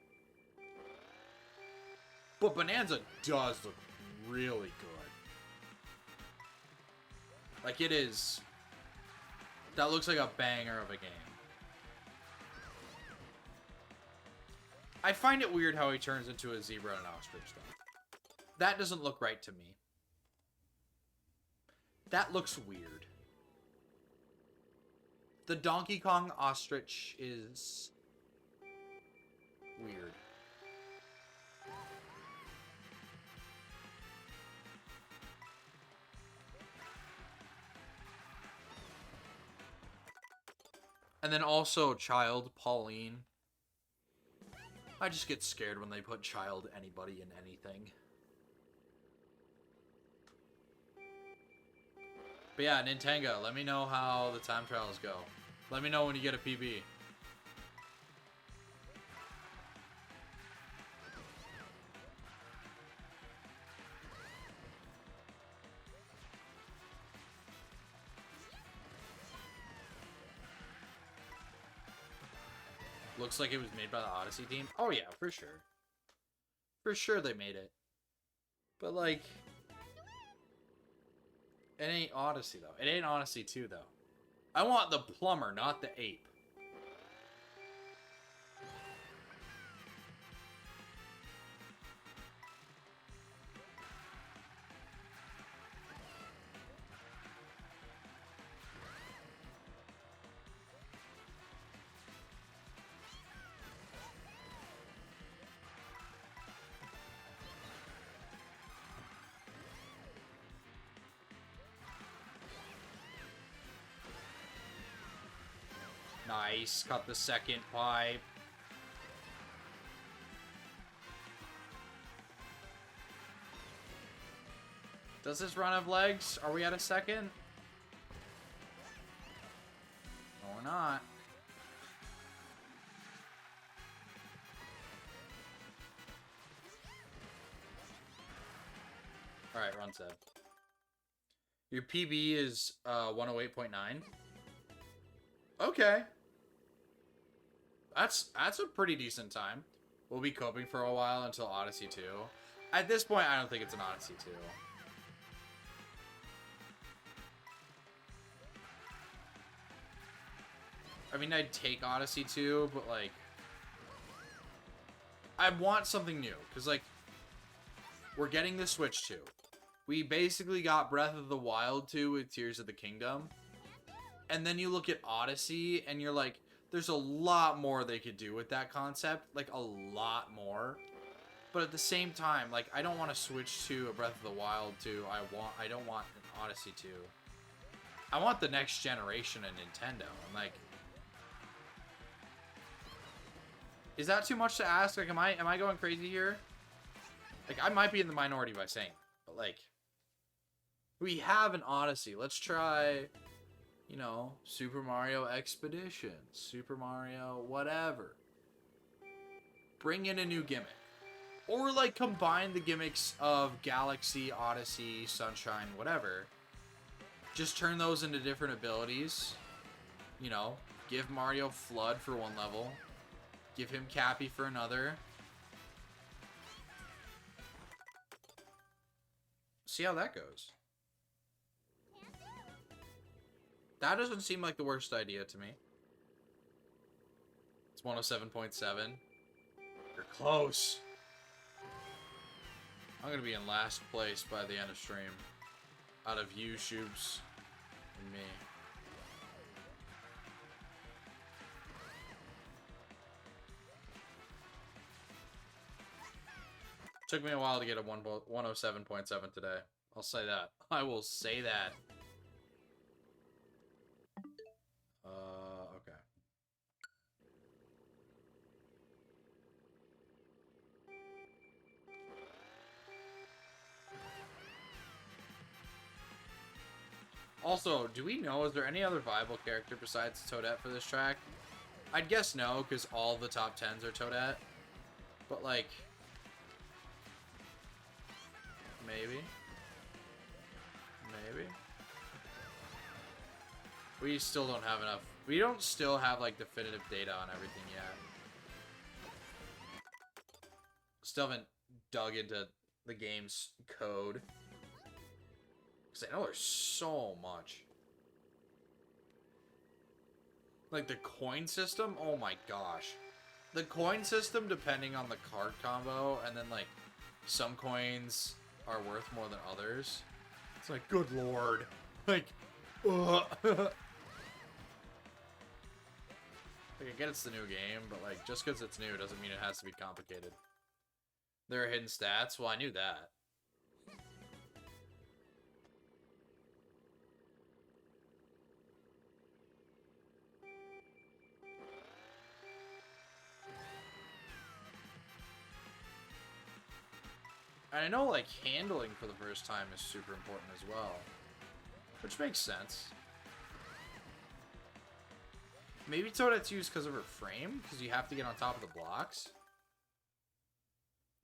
But Bonanza does look really good. Like, it is... That looks like a banger of a game. I find it weird how he turns into a zebra and an ostrich, though. That doesn't look right to me. That looks weird. The Donkey Kong ostrich is weird. And then also child Pauline. I just get scared when they put child anybody in anything. But yeah, Nintendo, let me know how the time trials go. Let me know when you get a PB. Looks like it was made by the Odyssey team. Oh yeah, for sure. For sure they made it. But like... It ain't Odyssey, though. It ain't Odyssey 2, though. I want the plumber, not the ape. Nice. Cut the second pipe. Does this run have legs? Are we at a second? No, we're not. Alright, run Seb. Your PB is 108.9. Okay. That's a pretty decent time. We'll be coping for a while until Odyssey 2. At this point, I don't think it's an Odyssey 2. I mean, I'd take Odyssey 2, but, like... I want something new. Because, like, we're getting the Switch 2. We basically got Breath of the Wild 2 with Tears of the Kingdom. And then you look at Odyssey, and you're like, there's a lot more they could do with that concept. Like, a lot more. But at the same time, like, I don't want to switch to a Breath of the Wild 2. I don't want an Odyssey 2. I want the next generation of Nintendo. And, like... Is that too much to ask? Like, am I going crazy here? Like, I might be in the minority by saying it, but, like... We have an Odyssey. Let's try... You know, Super Mario Expedition, Super Mario whatever. Bring in a new gimmick. Or, like, combine the gimmicks of Galaxy, Odyssey, Sunshine, whatever. Just turn those into different abilities. You know, give Mario Flood for one level. Give him Cappy for another. See how that goes. That doesn't seem like the worst idea to me. It's 107.7. You're close. I'm gonna be in last place by the end of stream. Out of you, Shoops, and me. Took me a while to get a 107.7 today. I'll say that. I will say that. Okay. Also, do we know, is there any other viable character besides Toadette for this track? I'd guess no, because all the top 10s are Toadette. But, like... Maybe. Maybe. We still don't have enough. We don't still have, like, definitive data on everything yet. Still haven't dug into the game's code. Because I know there's so much. Like, the coin system? Oh my gosh. The coin system, depending on the card combo, and then, like, some coins are worth more than others. It's like, good lord. Like, ugh. Like, I get it's the new game, but, like, just because it's new doesn't mean it has to be complicated. There are hidden stats? Well, I knew that. And I know, like, handling for the first time is super important as well. Which makes sense. Maybe Toadette's used because of her frame? Because you have to get on top of the blocks?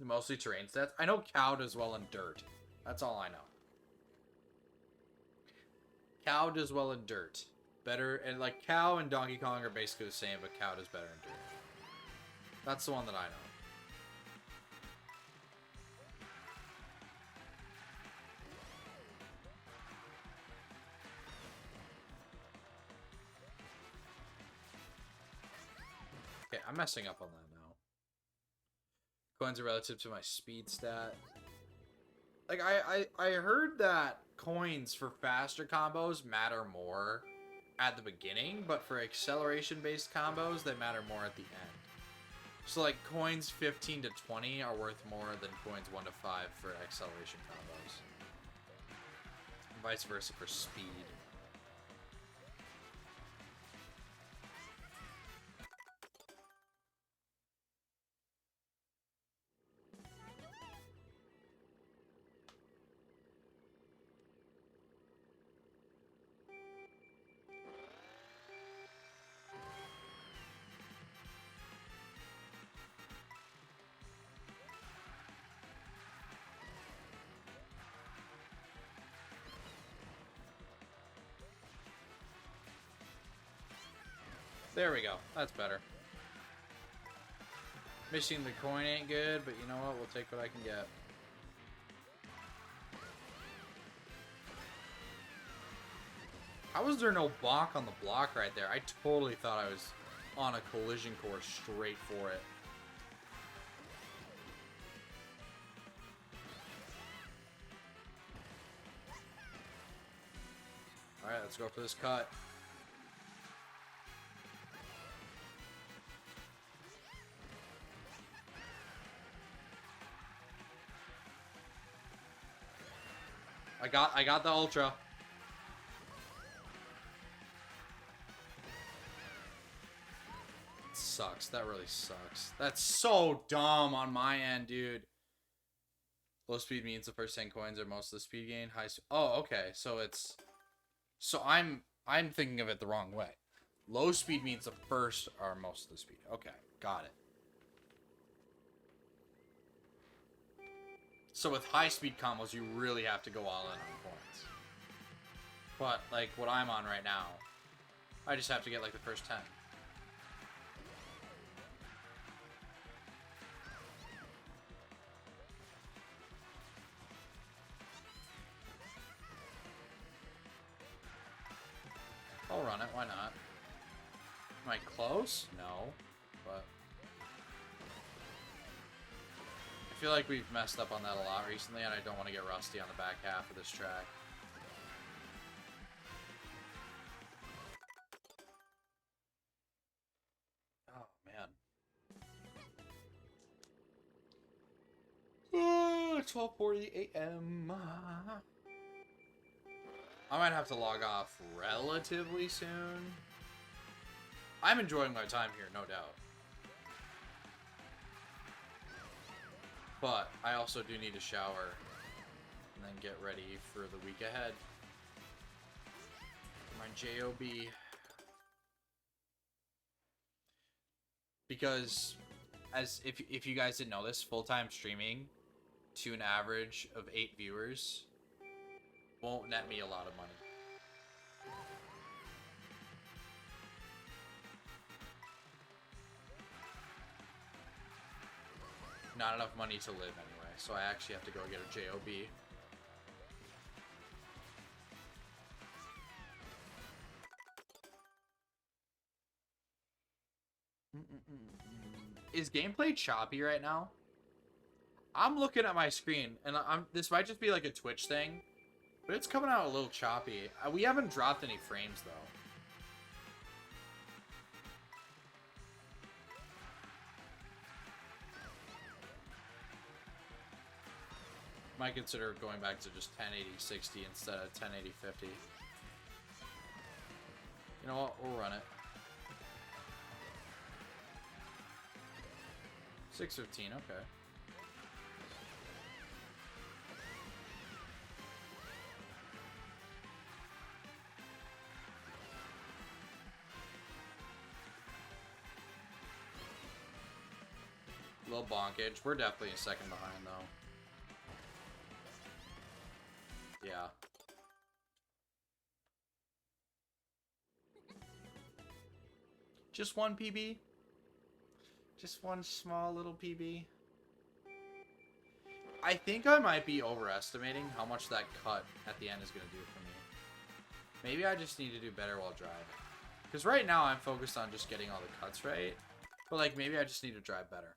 Mostly terrain stats? I know Cow does well in dirt. That's all I know. Cow does well in dirt. Better, and like, Cow and Donkey Kong are basically the same, but Cow does better in dirt. That's the one that I know. Okay, I'm messing up on that now. Coins are relative to my speed stat. Like, I heard that coins for faster combos matter more at the beginning, but for acceleration-based combos, they matter more at the end. So, like, coins 15 to 20 are worth more than coins 1 to 5 for acceleration combos. And vice versa for speed. There we go. That's better. Missing the coin ain't good, but you know what? We'll take what I can get. How was there no bonk on the block right there? I totally thought I was on a collision course straight for it. Alright, let's go for this cut. I got the ultra. It sucks. That really sucks. That's so dumb on my end, dude. Low speed means the first 10 coins are most of the speed gain. Oh, okay. So it's I'm thinking of it the wrong way. Low speed means the first are most of the speed. Okay, got it. So with high speed combos, you really have to go all in on points. But like what I'm on right now, I just have to get like the first 10. I'll run it, why not? Am I close? No, but I feel like we've messed up on that a lot recently, and I don't want to get rusty on the back half of this track. Oh, man. Oh, 12:40 a.m. I might have to log off relatively soon. I'm enjoying my time here, no doubt. But I also do need to shower and then get ready for the week ahead. For my JOB. Because, as if you guys didn't know this, full-time streaming to an average of 8 viewers won't net me a lot of money. Not enough money to live anyway, so I actually have to go get a JOB. Is gameplay choppy right now? I'm looking at my screen, and this might just be like a Twitch thing, but it's coming out a little choppy. We haven't dropped any frames, though. Might consider going back to just 1080-60 instead of 1080-50. You know what? We'll run it. 6:15, okay. Little bonkage. We're definitely a second behind, though. Yeah. Just one PB? Just one small little PB? I think I might be overestimating how much that cut at the end is going to do for me. Maybe I just need to do better while driving. Because right now I'm focused on just getting all the cuts right. But like maybe I just need to drive better.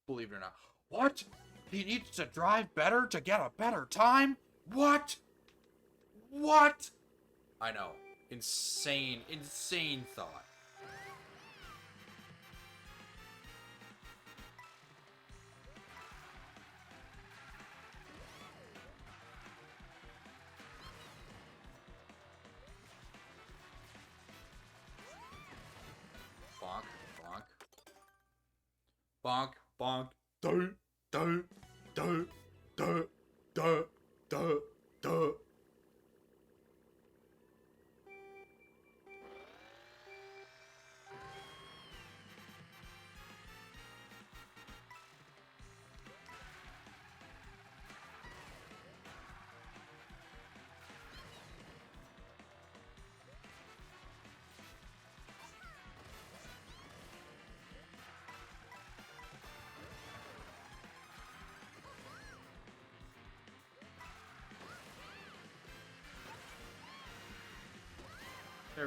Believe it or not. What? He needs to drive better to get a better time? What? What? I know. Insane, insane thought. Bonk, bonk. Bonk, bonk. Do, do, do, do, do, do, do.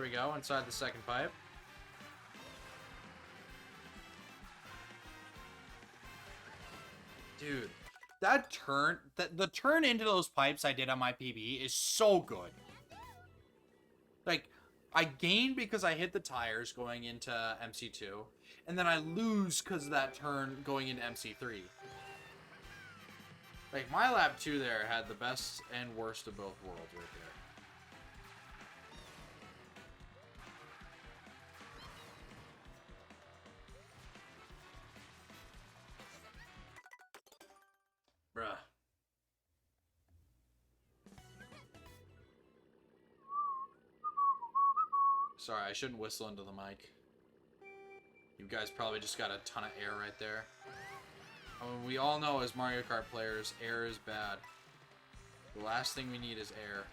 There we go, inside the second pipe. Dude, that turn, the turn into those pipes I did on my PB is so good. Like, I gained because I hit the tires going into MC2, and then I lose because of that turn going into MC3. Like, my lap 2 there had the best and worst of both worlds right there. Bruh. Sorry, I shouldn't whistle into the mic. You guys probably just got a ton of air right there. I mean, we all know as Mario Kart players, air is bad. The last thing we need is air.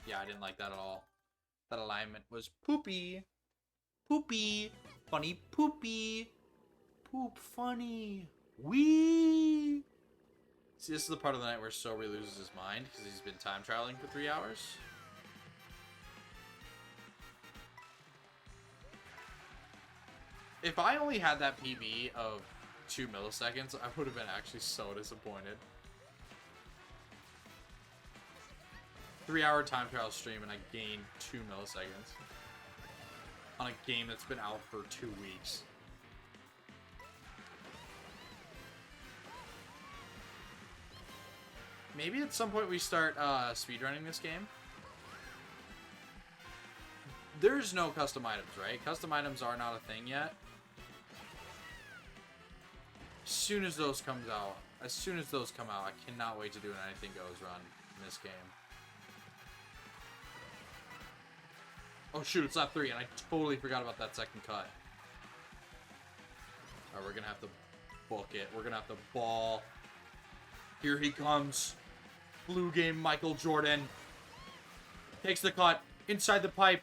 Yeah, I didn't like that at all. That alignment was poopy. Poopy. Funny poopy. Poop funny. Wee. See, this is the part of the night where Sobri loses his mind because he's been time traveling for 3 hours. If I only had that PB of 2 milliseconds, I would have been actually so disappointed. 3-hour time trial stream and I gained 2 milliseconds on a game that's been out for 2 weeks. Maybe at some point we start speedrunning this game. There's no custom items, right? Custom items are not a thing yet. As soon as those come out, I cannot wait to do an Anything Goes run in this game. Oh shoot, it's lap 3, and I totally forgot about that second cut. Alright, we're gonna have to book it. We're gonna have to ball. Here he comes. Blue game Michael Jordan. Takes the cut. Inside the pipe.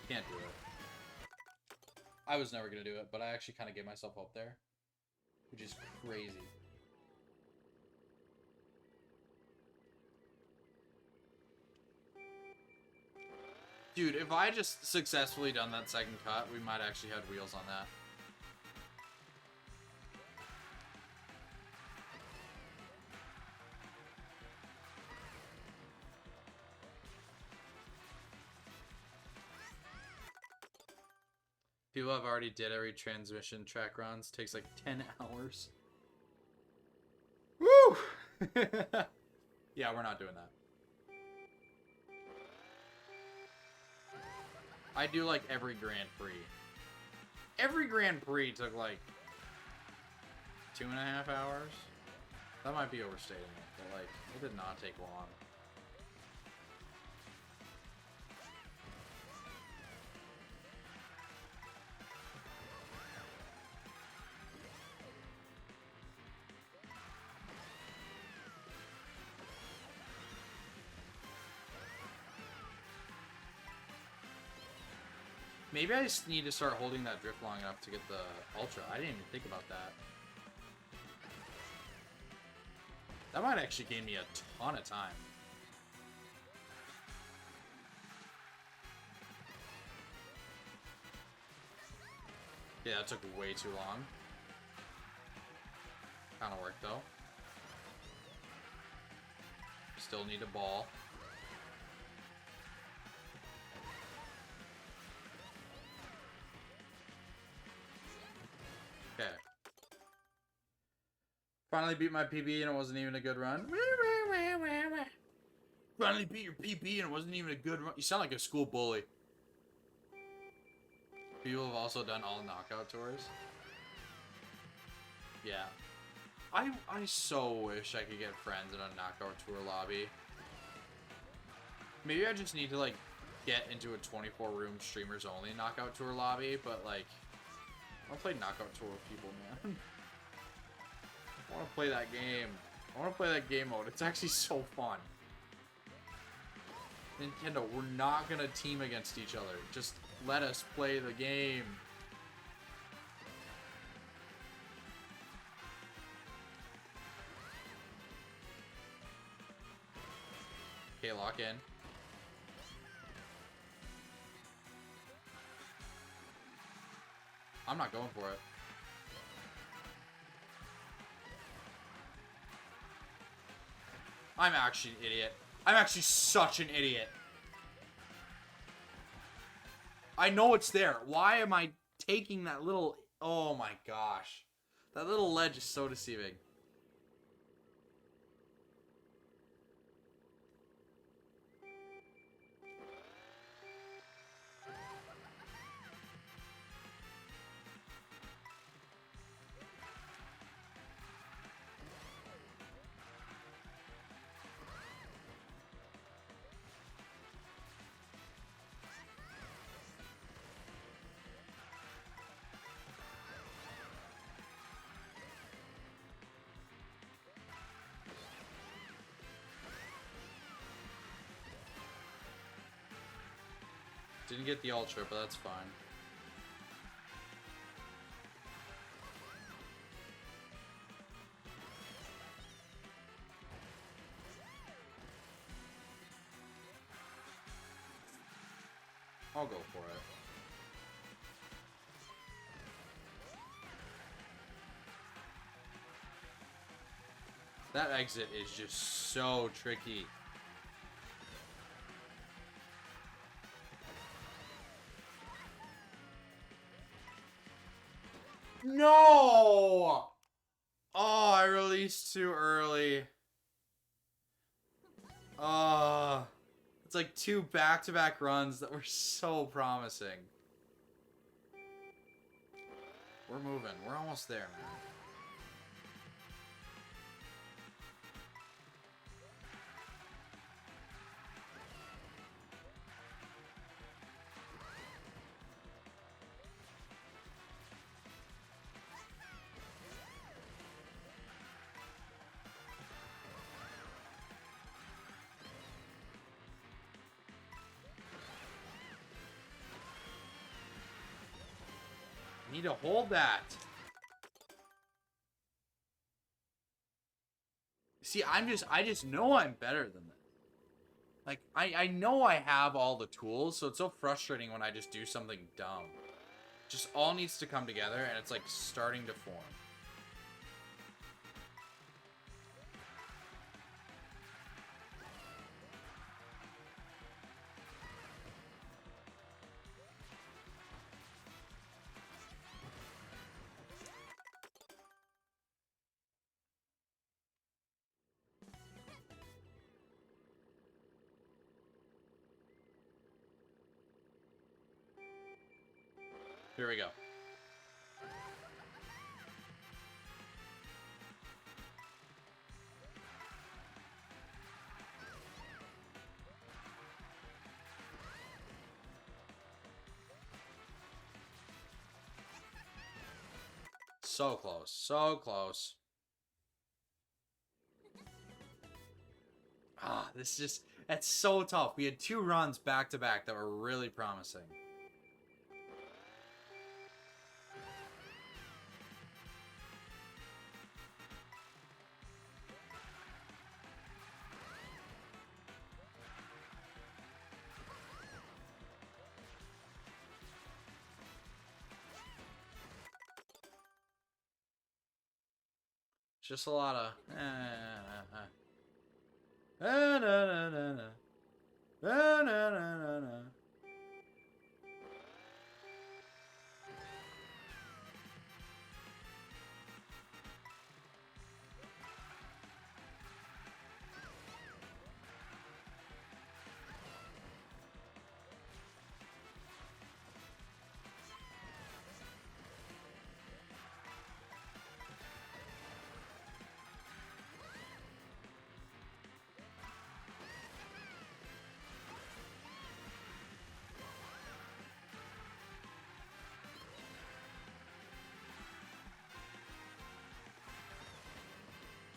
Can't do it. I was never gonna do it, but I actually kind of gave myself hope there. Which is crazy. Dude, if I just successfully done that second cut, we might actually have wheels on that. People have already did every transmission track runs. Takes like 10 hours. Woo! Yeah, we're not doing that. I do like every Grand Prix. Every Grand Prix took like 2.5 hours. That might be overstating it, but like, it did not take long. Maybe I just need to start holding that drift long enough to get the Ultra. I didn't even think about that. That might actually gain me a ton of time. Yeah, that took way too long. Kinda worked though. Still need a ball. Okay. Finally beat my PB and it wasn't even a good run. Finally beat your PB and it wasn't even a good run. You sound like a school bully. People have also done all knockout tours. Yeah. I so wish I could get friends in a knockout tour lobby. Maybe I just need to like get into a 24-room streamers only knockout tour lobby, but like I want to play knockout tour with people, man. I want to play that game. I want to play that game mode. It's actually so fun. Nintendo, we're not going to team against each other. Just let us play the game. lock in. I'm not going for it. I'm actually an idiot. I'm actually such an idiot. I know it's there. Why am I taking that little... Oh my gosh. That little ledge is so deceiving. Didn't get the ultra, but that's fine. I'll go for it. That exit is just so tricky. No! Oh, I released too early. It's like 2 back-to-back runs that were so promising. We're moving. We're almost there, man. Need to hold that. See, I just know I'm better than that. Like, I know I have all the tools, so it's so frustrating when I just do something dumb. Just all needs to come together, and it's like starting to form. Here we go. So close. So close. Ah, this just... That's so tough. We had 2 runs back to back that were really promising. It's just a lot of... Na, na, na, na, na. Na, na, na, na, na.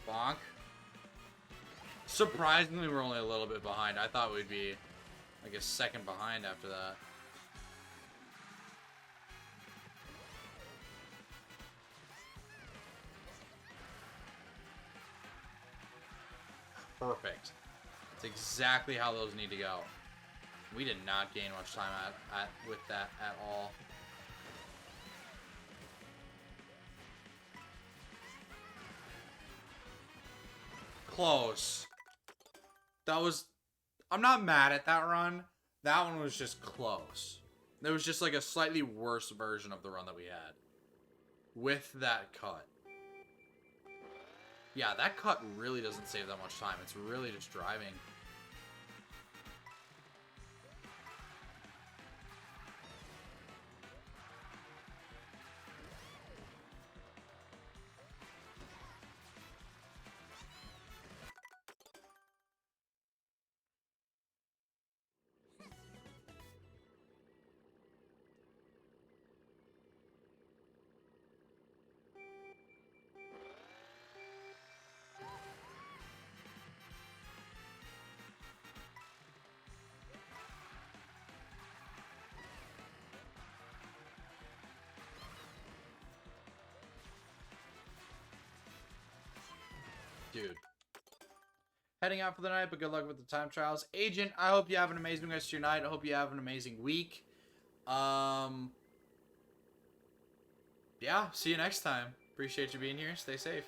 Bonk. Surprisingly, we're only a little bit behind. I thought we'd be like a second behind after that. Perfect. It's exactly how those need to go. We did not gain much time with that at all. Close. That was... I'm not mad at that run. That one was just close. It was just like a slightly worse version of the run that we had. With that cut. Yeah, that cut really doesn't save that much time. It's really just driving. Dude. Heading out for the night, but good luck with the time trials. Agent, I hope you have an amazing rest of your night. I hope you have an amazing week. Yeah, see you next time. Appreciate you being here. Stay safe.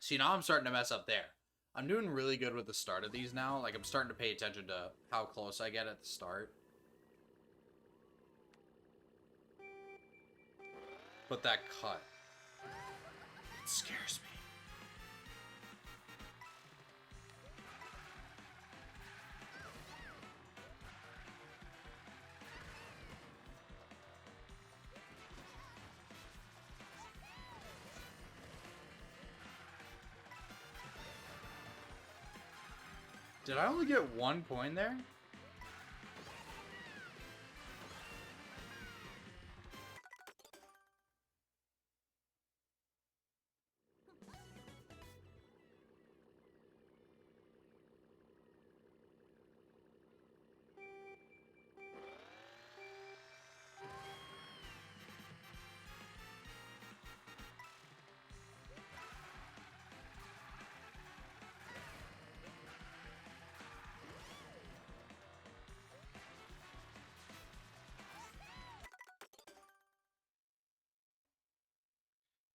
See, now I'm starting to mess up there. I'm doing really good with the start of these now. Like, I'm starting to pay attention to how close I get at the start. But that cut, it scares me. Did I only get 1 point there?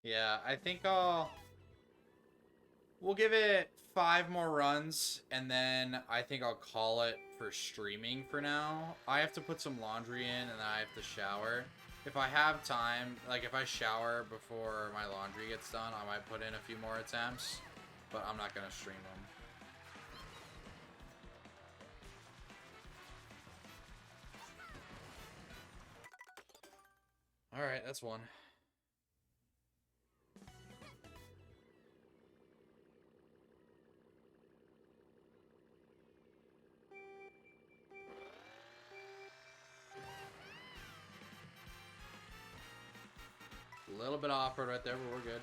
Yeah, I think we'll give it 5 more runs, and then I think I'll call it for streaming for now. I have to put some laundry in, and then I have to shower. If I have time, like if I shower before my laundry gets done, I might put in a few more attempts, but I'm not going to stream them. Alright, that's one. A little bit awkward right there, but we're good.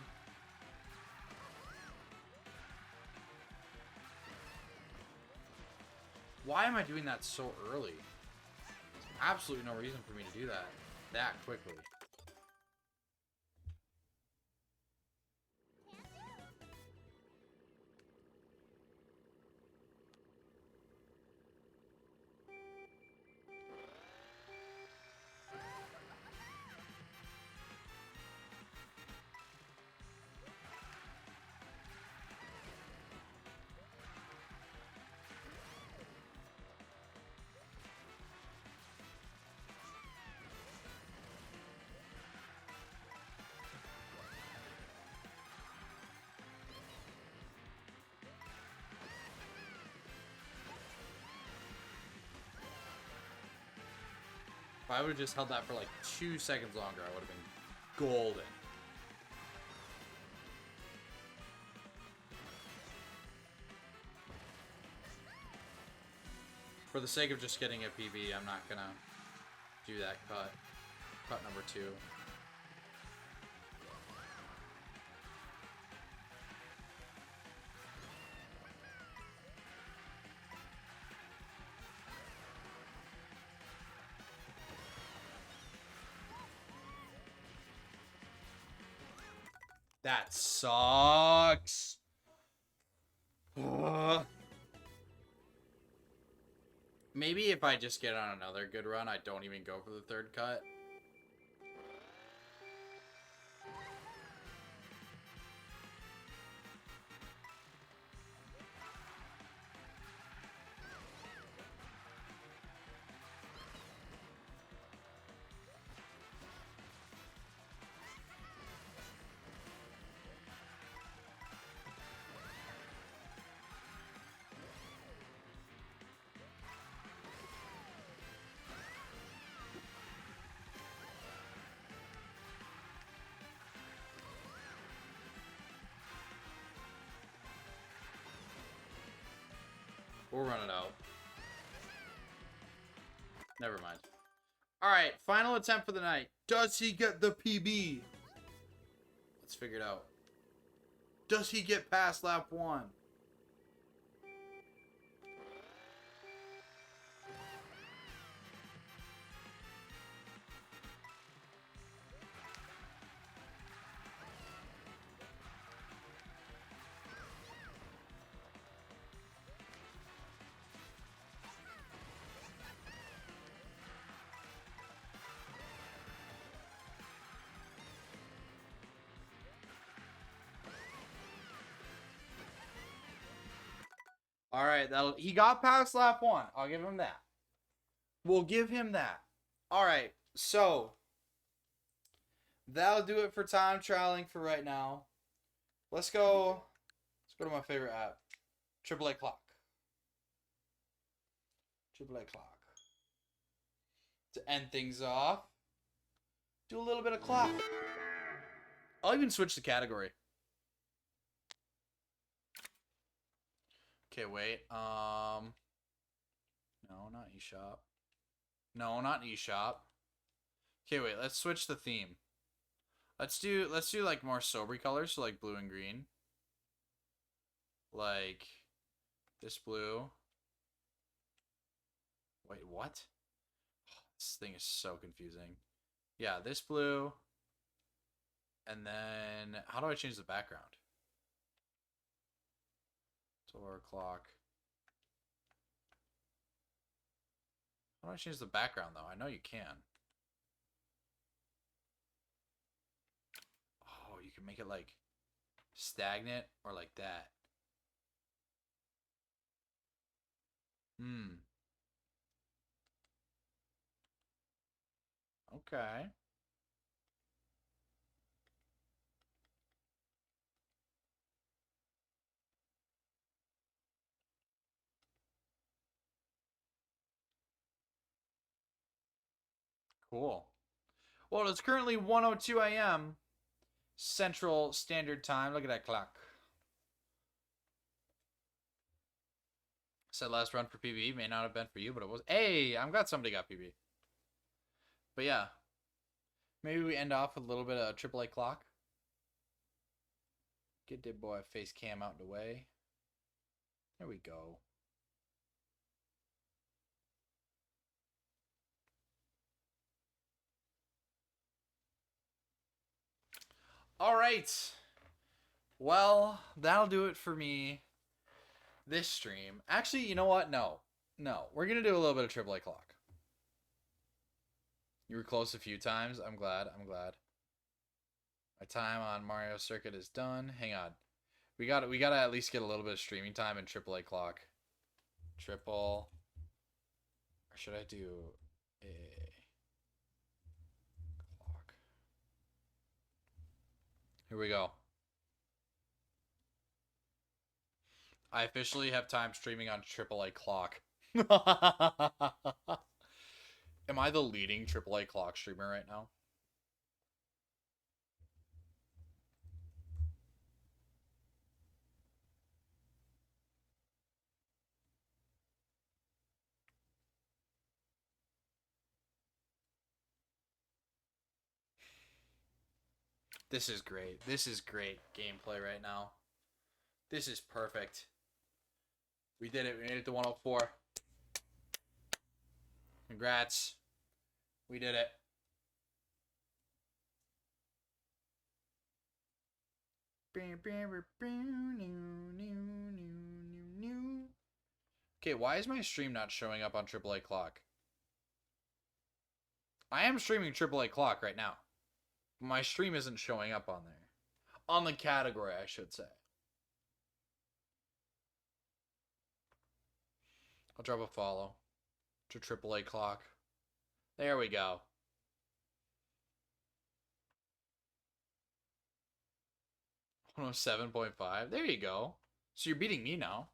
Why am I doing that so early? There's absolutely no reason for me to do that quickly. If I would have just held that for like 2 seconds longer, I would have been golden. For the sake of just getting a PB, I'm not gonna do that cut. Cut number 2. That sucks. Ugh. Maybe if I just get on another good run, I don't even go for the third cut. We'll run it out. Never mind. Alright, final attempt for the night. Does he get the PB? Let's figure it out. Does he get past lap 1? All right, he got past lap 1. I'll give him that. We'll give him that. All right, so that'll do it for time trialing for right now. Let's go to my favorite app, AAA Clock. AAA Clock. To end things off, do a little bit of clock. I'll even switch the category. Okay, wait. No, not eShop. No, not eShop. Okay, wait. Let's switch the theme. Let's do like more sober colors, so like blue and green. Like this blue. Wait, what? This thing is so confusing. Yeah, this blue. And then how do I change the background? Solar clock. How do I change the background though? I know you can. Oh, you can make it like stagnant or like that. Okay. Cool. Well, it's currently 1:02 a.m. Central Standard Time. Look at that clock. Said last run for PB may not have been for you, but it was. Hey, I'm glad somebody got PB. But yeah, maybe we end off with a little bit of AAA clock. Get that boy face cam out of the way. There we go. All right. Well, that'll do it for me this stream. Actually, you know what? No. We're going to do a little bit of AAA clock. You were close a few times. I'm glad. My time on Mario Circuit is done. Hang on. We got to at least get a little bit of streaming time in AAA clock. Or should I do a clock? Here we go. I officially have time streaming on AAA clock. Am I the leading AAA clock streamer right now? This is great. This is great gameplay right now. This is perfect. We did it. We made it to 104. Congrats. We did it. Okay, why is my stream not showing up on AAA Clock? I am streaming AAA Clock right now. My stream isn't showing up on there. On the category, I should say. I'll drop a follow to AAA Clock. There we go. Oh, 7.5. There you go. So you're beating me now.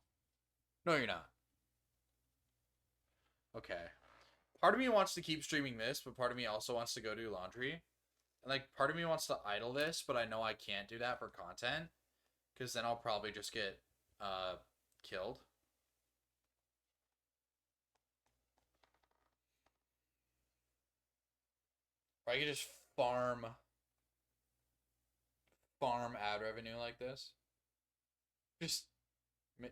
No, you're not. Okay. Part of me wants to keep streaming this, but part of me also wants to go do laundry. And like, part of me wants to idle this, but I know I can't do that for content. Because then I'll probably just get killed. Or I could just farm ad revenue like this. Just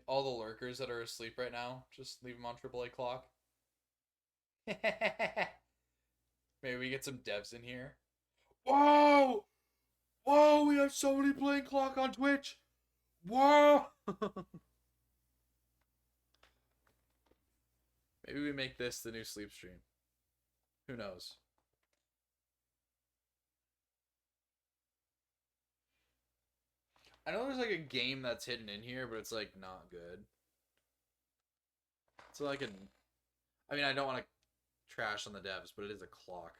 all the lurkers that are asleep right now, just leave them on AAA Clock. Maybe we get some devs in here. Whoa! Whoa, we have somebody playing Clock on Twitch. Whoa! Maybe we make this the new sleep stream. Who knows? I know there's like a game that's hidden in here, but it's like not good. So like I mean, I don't want to trash on the devs, but it is a clock.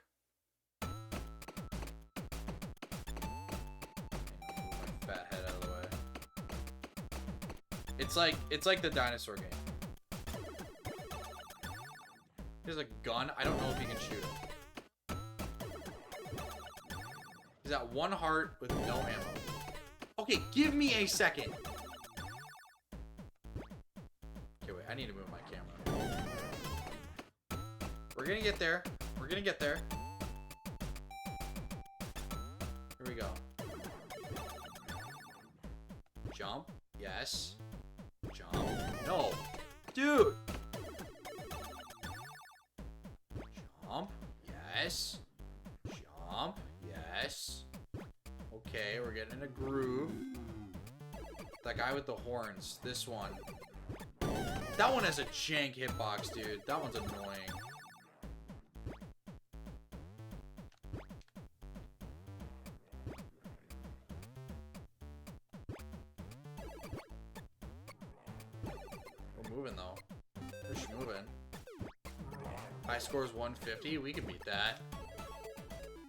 Move my fat head out of the way. It's like the dinosaur game. There's a gun. I don't know if you can shoot it. He's at 1 heart with no ammo. Okay, give me a second. Okay, wait. I need to move my camera. We're gonna get there. We're gonna get there. Here we go. Jump. Yes. Jump. No. Dude. Jump. Yes. Jump. Yes. Okay, we're getting in a groove. That guy with the horns. This one. That one has a jank hitbox, dude. That one's annoying. We're moving, though. We're just moving. High score is 150. We can beat that.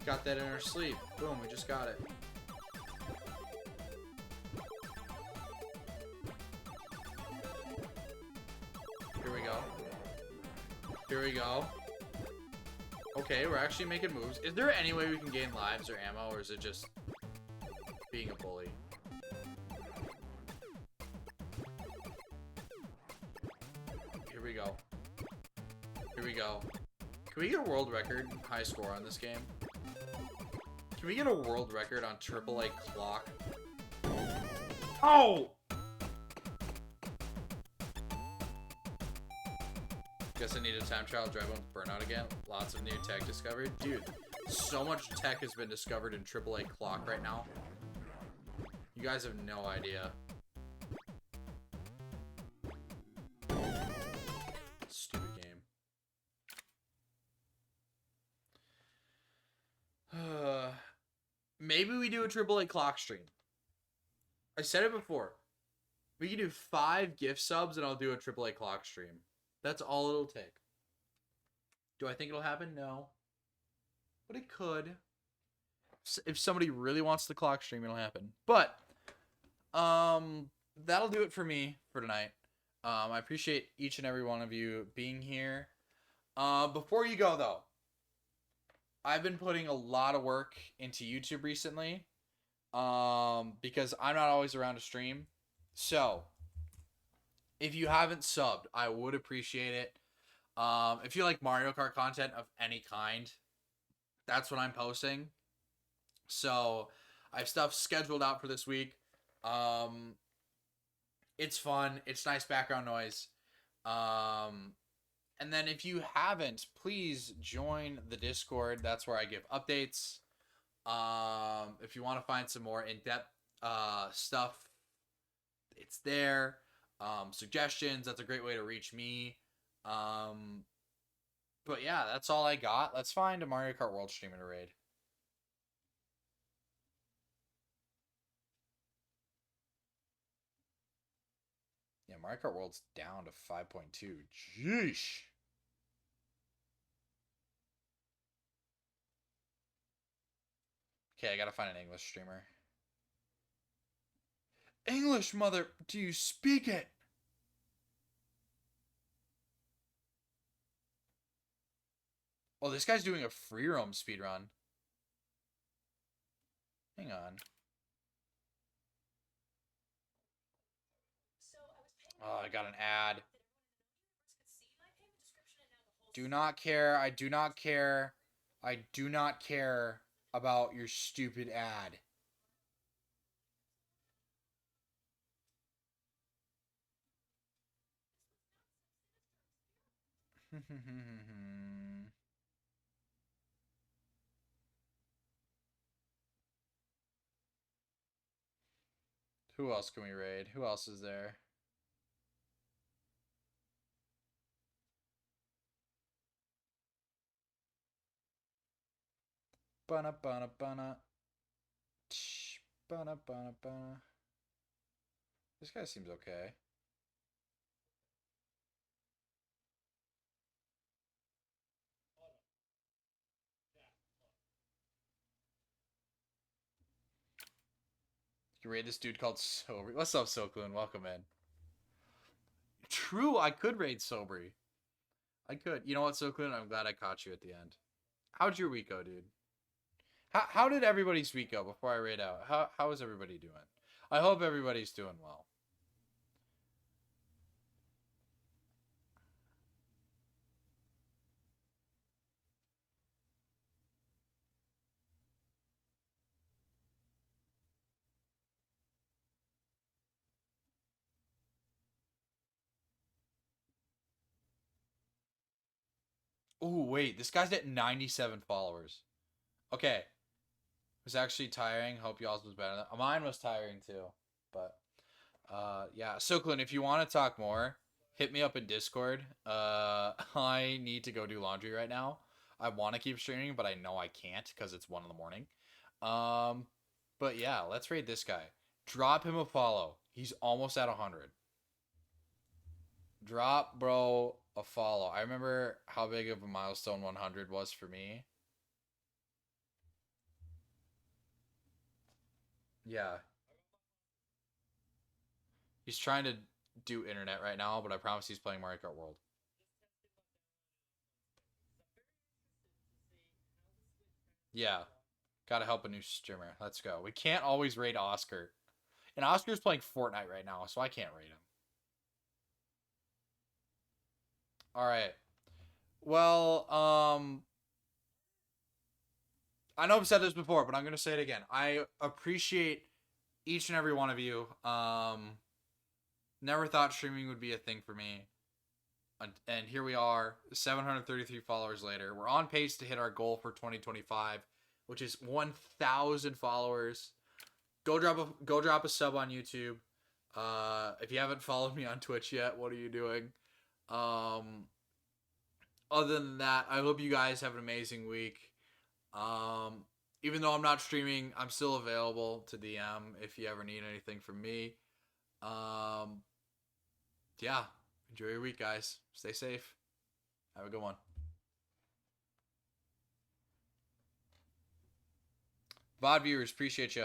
Got that in our sleep. Boom, we just got it. Here we go. Here we go. Okay, we're actually making moves. Is there any way we can gain lives or ammo, or is it just being a bully? Here we go. Here we go. Can we get a world record high score on this game? Can we get a world record on AAA Clock? Oh! Guess I need a time trial drive on Burnout again. Lots of new tech discovered. Dude, so much tech has been discovered in AAA Clock right now. You guys have no idea. Stupid game. Maybe we do a AAA Clock stream. I said it before. We can do 5 gift subs and I'll do a AAA Clock stream. That's all it'll take. Do I think it'll happen? No. But it could. If somebody really wants the Clock stream, it'll happen. But that'll do it for me for tonight. I appreciate each and every one of you being here. Before you go, though, I've been putting a lot of work into YouTube recently because I'm not always around to stream. So, if you haven't subbed, I would appreciate it. If you like Mario Kart content of any kind, that's what I'm posting. So, I have stuff scheduled out for this week. It's fun. It's nice background noise. And then if you haven't, please join the Discord. That's where I give updates. If you want to find some more in-depth stuff, it's there. Suggestions, that's a great way to reach me. But yeah, that's all I got. Let's find a Mario Kart World streamer to raid. Yeah, Mario Kart World's down to 5.2. Jeesh. Okay, I gotta find an English streamer. English, mother, do you speak it? Oh, this guy's doing a free roam speedrun. Hang on. Oh, I got an ad. Do not care. I do not care. I do not care about your stupid ad. Who else can we raid? Who else is there? Bana bana bana. Bana bana bana. This guy seems okay. You raid this dude called Sobry. What's up, Soklin? Welcome in. True, I could raid Sobry. I could. You know what, Soklin? I'm glad I caught you at the end. How'd your week go, dude? How did everybody's week go before I raid out? How is everybody doing? I hope everybody's doing well. Oh, wait. This guy's at 97 followers. Okay. It was actually tiring. Hope y'all's was better. Mine was tiring too. But, yeah. Soklin, if you want to talk more, hit me up in Discord. I need to go do laundry right now. I want to keep streaming, but I know I can't because it's 1 in the morning. But yeah, let's raid this guy. Drop him a follow. He's almost at 100. Drop, bro, a follow. I remember how big of a milestone 100 was for me. Yeah. He's trying to do internet right now, but I promise he's playing Mario Kart World. Yeah. Gotta help a new streamer. Let's go. We can't always raid Oscar. And Oscar's playing Fortnite right now, so I can't raid him. Alright. Well, I know I've said this before, but I'm gonna say it again. I appreciate each and every one of you. Never thought streaming would be a thing for me. And here we are, 733 followers later. We're on pace to hit our goal for 2025, which is 1,000 followers. Go drop a sub on YouTube. If you haven't followed me on Twitch yet, what are you doing? Other than that, I hope you guys have an amazing week. Even though I'm not streaming, I'm still available to DM if you ever need anything from me. Yeah, enjoy your week, guys. Stay safe. Have a good one. VOD viewers, appreciate you.